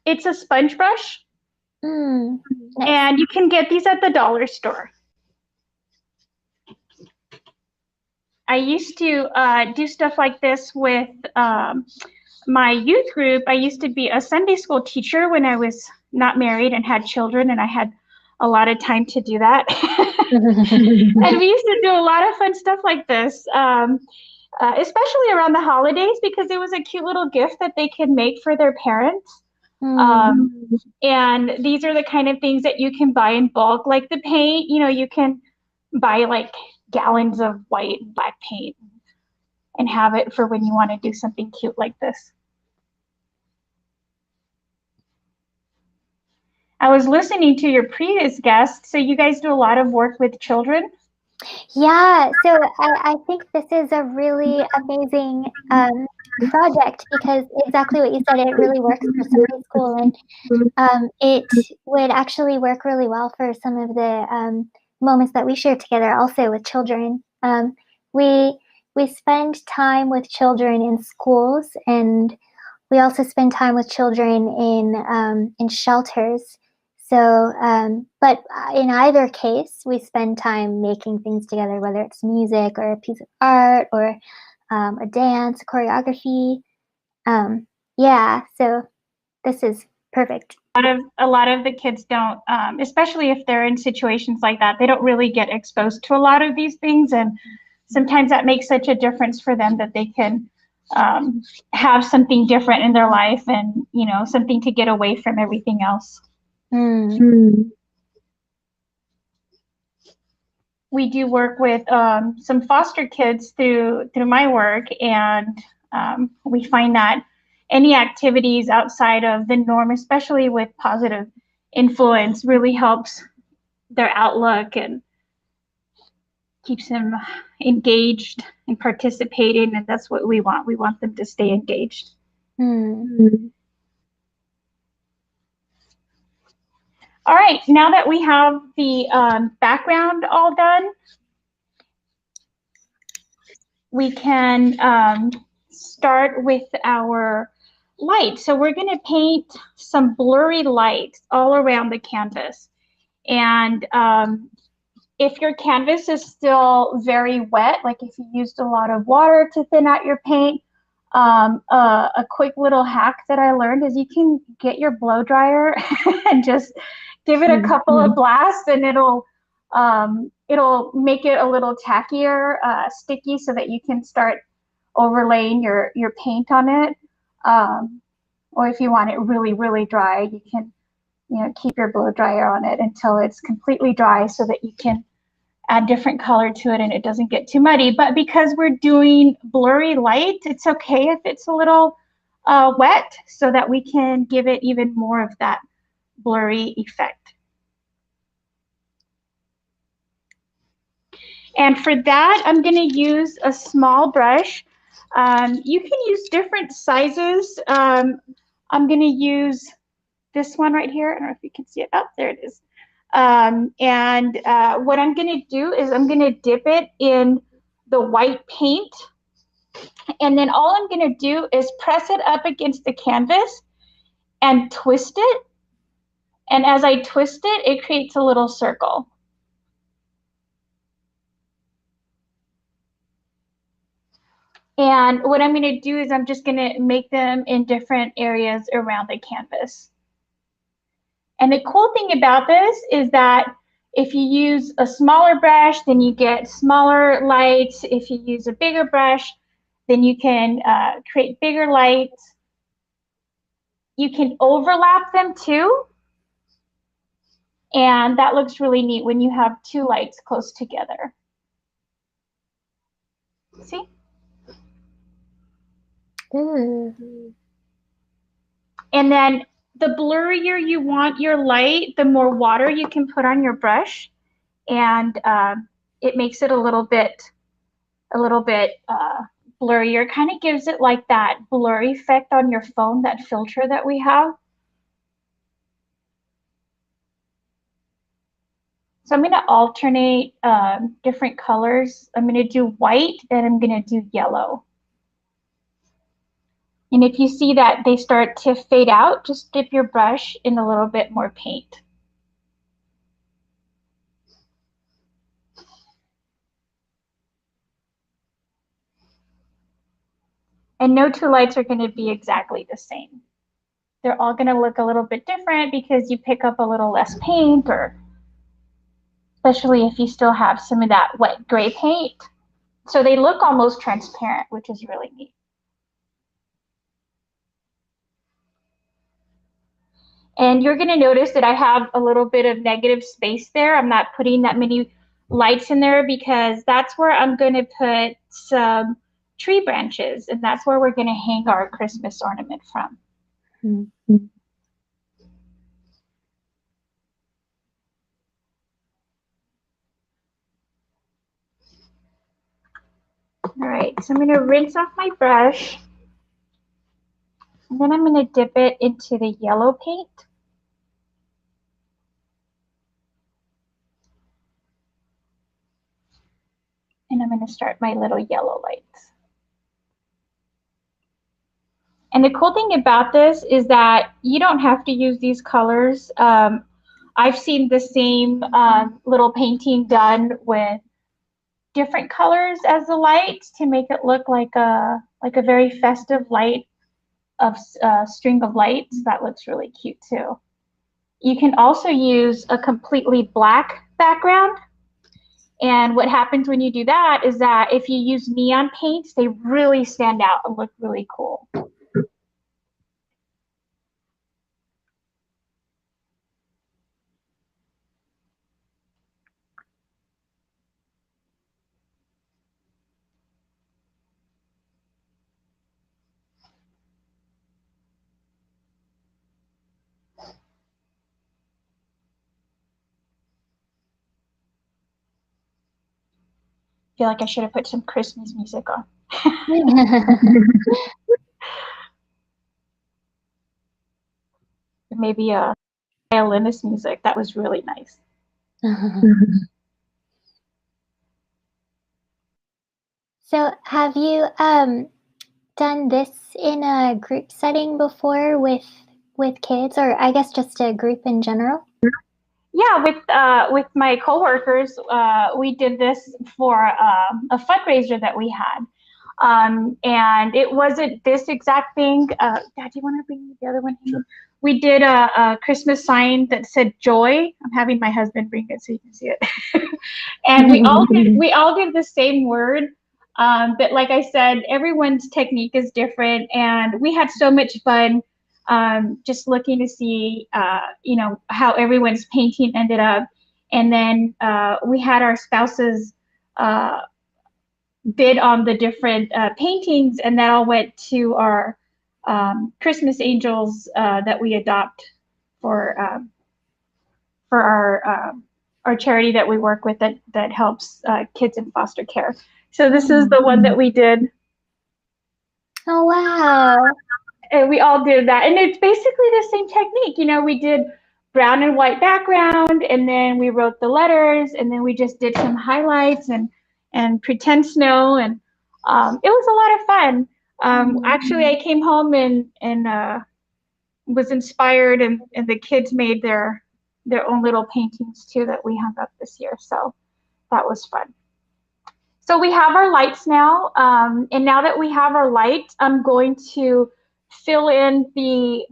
It's a sponge brush. Nice. And you can get these at the dollar store. I used to do stuff like this with my youth group. I used to be a Sunday school teacher when I was not married and had children, and I had a lot of time to do that. And we used to do a lot of fun stuff like this, especially around the holidays, because it was a cute little gift that they could make for their parents. And these are the kind of things that you can buy in bulk, like the paint. You know, you can buy like gallons of white and black paint and have it for when you want to do something cute like this. I was listening to your previous guest, so you guys do a lot of work with children? Yeah, so I think this is a really amazing project, because exactly what you said, it really works for Sunday school, and it would actually work really well for some of the moments that we share together also with children. We spend time with children in schools, and we also spend time with children in shelters. So, but in either case, we spend time making things together, whether it's music or a piece of art or a dance, a choreography. Yeah, so this is perfect. A lot of the kids don't, especially if they're in situations like that, they don't really get exposed to a lot of these things. And sometimes that makes such a difference for them that they can have something different in their life, and, you know, something to get away from everything else. We do work with some foster kids through my work, and we find that any activities outside of the norm, especially with positive influence, really helps their outlook and keeps them engaged and participating, and that's what we want. We want them to stay engaged. All right, now that we have the background all done, we can start with our light. So we're going to paint some blurry light all around the canvas. And if your canvas is still very wet, like if you used a lot of water to thin out your paint, a quick little hack that I learned is you can get your blow dryer and just give it a couple of blasts, and it'll make it a little tackier, sticky, so that you can start overlaying your paint on it. Or if you want it really, really dry, you can, you know, keep your blow dryer on it until it's completely dry, so that you can add different color to it and it doesn't get too muddy. But because we're doing blurry light, it's okay if it's a little wet, so that we can give it even more of that blurry effect. And for that, I'm going to use a small brush. You can use different sizes. I'm going to use this one right here. I don't know if you can see it. Oh, there it is. And what I'm going to do is I'm going to dip it in the white paint. And then all I'm going to do is press it up against the canvas and twist it. And as I twist it, it creates a little circle. And what I'm going to do is I'm just going to make them in different areas around the canvas. And the cool thing about this is that if you use a smaller brush, then you get smaller lights. If you use a bigger brush, then you can create bigger lights. You can overlap them too. And that looks really neat when you have two lights close together. See? Ooh. And then the blurrier you want your light, the more water you can put on your brush, and it makes it a little bit blurrier. Kind of gives it like that blurry effect on your phone, that filter that we have. So I'm going to alternate different colors. I'm going to do white, and I'm going to do yellow. And if you see that they start to fade out, just dip your brush in a little bit more paint. And no two lights are going to be exactly the same. They're all going to look a little bit different because you pick up a little less paint, or especially if you still have some of that wet gray paint. So they look almost transparent, which is really neat. And you're going to notice that I have a little bit of negative space there. I'm not putting that many lights in there because that's where I'm going to put some tree branches, and that's where we're going to hang our Christmas ornament from. Mm-hmm. All right, so I'm going to rinse off my brush, and then I'm going to dip it into the yellow paint. And I'm going to start my little yellow lights. And the cool thing about this is that you don't have to use these colors. I've seen the same little painting done with different colors as the lights to make it look like a very festive light of string of lights. That looks really cute too. You can also use a completely black background. And what happens when you do that is that if you use neon paints, they really stand out and look really cool. I feel like I should have put some Christmas music on. Maybe a violinist music. That was really nice. So have you done this in a group setting before with kids, or I guess just a group in general? Yeah, with my coworkers, we did this for a fundraiser that we had. And it wasn't this exact thing. Dad, do you want to bring the other one? We did a Christmas sign that said joy. I'm having my husband bring it so you can see it. And we all did the same word. But like I said, everyone's technique is different, and we had so much fun just looking to see, you know, how everyone's painting ended up. And then we had our spouses bid on the different paintings, and that all went to our Christmas angels that we adopt for our charity that we work with that helps kids in foster care. So this is the one that we did. Oh, wow. And we all did that. And it's basically the same technique. You know, we did brown and white background, and then we wrote the letters, and then we just did some highlights and pretend snow. And it was a lot of fun. Actually, I came home and was inspired, and the kids made their own little paintings too that we hung up this year. So that was fun. So we have our lights now. And now that we have our lights, I'm going to fill in the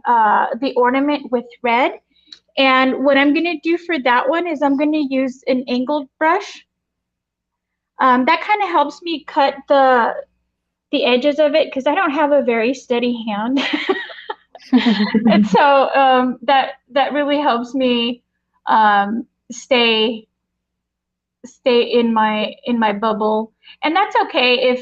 ornament with red. And what I'm going to do for that one is I'm going to use an angled brush. That kind of helps me cut the edges of it because I don't have a very steady hand. And so that really helps me stay in my bubble. And that's okay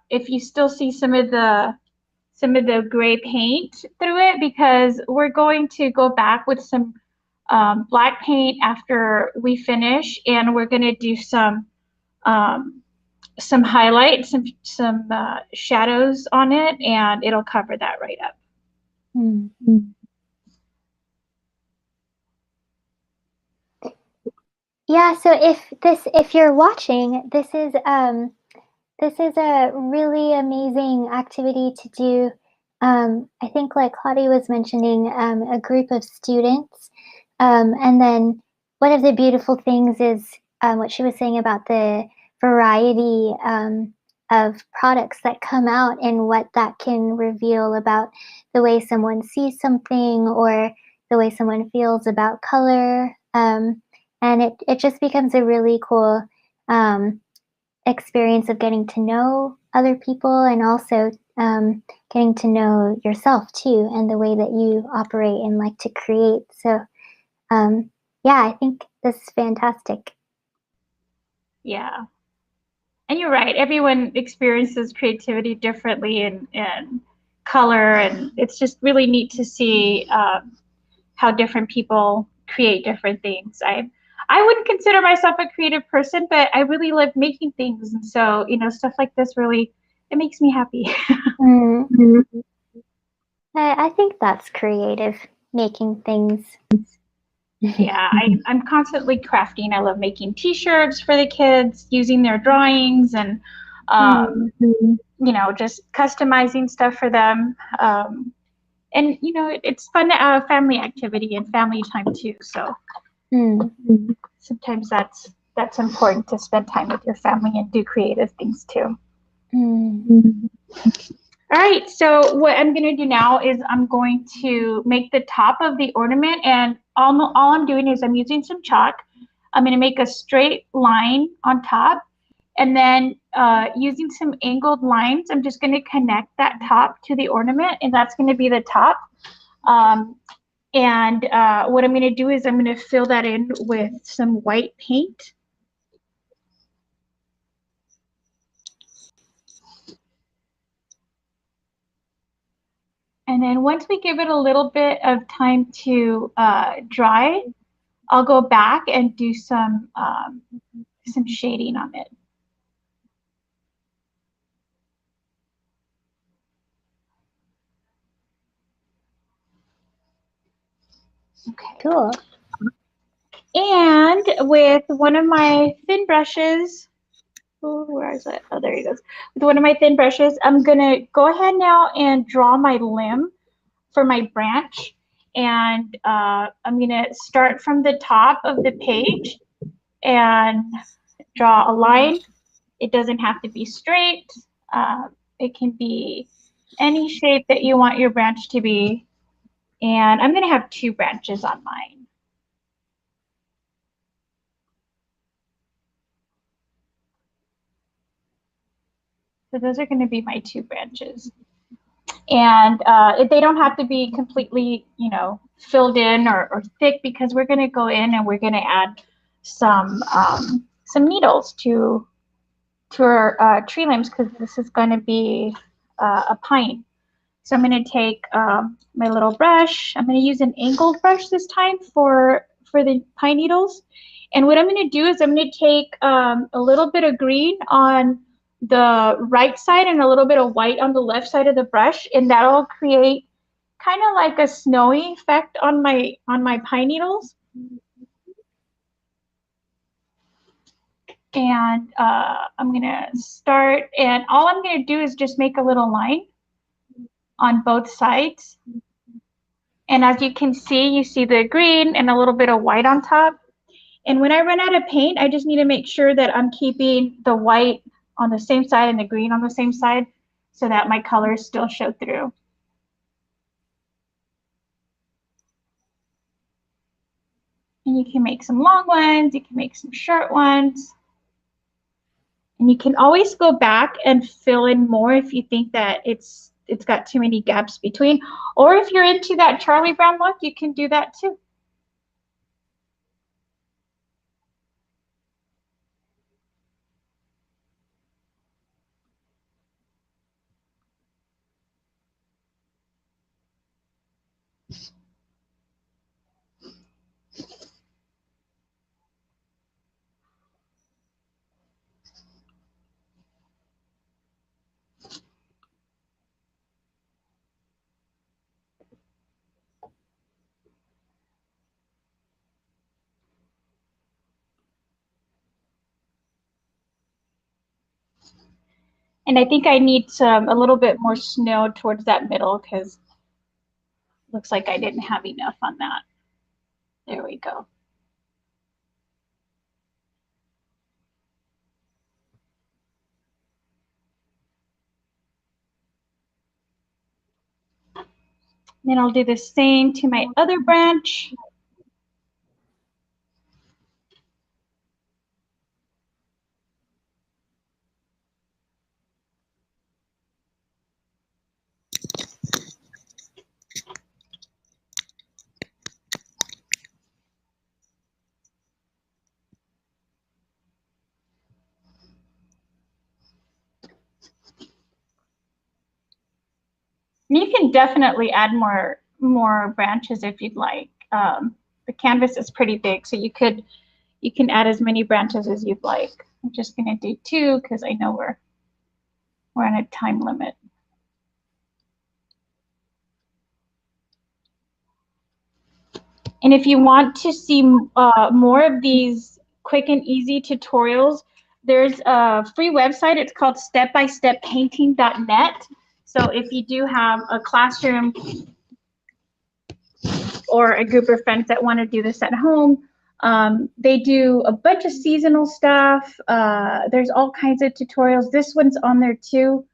if you still see some of the gray paint through it, because we're going to go back with some black paint after we finish, and we're going to do some highlights, some shadows on it, and it'll cover that right up. Mm-hmm. Yeah, so if you're watching, this is a really amazing activity to do I think like Claudia was mentioning, a group of students. And then one of the beautiful things is what she was saying about the variety of products that come out and what that can reveal about the way someone sees something or the way someone feels about color. And it just becomes a really cool experience of getting to know other people and also getting to know yourself too and the way that you operate and like to create. So yeah, I think this is fantastic. Yeah. And you're right. Everyone experiences creativity differently and color, and it's just really neat to see how different people create different things. I wouldn't consider myself a creative person, but I really love making things, and so stuff like this really it makes me happy. I think that's creative, making things. Yeah, I'm constantly crafting. I love making T-shirts for the kids, using their drawings, and just customizing stuff for them. And it's fun family activity and family time too. So sometimes that's important to spend time with your family and do creative things too. All right, so what I'm going to do now is I'm going to make the top of the ornament, and all I'm doing is I'm using some chalk. I'm going to make a straight line on top, and then using some angled lines, I'm just going to connect that top to the ornament, and that's going to be the top. And what I'm going to do is I'm going to fill that in with some white paint. And then once we give it a little bit of time to dry, I'll go back and do some shading on it. Okay. Cool. And with one of my thin brushes, where is it? Oh, there he goes. With one of my thin brushes, I'm gonna go ahead now and draw my limb for my branch. And I'm gonna start from the top of the page and draw a line. It doesn't have to be straight. It can be any shape that you want your branch to be. And I'm gonna have 2 branches on mine. So those are gonna be my 2 branches. And they don't have to be completely, filled in or thick, because we're gonna go in and we're gonna add some needles to our tree limbs, because this is gonna be a pine. So I'm gonna take my little brush. I'm gonna use an angled brush this time for the pine needles. And what I'm gonna do is I'm gonna take a little bit of green on the right side and a little bit of white on the left side of the brush, and that'll create kind of like a snowy effect on my pine needles. And I'm gonna start, and all I'm gonna do is just make a little line on both sides. And as you can see, you see the green and a little bit of white on top. And when I run out of paint, I just need to make sure that I'm keeping the white on the same side and the green on the same side, so that my colors still show through. And you can make some long ones, you can make some short ones. And you can always go back and fill in more if you think that it's got too many gaps between. Or if you're into that Charlie Brown look, you can do that too. And I think I need a little bit more snow towards that middle because looks like I didn't have enough on that. There we go. Then I'll do the same to my other branch. You can definitely add more branches if you'd like. The canvas is pretty big, so you can add as many branches as you'd like. I'm just gonna do 2 because I know we're on a time limit. And if you want to see more of these quick and easy tutorials, there's a free website. It's called stepbysteppainting.net. So if you do have a classroom or a group of friends that want to do this at home, they do a bunch of seasonal stuff. There's all kinds of tutorials. This one's on there too.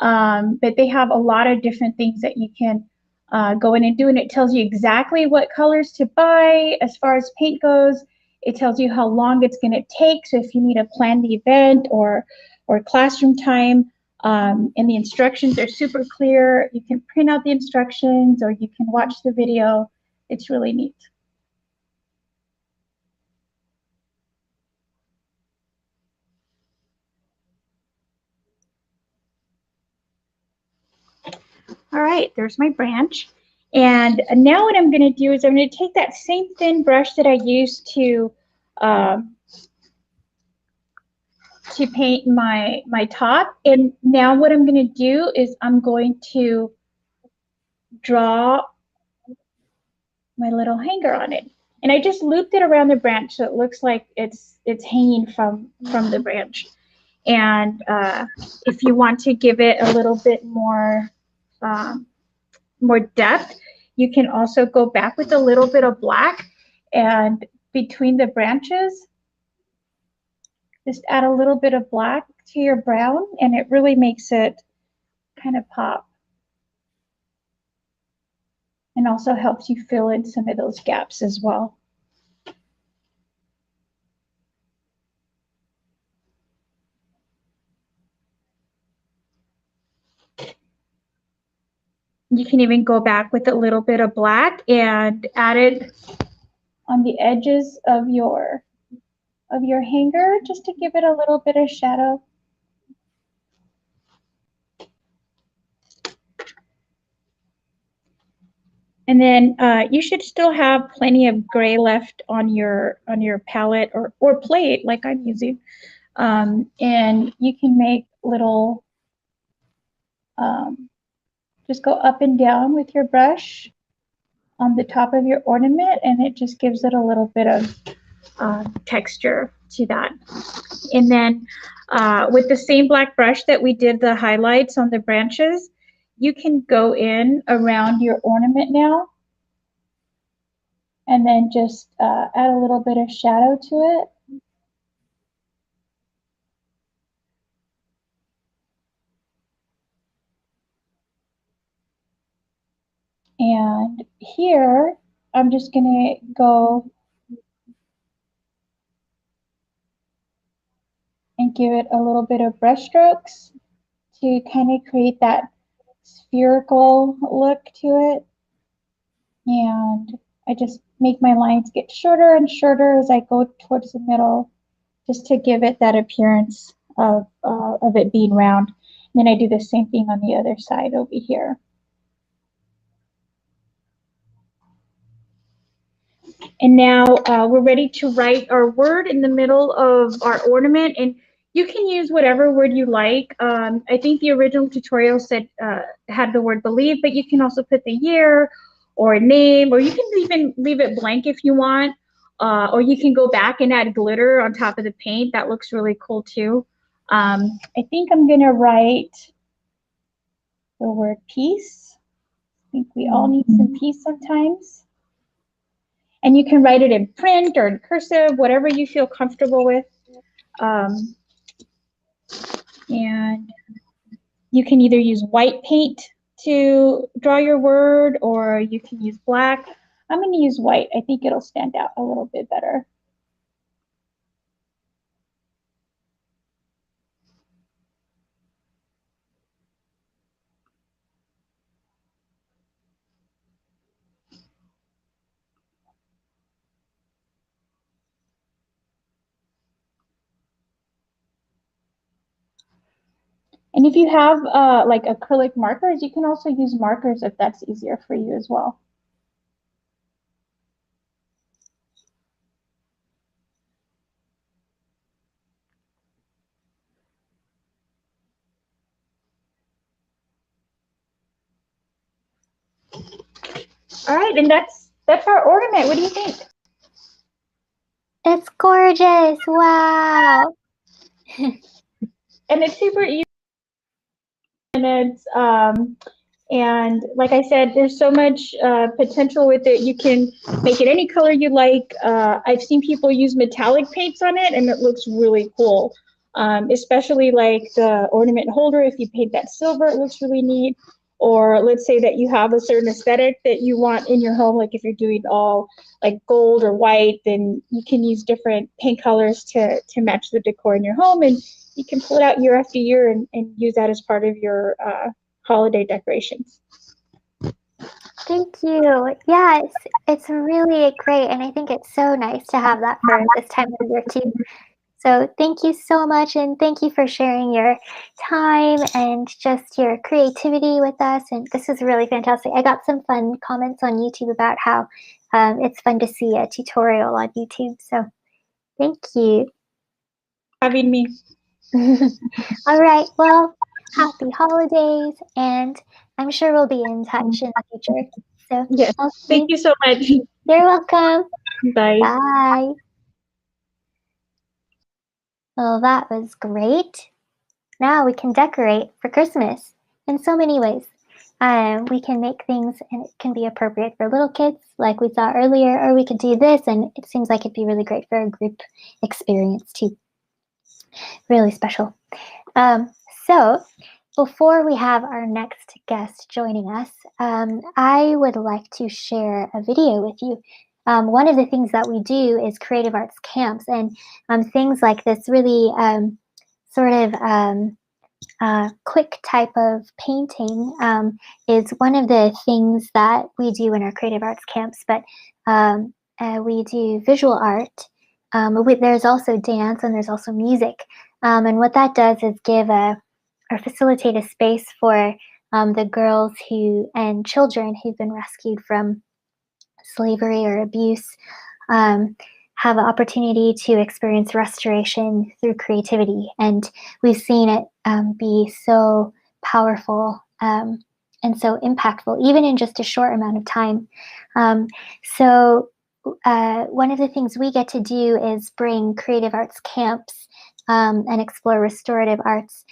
But they have a lot of different things that you can go in and do, and it tells you exactly what colors to buy as far as paint goes. It tells you how long it's going to take, so if you need to plan the event or classroom time, and the instructions are super clear. You can print out the instructions or you can watch the video. It's really neat. All right, there's my branch. And now what I'm going to do is I'm going to take that same thin brush that I used to paint my top. And now what I'm going to do is I'm going to draw my little hanger on it. And I just looped it around the branch so it looks like it's hanging from the branch. And if you want to give it a little bit more depth, you can also go back with a little bit of black and between the branches, just add a little bit of black to your brown and it really makes it kind of pop. And also helps you fill in some of those gaps as well. You can even go back with a little bit of black and add it on the edges of your hanger just to give it a little bit of shadow. And then you should still have plenty of gray left on your palette or plate like I'm using. And you can make little, just go up and down with your brush on the top of your ornament and it just gives it a little bit of texture to that. And then with the same black brush that we did the highlights on the branches, you can go in around your ornament now and then just add a little bit of shadow to it. And here, I'm just gonna go and give it a little bit of brush strokes to kind of create that spherical look to it. And I just make my lines get shorter and shorter as I go towards the middle, just to give it that appearance of it being round. And then I do the same thing on the other side over here. And now we're ready to write our word in the middle of our ornament. And you can use whatever word you like. I think the original tutorial said had the word believe, but you can also put the year or a name, or you can even leave it blank if you want. Or you can go back and add glitter on top of the paint. That looks really cool too. I think I'm gonna write the word peace. I think we all need some peace sometimes. And you can write it in print or in cursive, whatever you feel comfortable with. And you can either use white paint to draw your word, or you can use black. I'm going to use white. I think it'll stand out a little bit better. And if you have like acrylic markers, you can also use markers if that's easier for you as well. All right, and that's our ornament. What do you think? It's gorgeous. Wow. And it's super easy. And like I said, there's so much potential with it. You can make it any color you like. I've seen people use metallic paints on it, and it looks really cool. Especially like the ornament holder, if you paint that silver, it looks really neat. Or let's say that you have a certain aesthetic that you want in your home, like if you're doing all like gold or white, then you can use different paint colors to match the decor in your home, and you can pull it out year after year and use that as part of your holiday decorations. Thank you. Yeah, it's really great, and I think it's so nice to have that for this time of year too. So thank you so much, and thank you for sharing your time and just your creativity with us. And this is really fantastic. I got some fun comments on YouTube about how it's fun to see a tutorial on YouTube. So thank you. Having me. All right. Well, happy holidays, and I'm sure we'll be in touch in the future. So yes, thank you so much. You're welcome. Bye. Bye. Well, that was great. Now we can decorate for Christmas in so many ways. We can make things and it can be appropriate for little kids like we saw earlier, or we could do this and it seems like it'd be really great for a group experience too. Really special. So before we have our next guest joining us, I would like to share a video with you. One of the things that we do is creative arts camps, and things like this really sort of quick type of painting is one of the things that we do in our creative arts camps, but we do visual art. There's also dance and there's also music. And what that does is give or facilitate a space for the girls and children who've been rescued from slavery or abuse, have an opportunity to experience restoration through creativity. And we've seen it be so powerful and so impactful, even in just a short amount of time. So one of the things we get to do is bring creative arts camps and explore restorative arts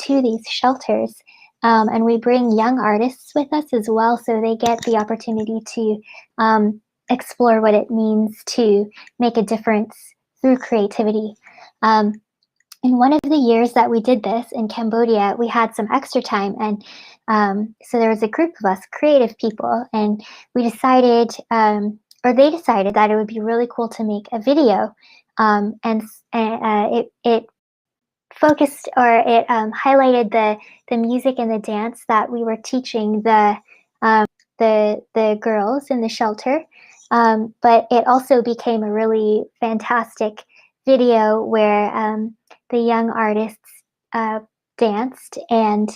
to these shelters. And we bring young artists with us as well, so they get the opportunity to explore what it means to make a difference through creativity. In one of the years that we did this in Cambodia, we had some extra time, and so there was a group of us, creative people, and we decided, or they decided that it would be really cool to make a video, and it focused, or it highlighted the music and the dance that we were teaching the girls in the shelter, but it also became a really fantastic video where the young artists danced and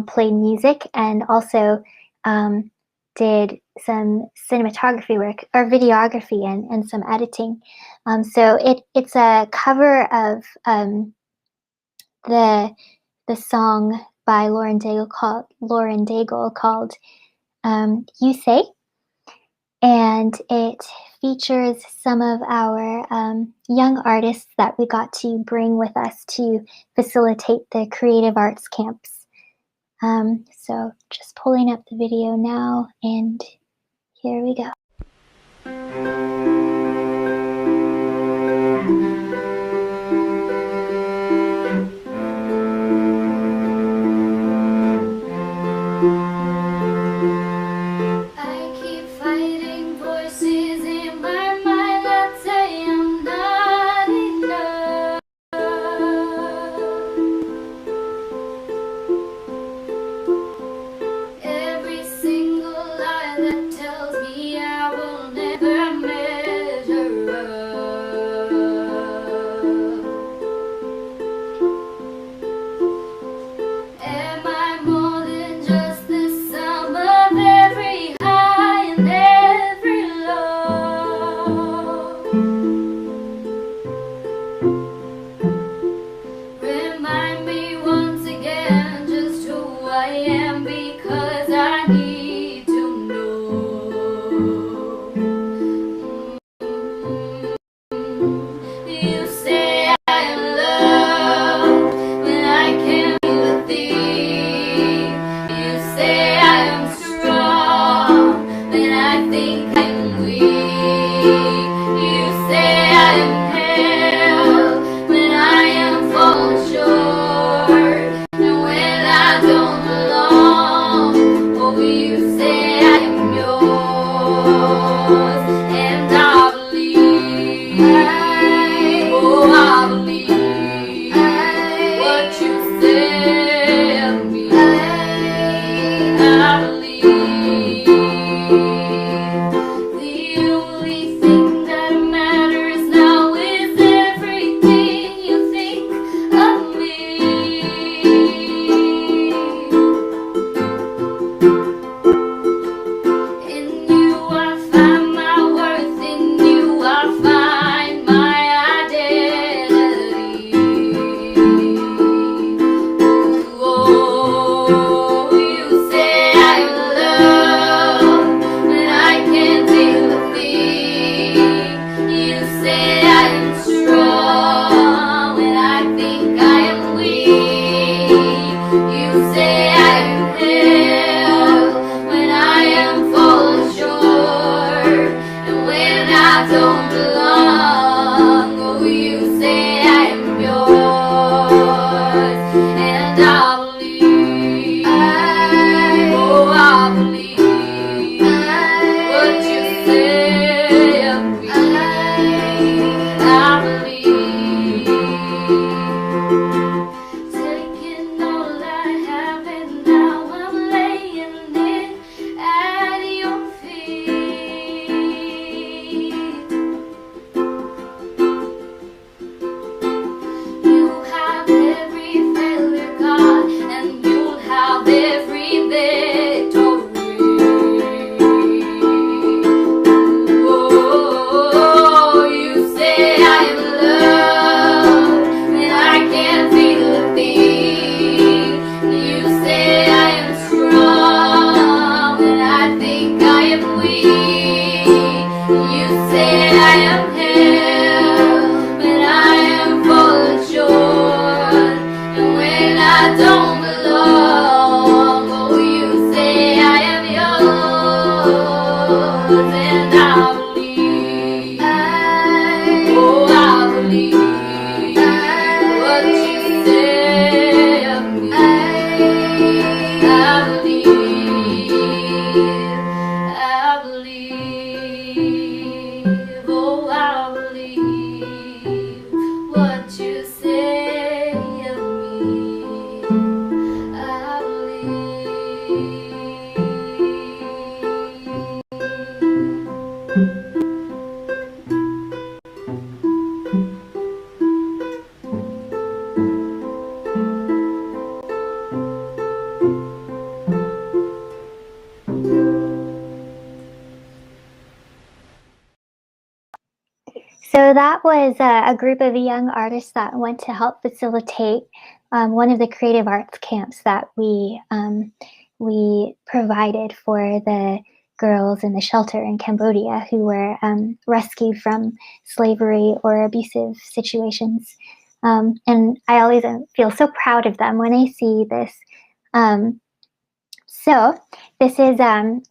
played music, and also did some cinematography work or videography and some editing. So it's a cover of the song by Lauren Daigle called "You Say," and it features some of our young artists that we got to bring with us to facilitate the creative arts camps. So just pulling up the video now, and here we go. I keep fighting voices in my mind that say I'm not enough. Every single lie that tells me I will never measure up. Am I more than just the sum of every high and every low? Remind me once again just who I am, because I need to know. You say I am loved when I can't feel a thing. You say I am strong when I think I'm weak. You say I am held when I am falling short, and when I don't belong. Oh, you say I am yours, and I believe. Oh, I believe what you say of me. I believe. The only thing that matters now is everything you think of me. In you I find my worth, in you I find my identity. Oh, you say I am loved when I can't feel a thing. You say I am strong when I think I am weak. You say I am held when I am falling short, and when I don't belong. Oh, you say I am yours, and I believe. Oh, I believe what you say of me. I believe. Taking all I have and now I'm laying it at your feet. You have every failure, God, and you'll have every victory. Oh, you say I am loved when I can't feel a thing. You say I am strong when I think I am weak. You say I am held when I am falling short, and when I don't belong. Oh, you say I am yours, and I believe. Oh, I believe what you say of me. I believe. Oh, I believe what you say of me. I So that was a group of young artists that went to help facilitate one of the creative arts camps that we provided for the girls in the shelter in Cambodia who were rescued from slavery or abusive situations. And I always feel so proud of them when I see this. So this is,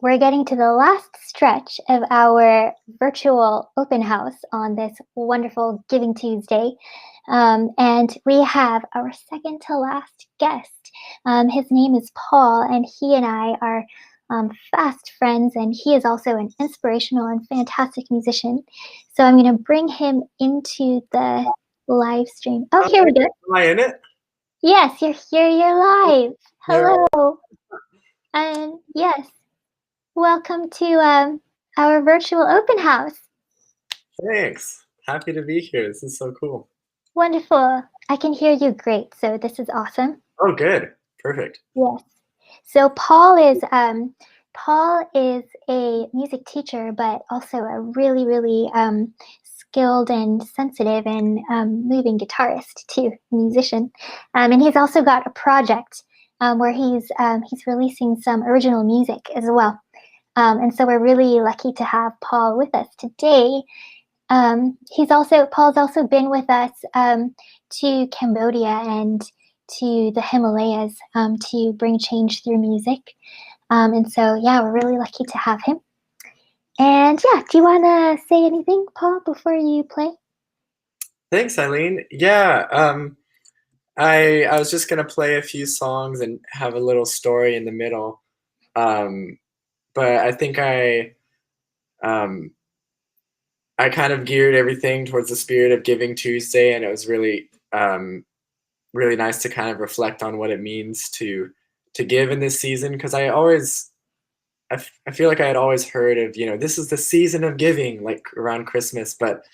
we're getting to the last stretch of our virtual open house on this wonderful Giving Tuesday. And we have our second to last guest. His name is Paul, and he and I are fast friends, and he is also an inspirational and fantastic musician. So I'm going to bring him into the live stream. Oh, here we go. Am I in it? Yes, you're here. You're live. Hello. And yes, welcome to our virtual open house. Thanks. Happy to be here. This is so cool. Wonderful. I can hear you great, so this is awesome. Oh, good. Perfect. Yes. So Paul is a music teacher, but also a really, really skilled and sensitive and moving guitarist too, musician. And he's also got a project where he's releasing some original music as well. And so we're really lucky to have Paul with us today. Paul's also been with us to Cambodia and to the Himalayas to bring change through music. And so, yeah, we're really lucky to have him. And yeah, do you want to say anything, Paul, before you play? Thanks, Eileen. Yeah, I was just gonna play a few songs and have a little story in the middle, but I think I kind of geared everything towards the spirit of Giving Tuesday, and it was really really nice to kind of reflect on what it means to give in this season, because I feel like I had always heard of, this is the season of giving, like around Christmas, but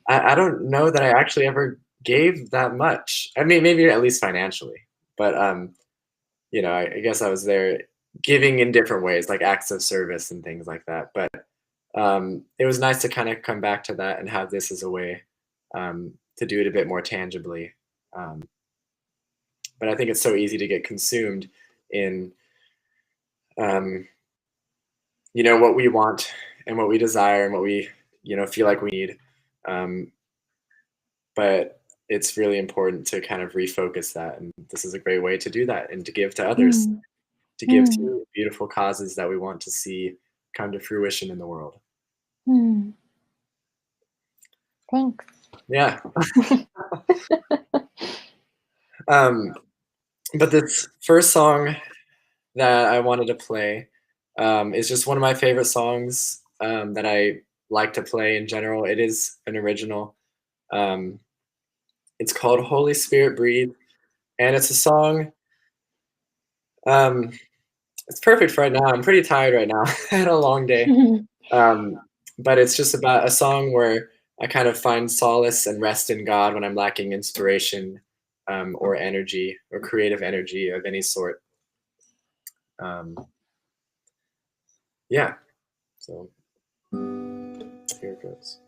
I don't know that I actually ever gave that much. I mean, maybe at least financially, but I guess I was there giving in different ways, like acts of service and things like that. But it was nice to kind of come back to that and have this as a way to do it a bit more tangibly. But I think it's so easy to get consumed in what we want and what we desire and what we feel like we need, but it's really important to kind of refocus that, and this is a great way to do that and to give to others, to give to beautiful causes that we want to see come to fruition in the world. Thanks. Yeah. But this first song that I wanted to play is just one of my favorite songs that I like to play in general. It is an original. It's called Holy Spirit Breathe, and it's a song. It's perfect for right now. I'm pretty tired right now. I had a long day. But it's just about a song where I kind of find solace and rest in God when I'm lacking inspiration or energy or creative energy of any sort. Yeah, so here it goes.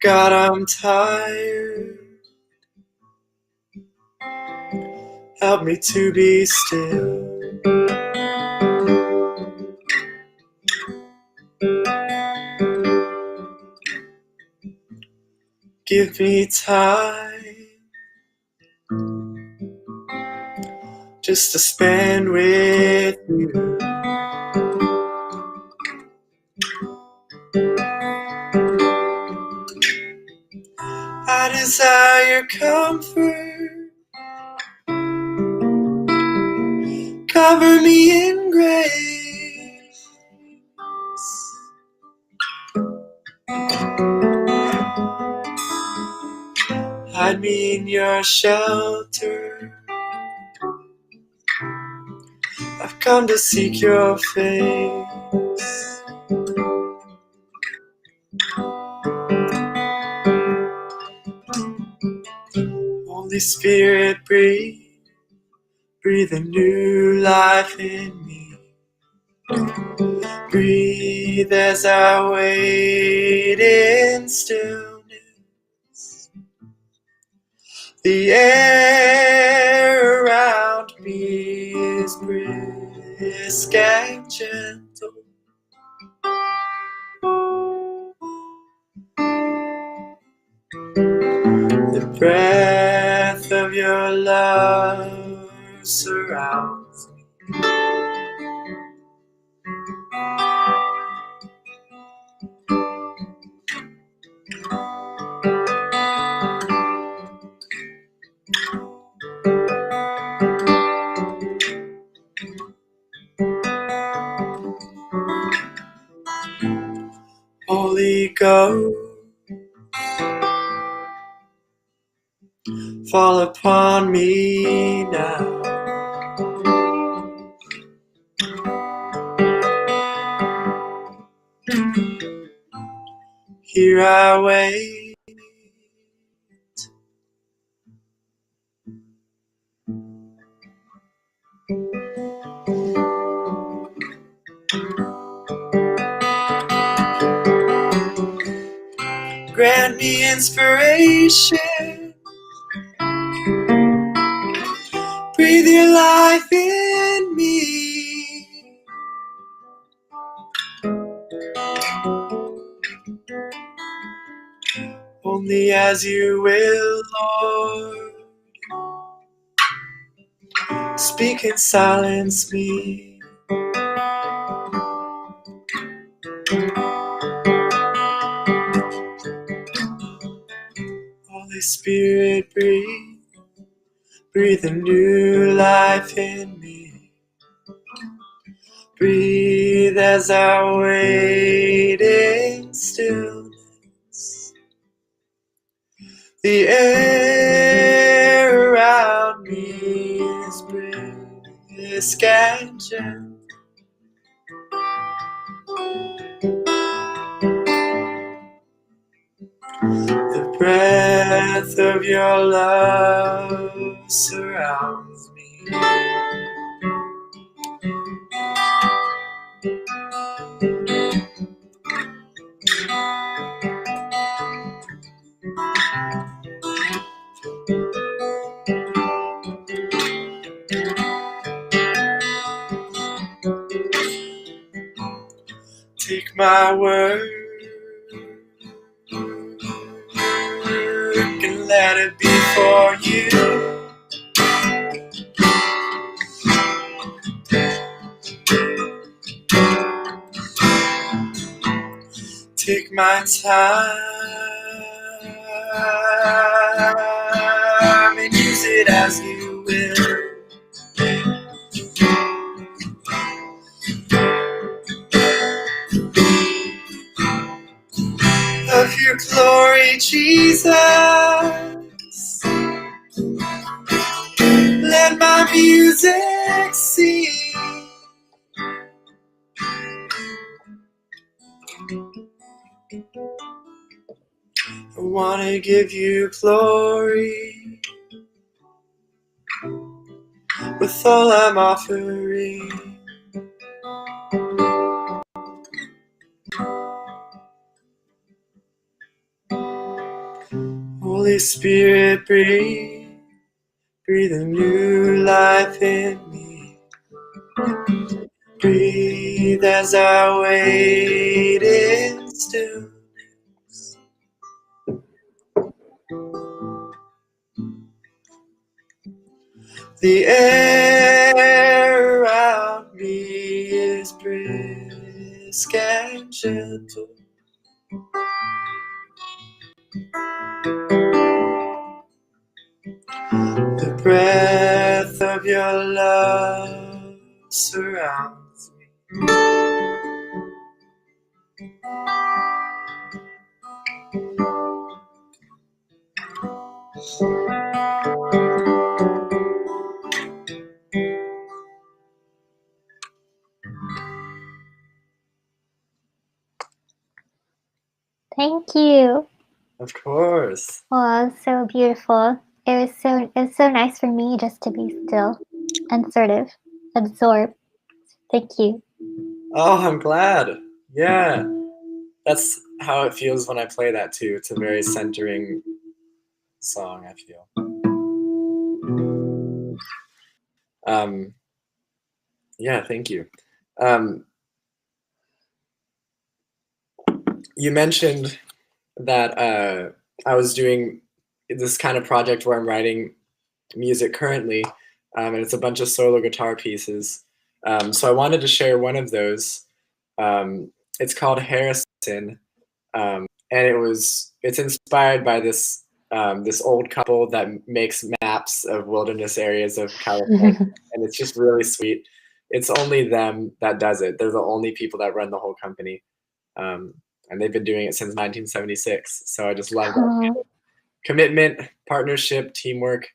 God, I'm tired. Help me to be still. Give me time just to spend with you. I desire comfort. Cover me in grace. Hide me in your shelter. I've come to seek your face. Holy Spirit, breathe a new life in me. Breathe as I wait in stillness. The air around me is brisk and gentle. The breath of your love surrounds me. Holy Ghost, fall upon me now. Here I wait. Grant me inspiration. Breathe your life in me. Only as you will, Lord. Speak and silence me. Holy Spirit, breathe. Breathe a new life in me. Breathe as I wait in stillness. The air around me is brisk and gentle. The breath of your love surrounds me. Take my word and let it be for you. Take my time and use it as you will. Of your glory, Jesus, let my music sing. I want to give you glory with all I'm offering. Holy Spirit, breathe a new life in me. Breathe as I wait in stillness. The air around me is brisk and gentle. The breath of your love surrounds me. Thank you. Of course. Oh, so beautiful. It was so nice for me just to be still and sort of absorb. Thank you. Oh, I'm glad. Yeah. That's how it feels when I play that too. It's a very centering song, I feel. Yeah, thank you. You mentioned that I was doing this kind of project where I'm writing music currently, and it's a bunch of solo guitar pieces. So I wanted to share one of those. It's called Harrison, and it's inspired by this old couple that makes maps of wilderness areas of California, and it's just really sweet. It's only them that does it. They're the only people that run the whole company, and they've been doing it since 1976. So I just love that commitment, partnership, teamwork,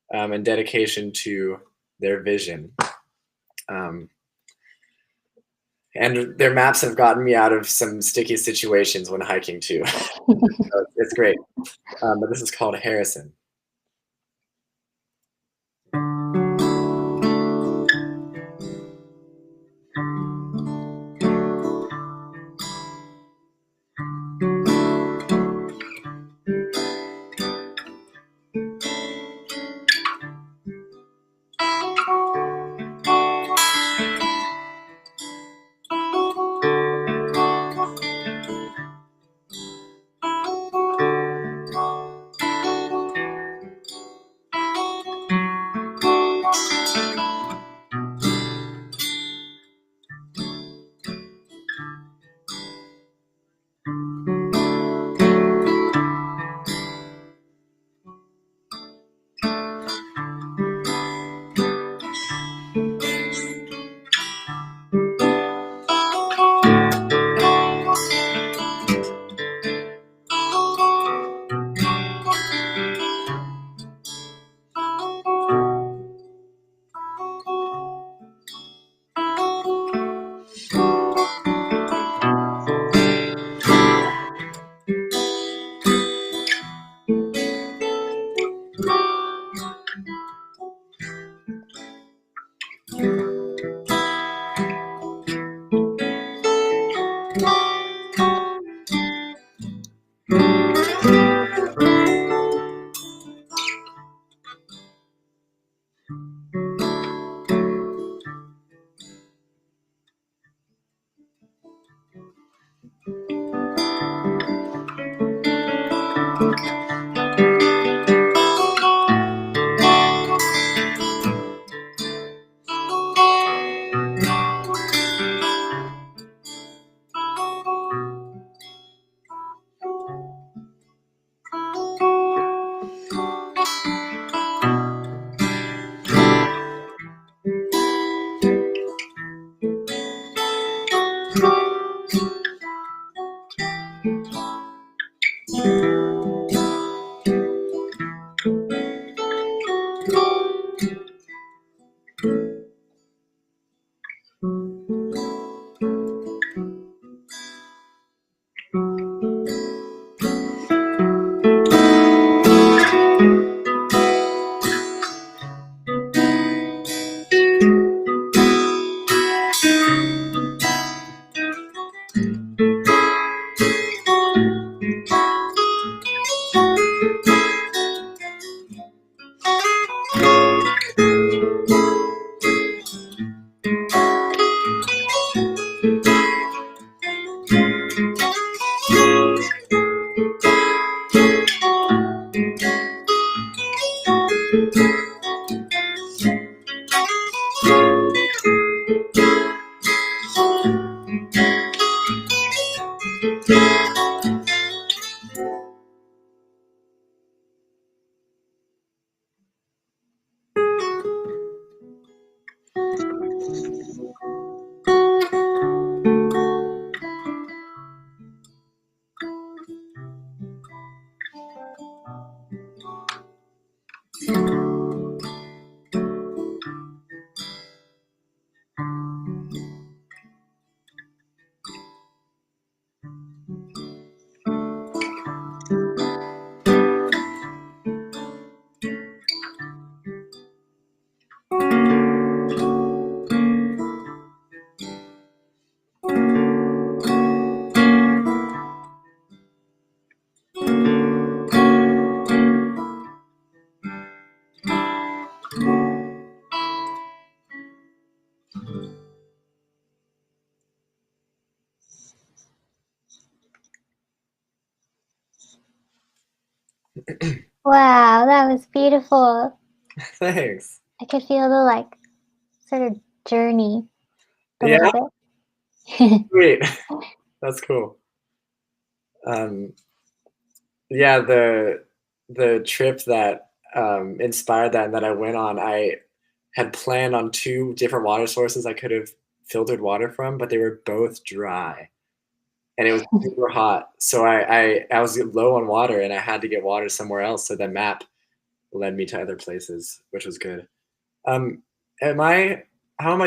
and dedication to their vision. And their maps have gotten me out of some sticky situations when hiking too. So it's great. But this is called Harrison. Wow, that was beautiful. Thanks. I could feel the like sort of journey a Yeah, little bit. great. That's cool. Yeah, the trip that inspired that and that I went on, I had planned on 2 different water sources I could have filtered water from, but they were both dry. And it was super hot. So I was low on water and I had to get water somewhere else. So the map led me to other places, which was good. How am I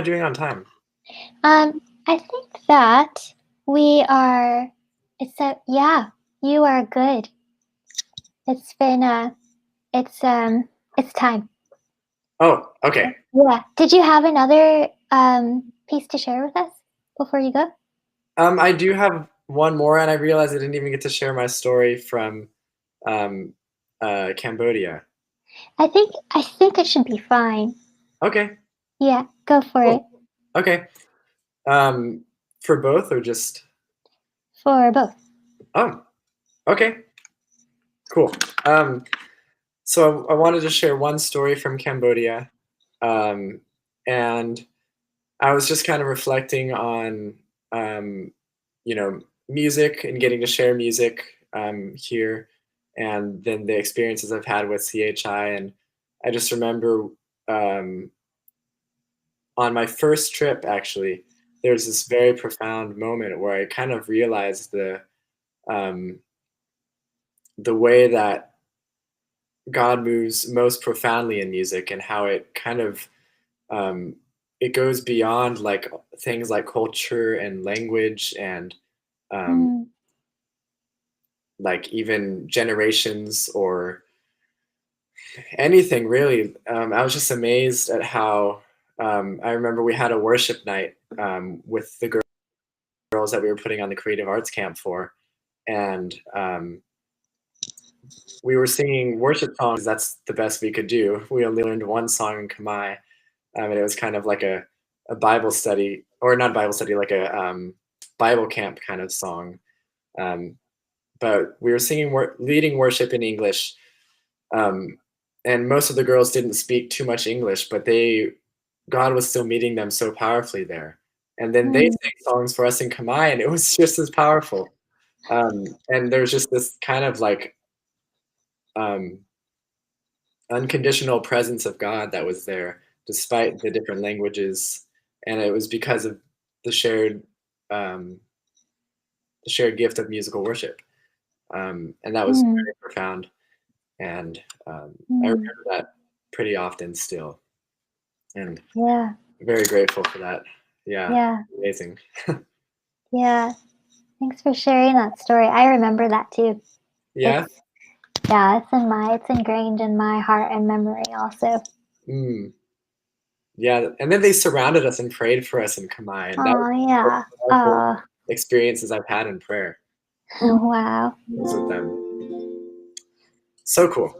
doing on time? I think that we are. Yeah, you are good. It's been it's time. Oh, okay. Yeah. Did you have another piece to share with us before you go? I do have one more, and I realized I didn't even get to share my story from Cambodia. I think it should be fine. Okay. Yeah, go for it. Okay. For both or just? For both. Oh, okay. Cool. So I wanted to share one story from Cambodia, and I was just kind of reflecting on, music and getting to share music here, and then the experiences I've had with CHI. And I just remember on my first trip, actually, there's this very profound moment where I kind of realized the way that God moves most profoundly in music, and how it kind of it goes beyond like things like culture and language and like even generations or anything really. I was just amazed at how I remember we had a worship night with the girls that we were putting on the creative arts camp for, and we were singing worship songs. That's the best we could do. We only learned one song in Khmer, and it was kind of like a Bible study, or not Bible study, like a Bible camp kind of song. But we were singing, leading worship in English, and most of the girls didn't speak too much English, but God was still meeting them so powerfully there. And then they sang songs for us in Khmer, and it was just as powerful. And there's just this kind of like unconditional presence of God that was there, despite the different languages, and it was because of the shared gift of musical worship, and that was very profound. And I remember that pretty often still, and yeah, very grateful for that. Yeah, amazing. Yeah, thanks for sharing that story. I remember that too. Yeah. It's ingrained in my heart and memory also. Yeah, and then they surrounded us and prayed for us in Khmer. And that was one of the experiences I've had in prayer. Wow. With them. So cool.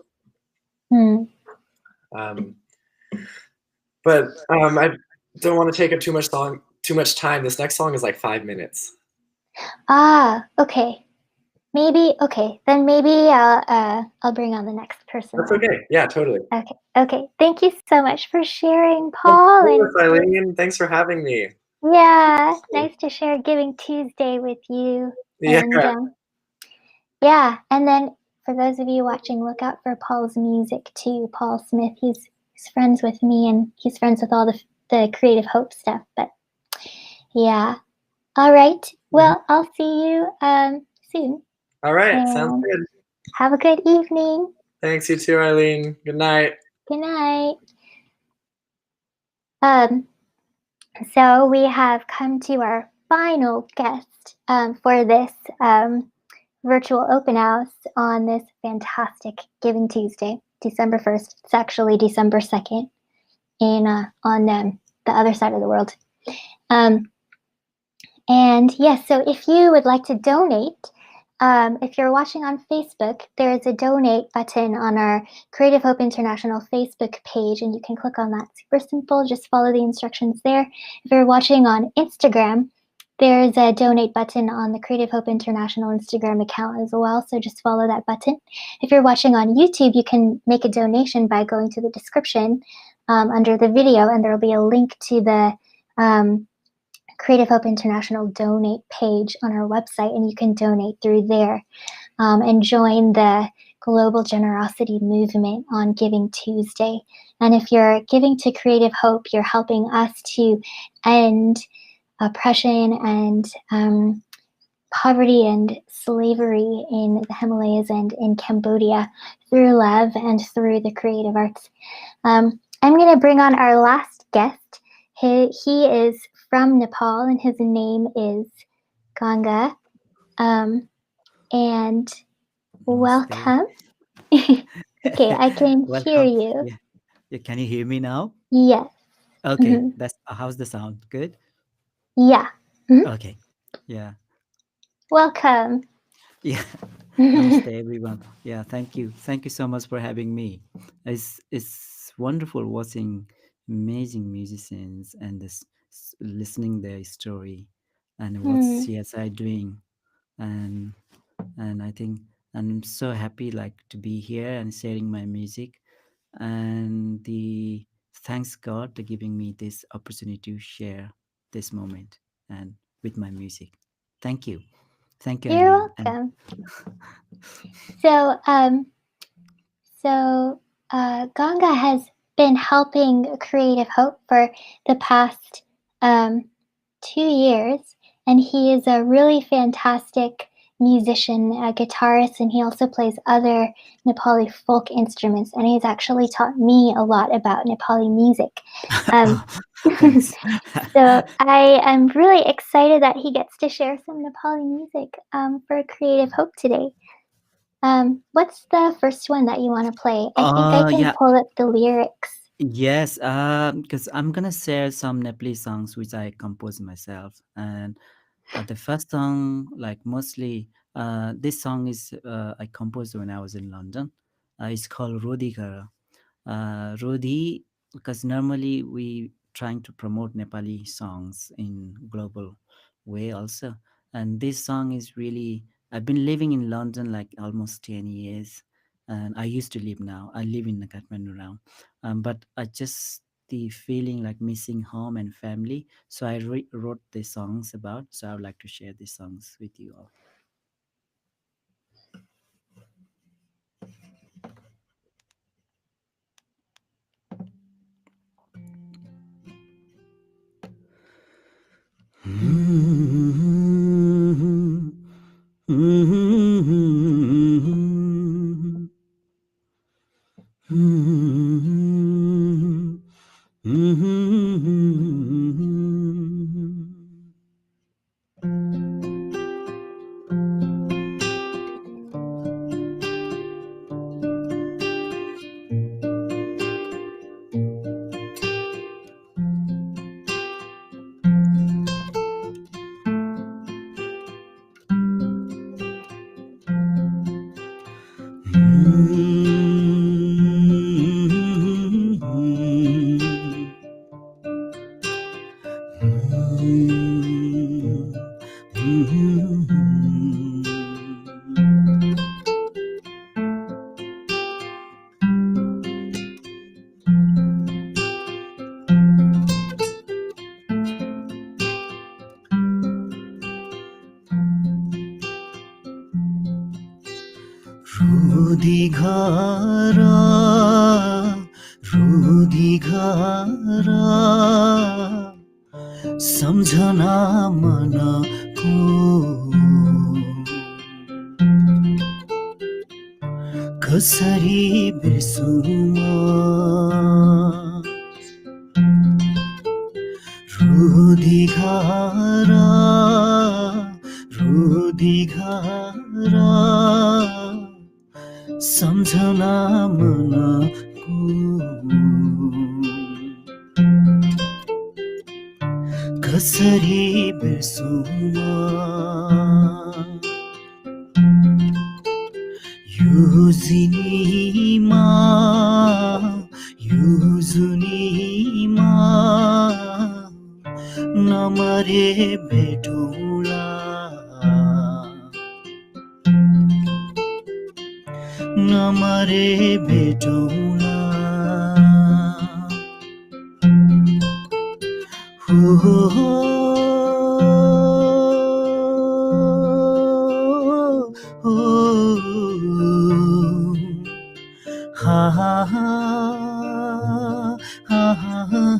But I don't want to take up too much time. This next song is like 5 minutes. Okay. Then maybe I'll bring on the next person. That's okay. Yeah, totally. Okay. Thank you so much for sharing, Paul. Of course, Eileen. Thanks for having me. Yeah, nice to share Giving Tuesday with you. Yeah. And and then for those of you watching, look out for Paul's music too. Paul Smith, he's friends with me, and he's friends with all the CreativeHope stuff. But yeah, all right. Well, I'll see you soon. All right, sounds good. Have a good evening. Thanks, you too, Eileen. Good night. Good night. So we have come to our final guest for this virtual open house on this fantastic Giving Tuesday, December 1st. It's actually December 2nd on the other side of the world. And yes, so if you would like to donate, if you're watching on Facebook, there is a donate button on our Creative Hope International Facebook page, and you can click on that. Super simple, just follow the instructions there. If you're watching on Instagram, there's a donate button on the Creative Hope International Instagram account as well, so just follow that button. If you're watching on YouTube, you can make a donation by going to the description under the video, and there will be a link to the Creative Hope International donate page on our website, and you can donate through there and join the global generosity movement on Giving Tuesday. And if you're giving to Creative Hope, you're helping us to end oppression and poverty and slavery in the Himalayas and in Cambodia through love and through the creative arts. I'm going to bring on our last guest. He is from Nepal, and his name is Ganga. And welcome. Okay, I can hear you. Yeah. Can you hear me now? Yes. Okay, that's how's the sound? Good? Yeah. Okay. Yeah. Welcome. Yeah. Namaste, everyone. Yeah, thank you. Thank you so much for having me. It's wonderful watching amazing musicians and listening their story and what CSI doing, and I think I'm so happy to be here and sharing my music, and thanks God for giving me this opportunity to share this moment and with my music. Thank you. Thank you, You're Eileen. welcome. So Ganga has been helping Creative Hope for the past 2 years, and he is a really fantastic musician, a guitarist, and he also plays other Nepali folk instruments, and he's actually taught me a lot about Nepali music. So I am really excited that he gets to share some Nepali music for Creative Hope today. What's the first one that you want to play? I think I can pull up the lyrics. Yes, because I'm gonna share some Nepali songs which I composed myself, and the first song, mostly, this song is I composed when I was in London. It's called Rodi Gara. Rodi, because normally we trying to promote Nepali songs in global way also, and this song is really. I've been living in London almost 10 years, and I used to live now. I live in Kathmandu now, but I just the feeling missing home and family. So I wrote the songs about. So I would like to share these songs with you all. रुधी घरा सम्झना मनको कसरी बिर्सुमा रुधी घरा सम्झना मनको कसरी बिर्सुमा यो जुनीमा नमरे भेटौँला नमरे भेटौँला हो ha ha ha ha ha ha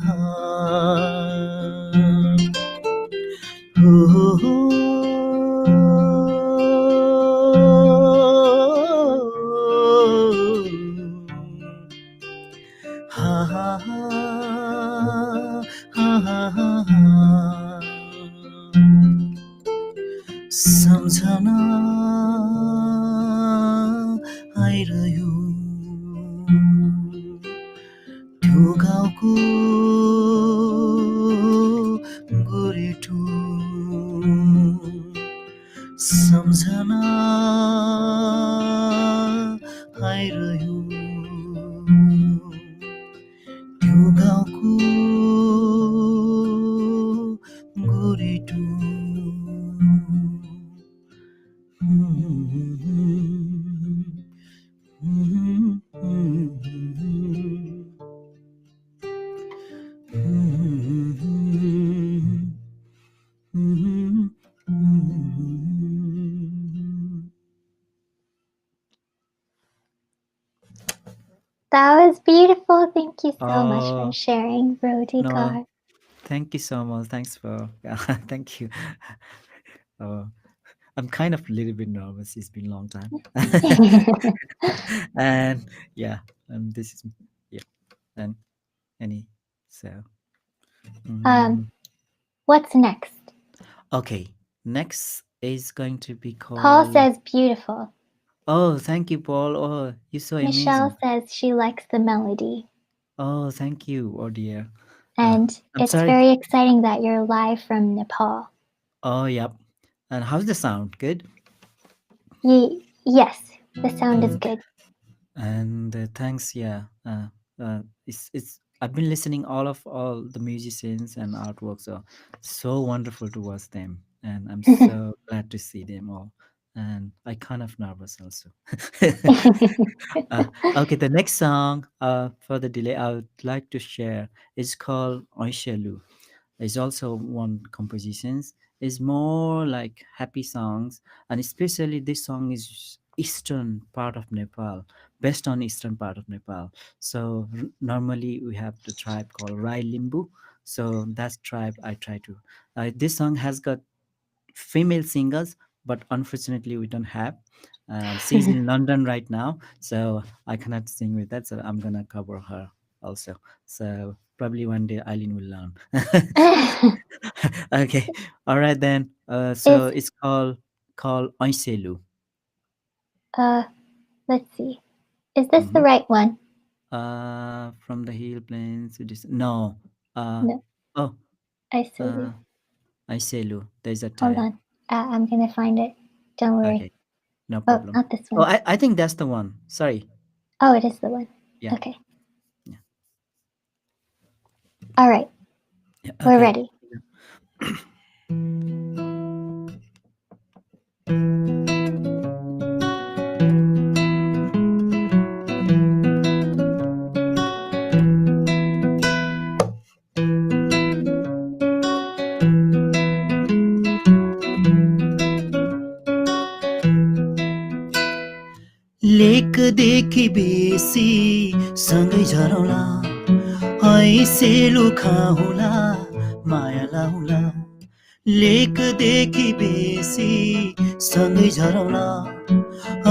ha ha ha ha सम्झना आइरह्यो त्यो गाउँको गोरेटो सम्झना आइरह्यो त्यो गाउँको गोरेटो That was beautiful. Thank you so much for Oh, sharing, Rodikar. no, thank you so much. Thanks for thank you. Oh, I'm kind of a little bit nervous. It's been a long time. And yeah, this is yeah, and any so What's next? okay. Next is going to be Paul called. says beautiful. Oh, thank you, Paul. Oh, you're so Michelle amazing. says she likes the melody. Oh, thank you. Oh dear. And I'm it's sorry. very exciting that you're live from Nepal. Oh, yep. And how's the sound? Good. Yes, the sound is good. And thanks. Yeah. It's I've been listening all the musicians and artworks. So wonderful to watch them, and I'm so glad to see them all. And I kind of nervous also. Okay, the next song for the delay I would like to share is called Oishelu. It's also one compositions. It's more like happy songs, and especially this song is eastern part of Nepal, based on eastern part of Nepal. So normally we have the tribe called Rai Limbu. So that's tribe I try to. This song has got female singers, but unfortunately we don't have. She's in London right now, so I cannot sing with that. So I'm gonna cover her also. So probably one day Eileen will learn. Okay, all right then. So it's called Oiselu. Let's see. Is this the right one? From the hill plains to this. No. No. Oh. Oiselu. Oiselu. There's a Hold type. on. I'm gonna find it. Don't worry. Okay. No problem. Oh, not this Oh, one. I think that's the one. Sorry. Oh, it is the one. Yeah. Okay. Yeah. All right. Yeah, We're okay. ready. लेकदेखि बेसी सँगै झरौँला ऐसेलु खाउँला माया लाउँला लेकदेखि बेसी सँगै झरौँला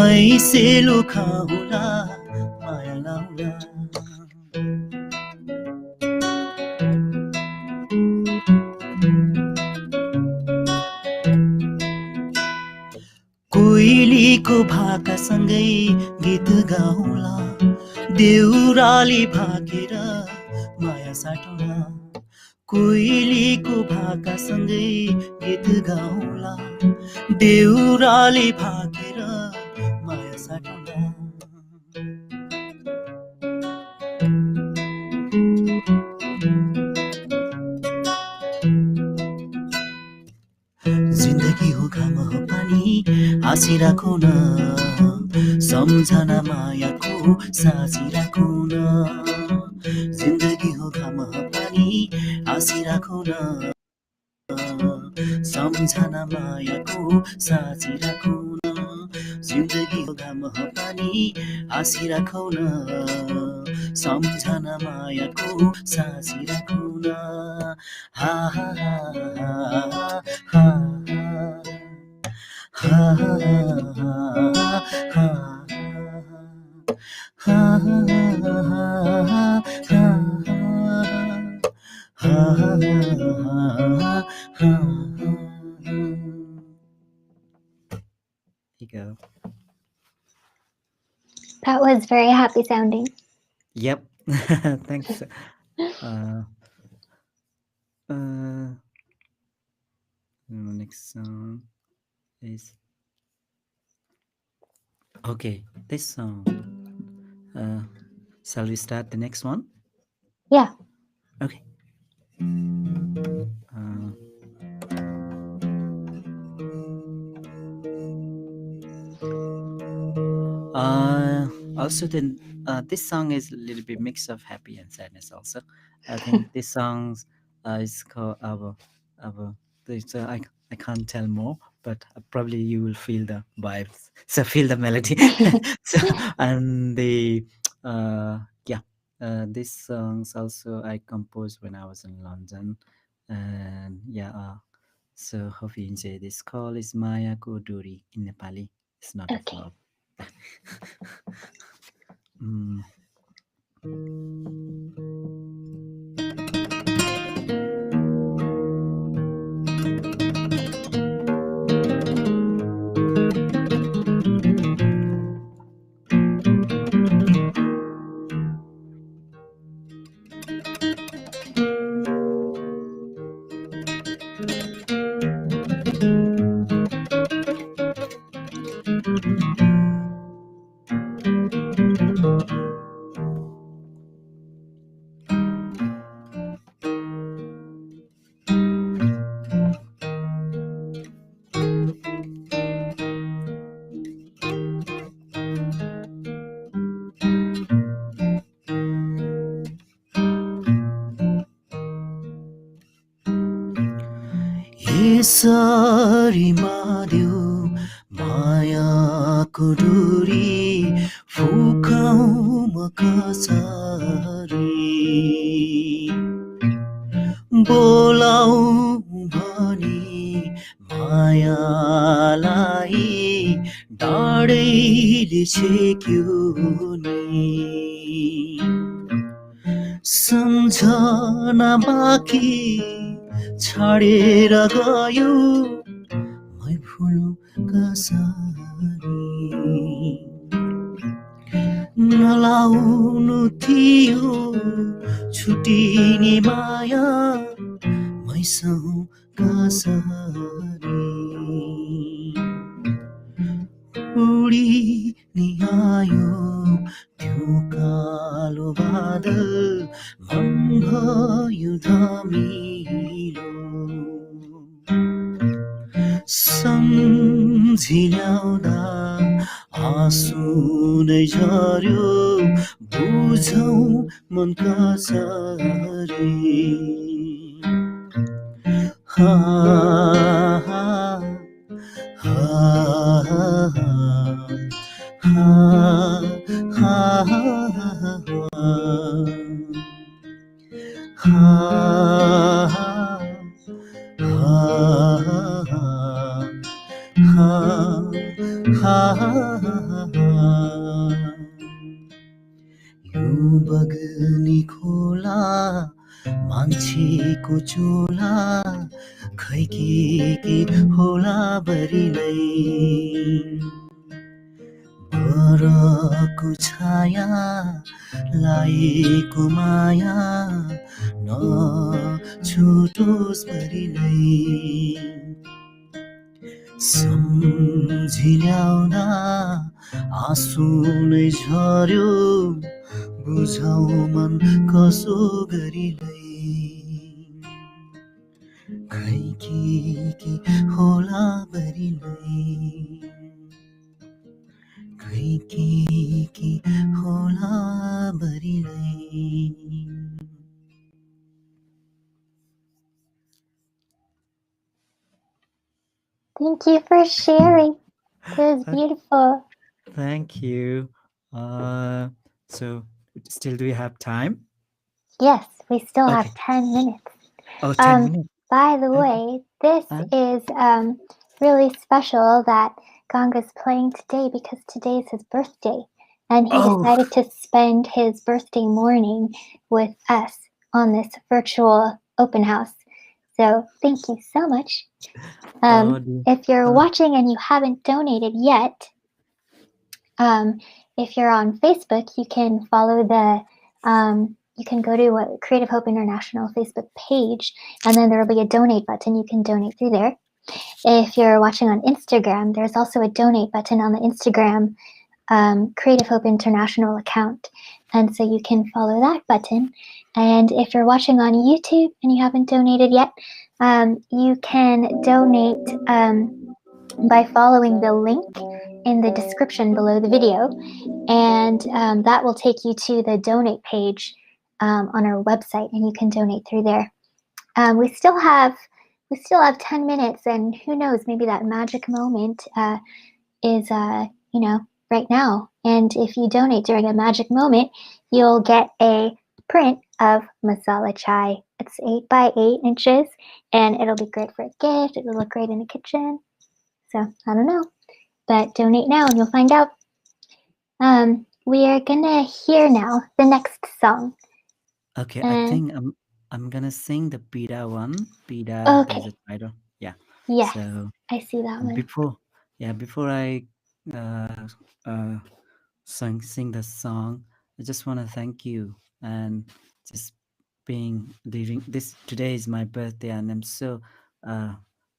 ऐसेलु खाउँला माया लाउँला कोइलीको भाकासँगै गीत गाउँला देउराली भाकेर माया साटौँला कोइलीको भाकासँगै गीत गाउँला देउराली भाकेर माया साटौँला हाँसिराखौ न सम्झना मायाको साँचिराखौ न जिन्दगी हो घाम पानी हाँसिराखौ न सम्झना मायाको साँचिराखौ न जिन्दगी हो घाम पानी हाँसिराखौ न सम्झना मायाको साँचिराखौ न हा हा हा हा हा you go. That was very happy sounding. Yep. Thanks. Next song is okay. This song. Shall we start the next one? Yeah. Okay. Also, then this song is a little bit mix of happy and sadness. Also, I think this song is called our. I can't tell more, but probably you will feel the vibes. So feel the melody. So, and the yeah, these songs also I composed when I was in London, and yeah. So hope you enjoy this. Call is Maya Koduri in Nepali. It's not a flop. यसरी मार्यो मायाको डोरी फुकाऊ म कसरी बोलाऊ भनी मायालाई डाँडैले छेक्यो नि सम्झना बाँकी छाडेर गयो मै भुल्नु कसरी नलाउनु थियो छुटिने माया मैसौँ कसरी उडी नि आयो त्यो कालो बादल मन भयो धमिलो सम्झिल्याउँदा आँसु नै झर्यो बुझौँ मन कसरी हा हा हा हा हा यो बग्ने खोला मान्छेको चोला खै के होला बरी नै बरको छाया लाएको माया नछुटोस् बरी नै सम्झिल्याउँदा आँसु नै झर्यो बुझाउ मन कसो गरीलाई खै के होला बरीलाई के होला बरिलाई. Thank you for sharing. That was beautiful. Thank you. So still do we have time? Yes, we still have Okay. 10 minutes. Oh, 10 minutes. By the way, this is really special that Ganga's playing today because today is his birthday. And he decided to spend his birthday morning with us on this virtual open house. So thank you so much. If you're watching and you haven't donated yet, if you're on Facebook, you can follow you can go to a Creative Hope International Facebook page, and then there will be a donate button. You can donate through there. If you're watching on Instagram, there's also a donate button on the Instagram Creative Hope International account. And so you can follow that button. And if you're watching on YouTube and you haven't donated yet, you can donate by following the link in the description below the video. And that will take you to the donate page on our website, and you can donate through there. We still have 10 minutes, and who knows, maybe that magic moment is right now. And if you donate during a magic moment, you'll get a print of masala chai. It's 8 by 8 inches, and it'll be great for a gift. It'll look great in the kitchen. So I don't know, but donate now and you'll find out. We are gonna hear now the next song. Okay, I think I'm gonna sing the Pida one. Pida, there's a title. Yeah. Yes, so I see that one. Before I sing the song, I just want to thank you and just being during this. Today is my birthday, and I'm so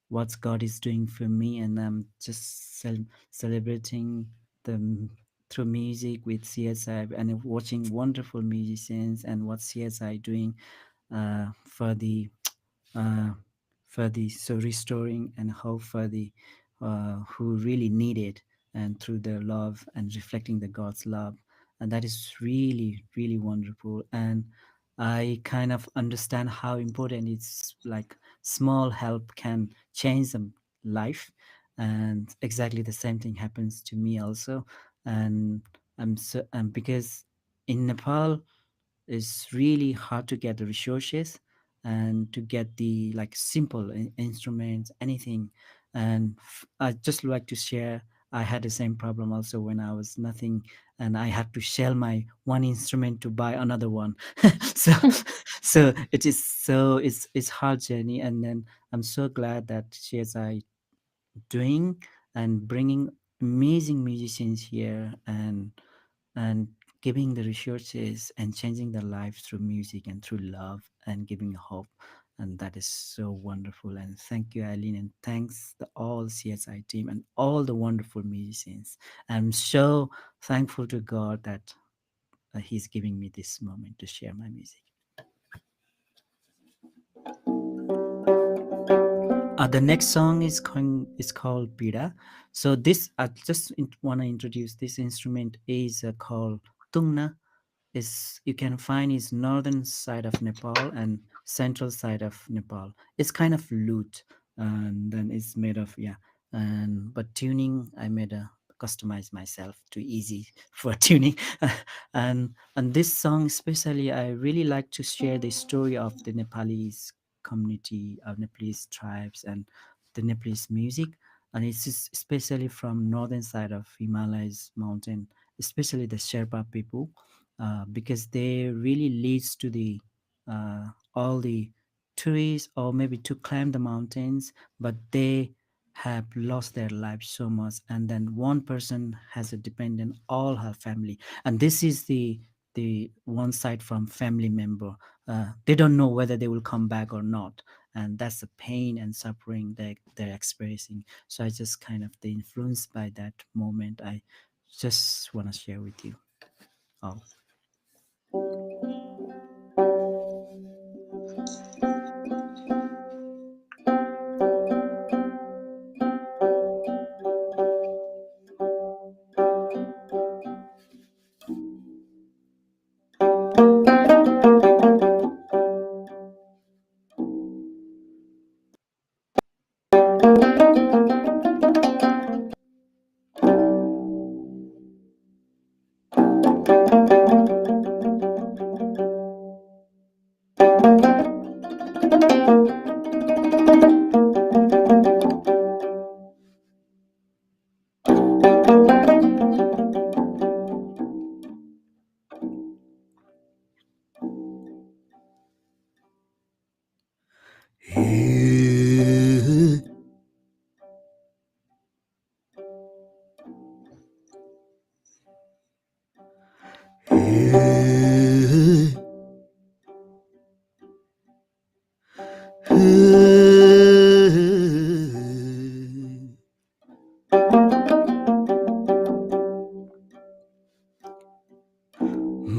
what God is doing for me, and I'm just celebrating through music with CSI and watching wonderful musicians and what CSI doing for the so restoring and hope for the who really need it, and through their love and reflecting the God's love, and that is really really wonderful. And I kind of understand how important it's like small help can change a life, and exactly the same thing happens to me also. And because in Nepal it's really hard to get the resources and to get the like simple instruments, anything. And I just like to share, I had the same problem also when I was nothing, and I had to sell my one instrument to buy another one. so so it's hard journey. And then I'm so glad that CSI doing and bringing amazing musicians here, and giving the resources and changing their lives through music and through love and giving hope. And that is so wonderful. And thank you, Eileen, and thanks the all CSI team and all the wonderful musicians. I'm so thankful to God that he's giving me this moment to share my music. The next song is called Pida. So this, I just want to introduce this instrument is called Tungna. Is you can find is northern side of Nepal and central side of Nepal. It's kind of lute, and then it's made of but tuning I made a customize myself to easy for tuning. and this song especially I really like to share the story of the Nepalese community of Nepalese tribes and the Nepalese music, and it's especially from northern side of Himalayas mountain, especially the Sherpa people. Because they really leads to the all the tourists or maybe to climb the mountains, but they have lost their lives so much, and then one person has a dependent all her family, and this is the one side from family member. They don't know whether they will come back or not, and that's the pain and suffering they're experiencing. So I just kind of the influenced by that moment, I just want to share with you all.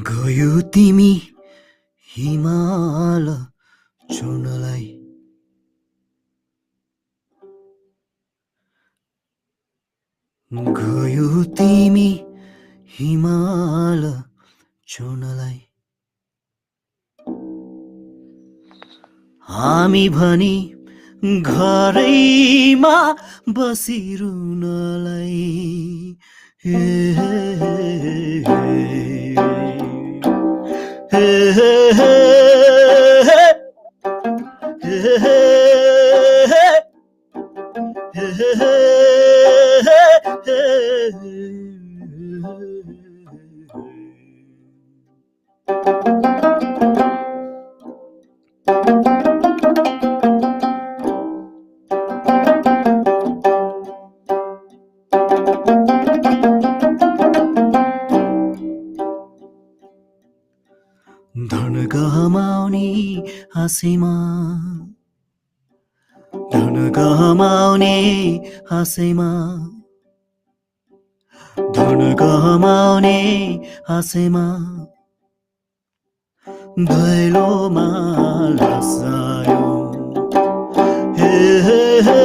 गयो तिमी हिमाल छोड्नलाई गयो तिमी हिमाल छोड्नलाई हामी भनी घरैमा बसिरुनलाई हे हे हे हे हे धन गहमाउने हाँसैमा धन गहमाउने हाँसैमा धन गहमाउने हाँसैमा दैलोमा लसायो हे हे हे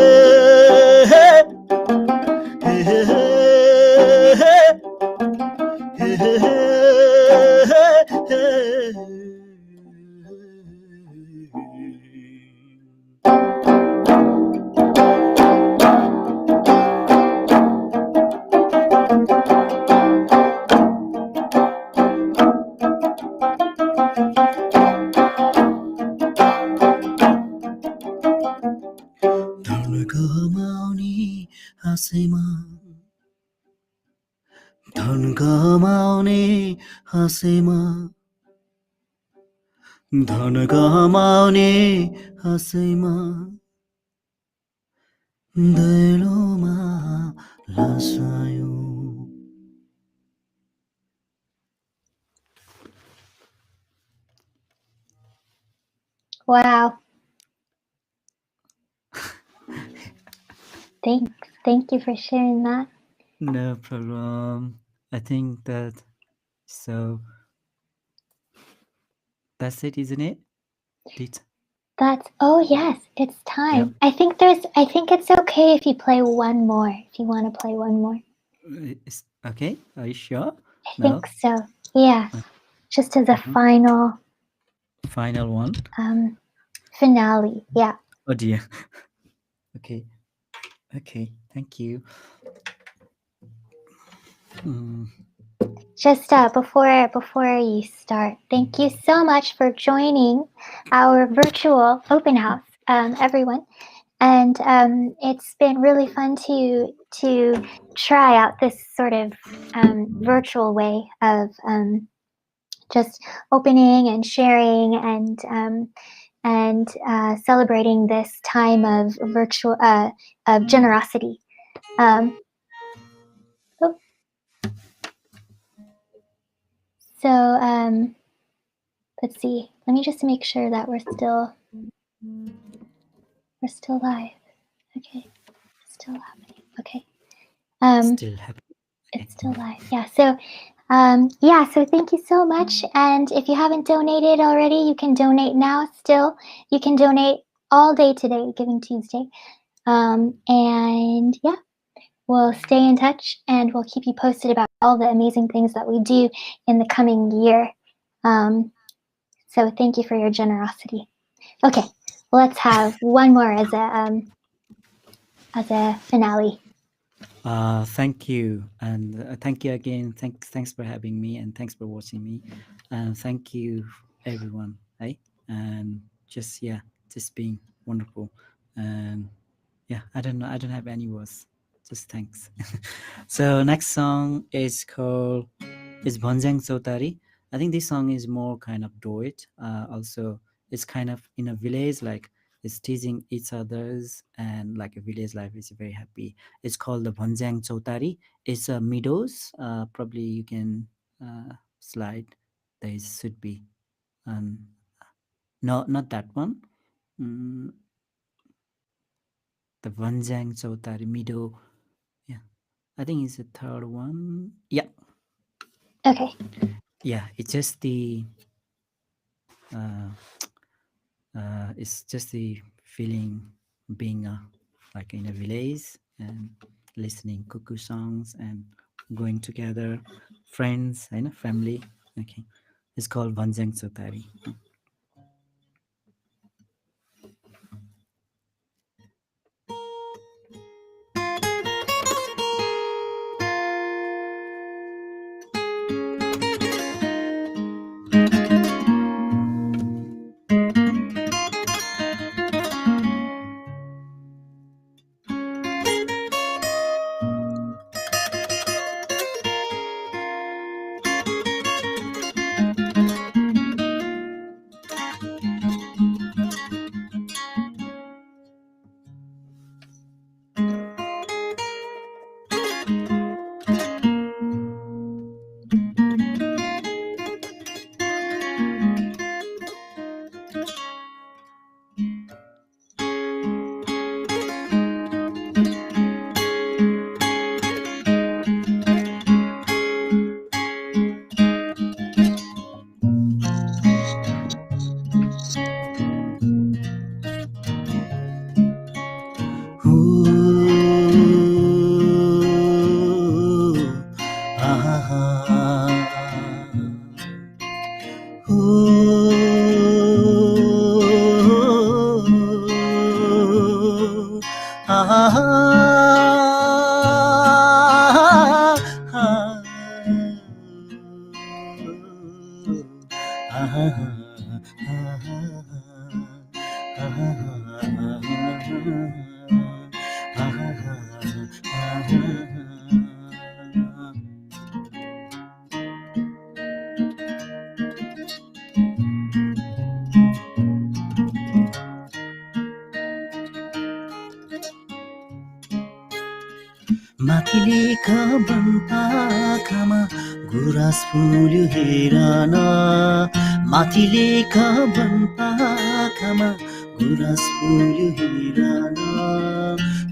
हे हे हे हे हे धन गहमाउने हाँसैमा धन गहमाउने हाँसैमा दैलोमा लसायो Wow. Thanks. Thank you for sharing that. No problem. I think that so that's it, isn't it? Oh yes, it's time. Yep. I think it's okay if you play one more, if you want to play one more. Okay, are you sure? I think so. Yeah. Just as a final one. Finale. Yeah. Oh dear. Okay. Thank you. Just before you start, thank you so much for joining our virtual open house, everyone. And it's been really fun to try out this sort of virtual way of just opening and sharing and celebrating this time of virtual of generosity. So let's see. Let me just make sure that we're still live. Okay, still happening. Okay. Still happening. It's still live. Yeah. So so thank you so much. And if you haven't donated already, you can donate now. Still, you can donate all day today, Giving Tuesday. And yeah, we'll stay in touch and we'll keep you posted about all the amazing things that we do in the coming year. So thank you for your generosity. Okay, let's have one more as a finale. Thank you, and thank you again. Thanks for having me, and thanks for watching me. And thank you, everyone. Hey, and just being wonderful. And I don't know. I don't have any words. Just thanks. So next song is called Bhanjang Chautari. I think this song is more kind of duet. Also, it's kind of in a village, like is teasing each others, and like a village life is very happy. It's called the Bhanjang Chautari. It's a meadows. Probably you can slide. There should be. No, not that one. The Bhanjang Chautari meadow. Yeah, I think it's the third one. Yeah. Okay. Yeah, it's just the feeling being like in a village and listening cuckoo songs and going together, friends and family. Okay, it's called Bhanjang Chautari. माथिलेका बनपाखामा गुराँस फुल्यो हेर न माथिलेका बनपाखामा गुराँस फुल्यो हेर न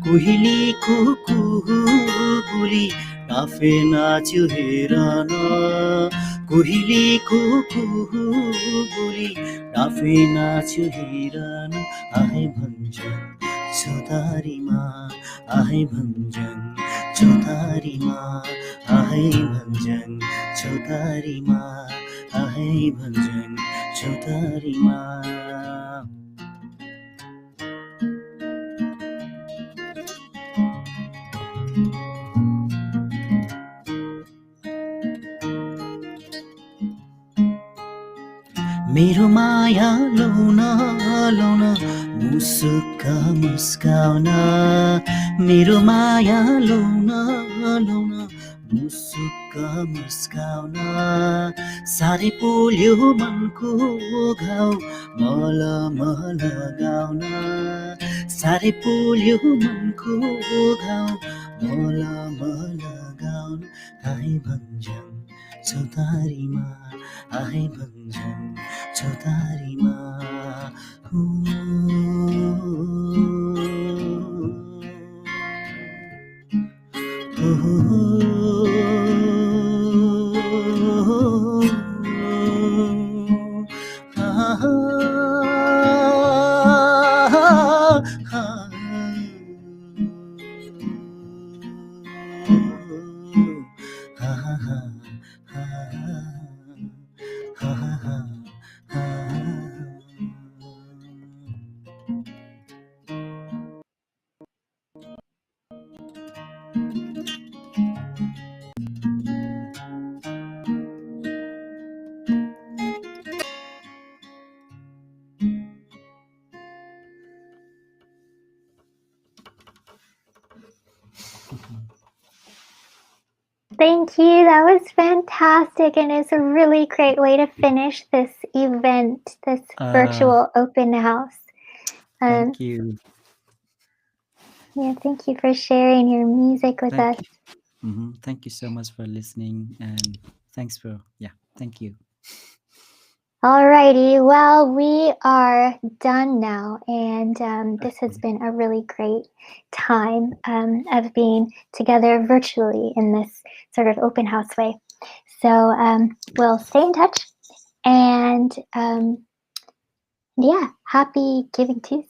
कोइलीको कुहुकुली डाफे नाच्यो हेर न कोइलीको कुहुकुली डाफे नाच्यो हेर न आए भन्छन् चौतारीमा आए भन्छन् चौतारीमा आए भन्छन् चौतारीमा आए भन्छन् चौतारीमा मेरो माया लौन लौन मुसुक्क मुस्काउन मेरो माया लौन लौन मुसुक्क मुस्काउन साह्रै पोल्यो मनको घाउ मल मल गाउन साह्रै पोल्यो मनको घाउ मल मल गाउन आए भन्छन् चौतारीमा आए भन्छन् चौतारीमा Thank you. That was fantastic, and it's a really great way to finish this event, this virtual open house. Thank you. Yeah, thank you for sharing your music with us. Thank you so much for listening, and thanks for, thank you. Alrighty, well, we are done now, and this has been a really great time of being together virtually in this sort of open house way. So we'll stay in touch, and yeah, happy Giving Tuesday.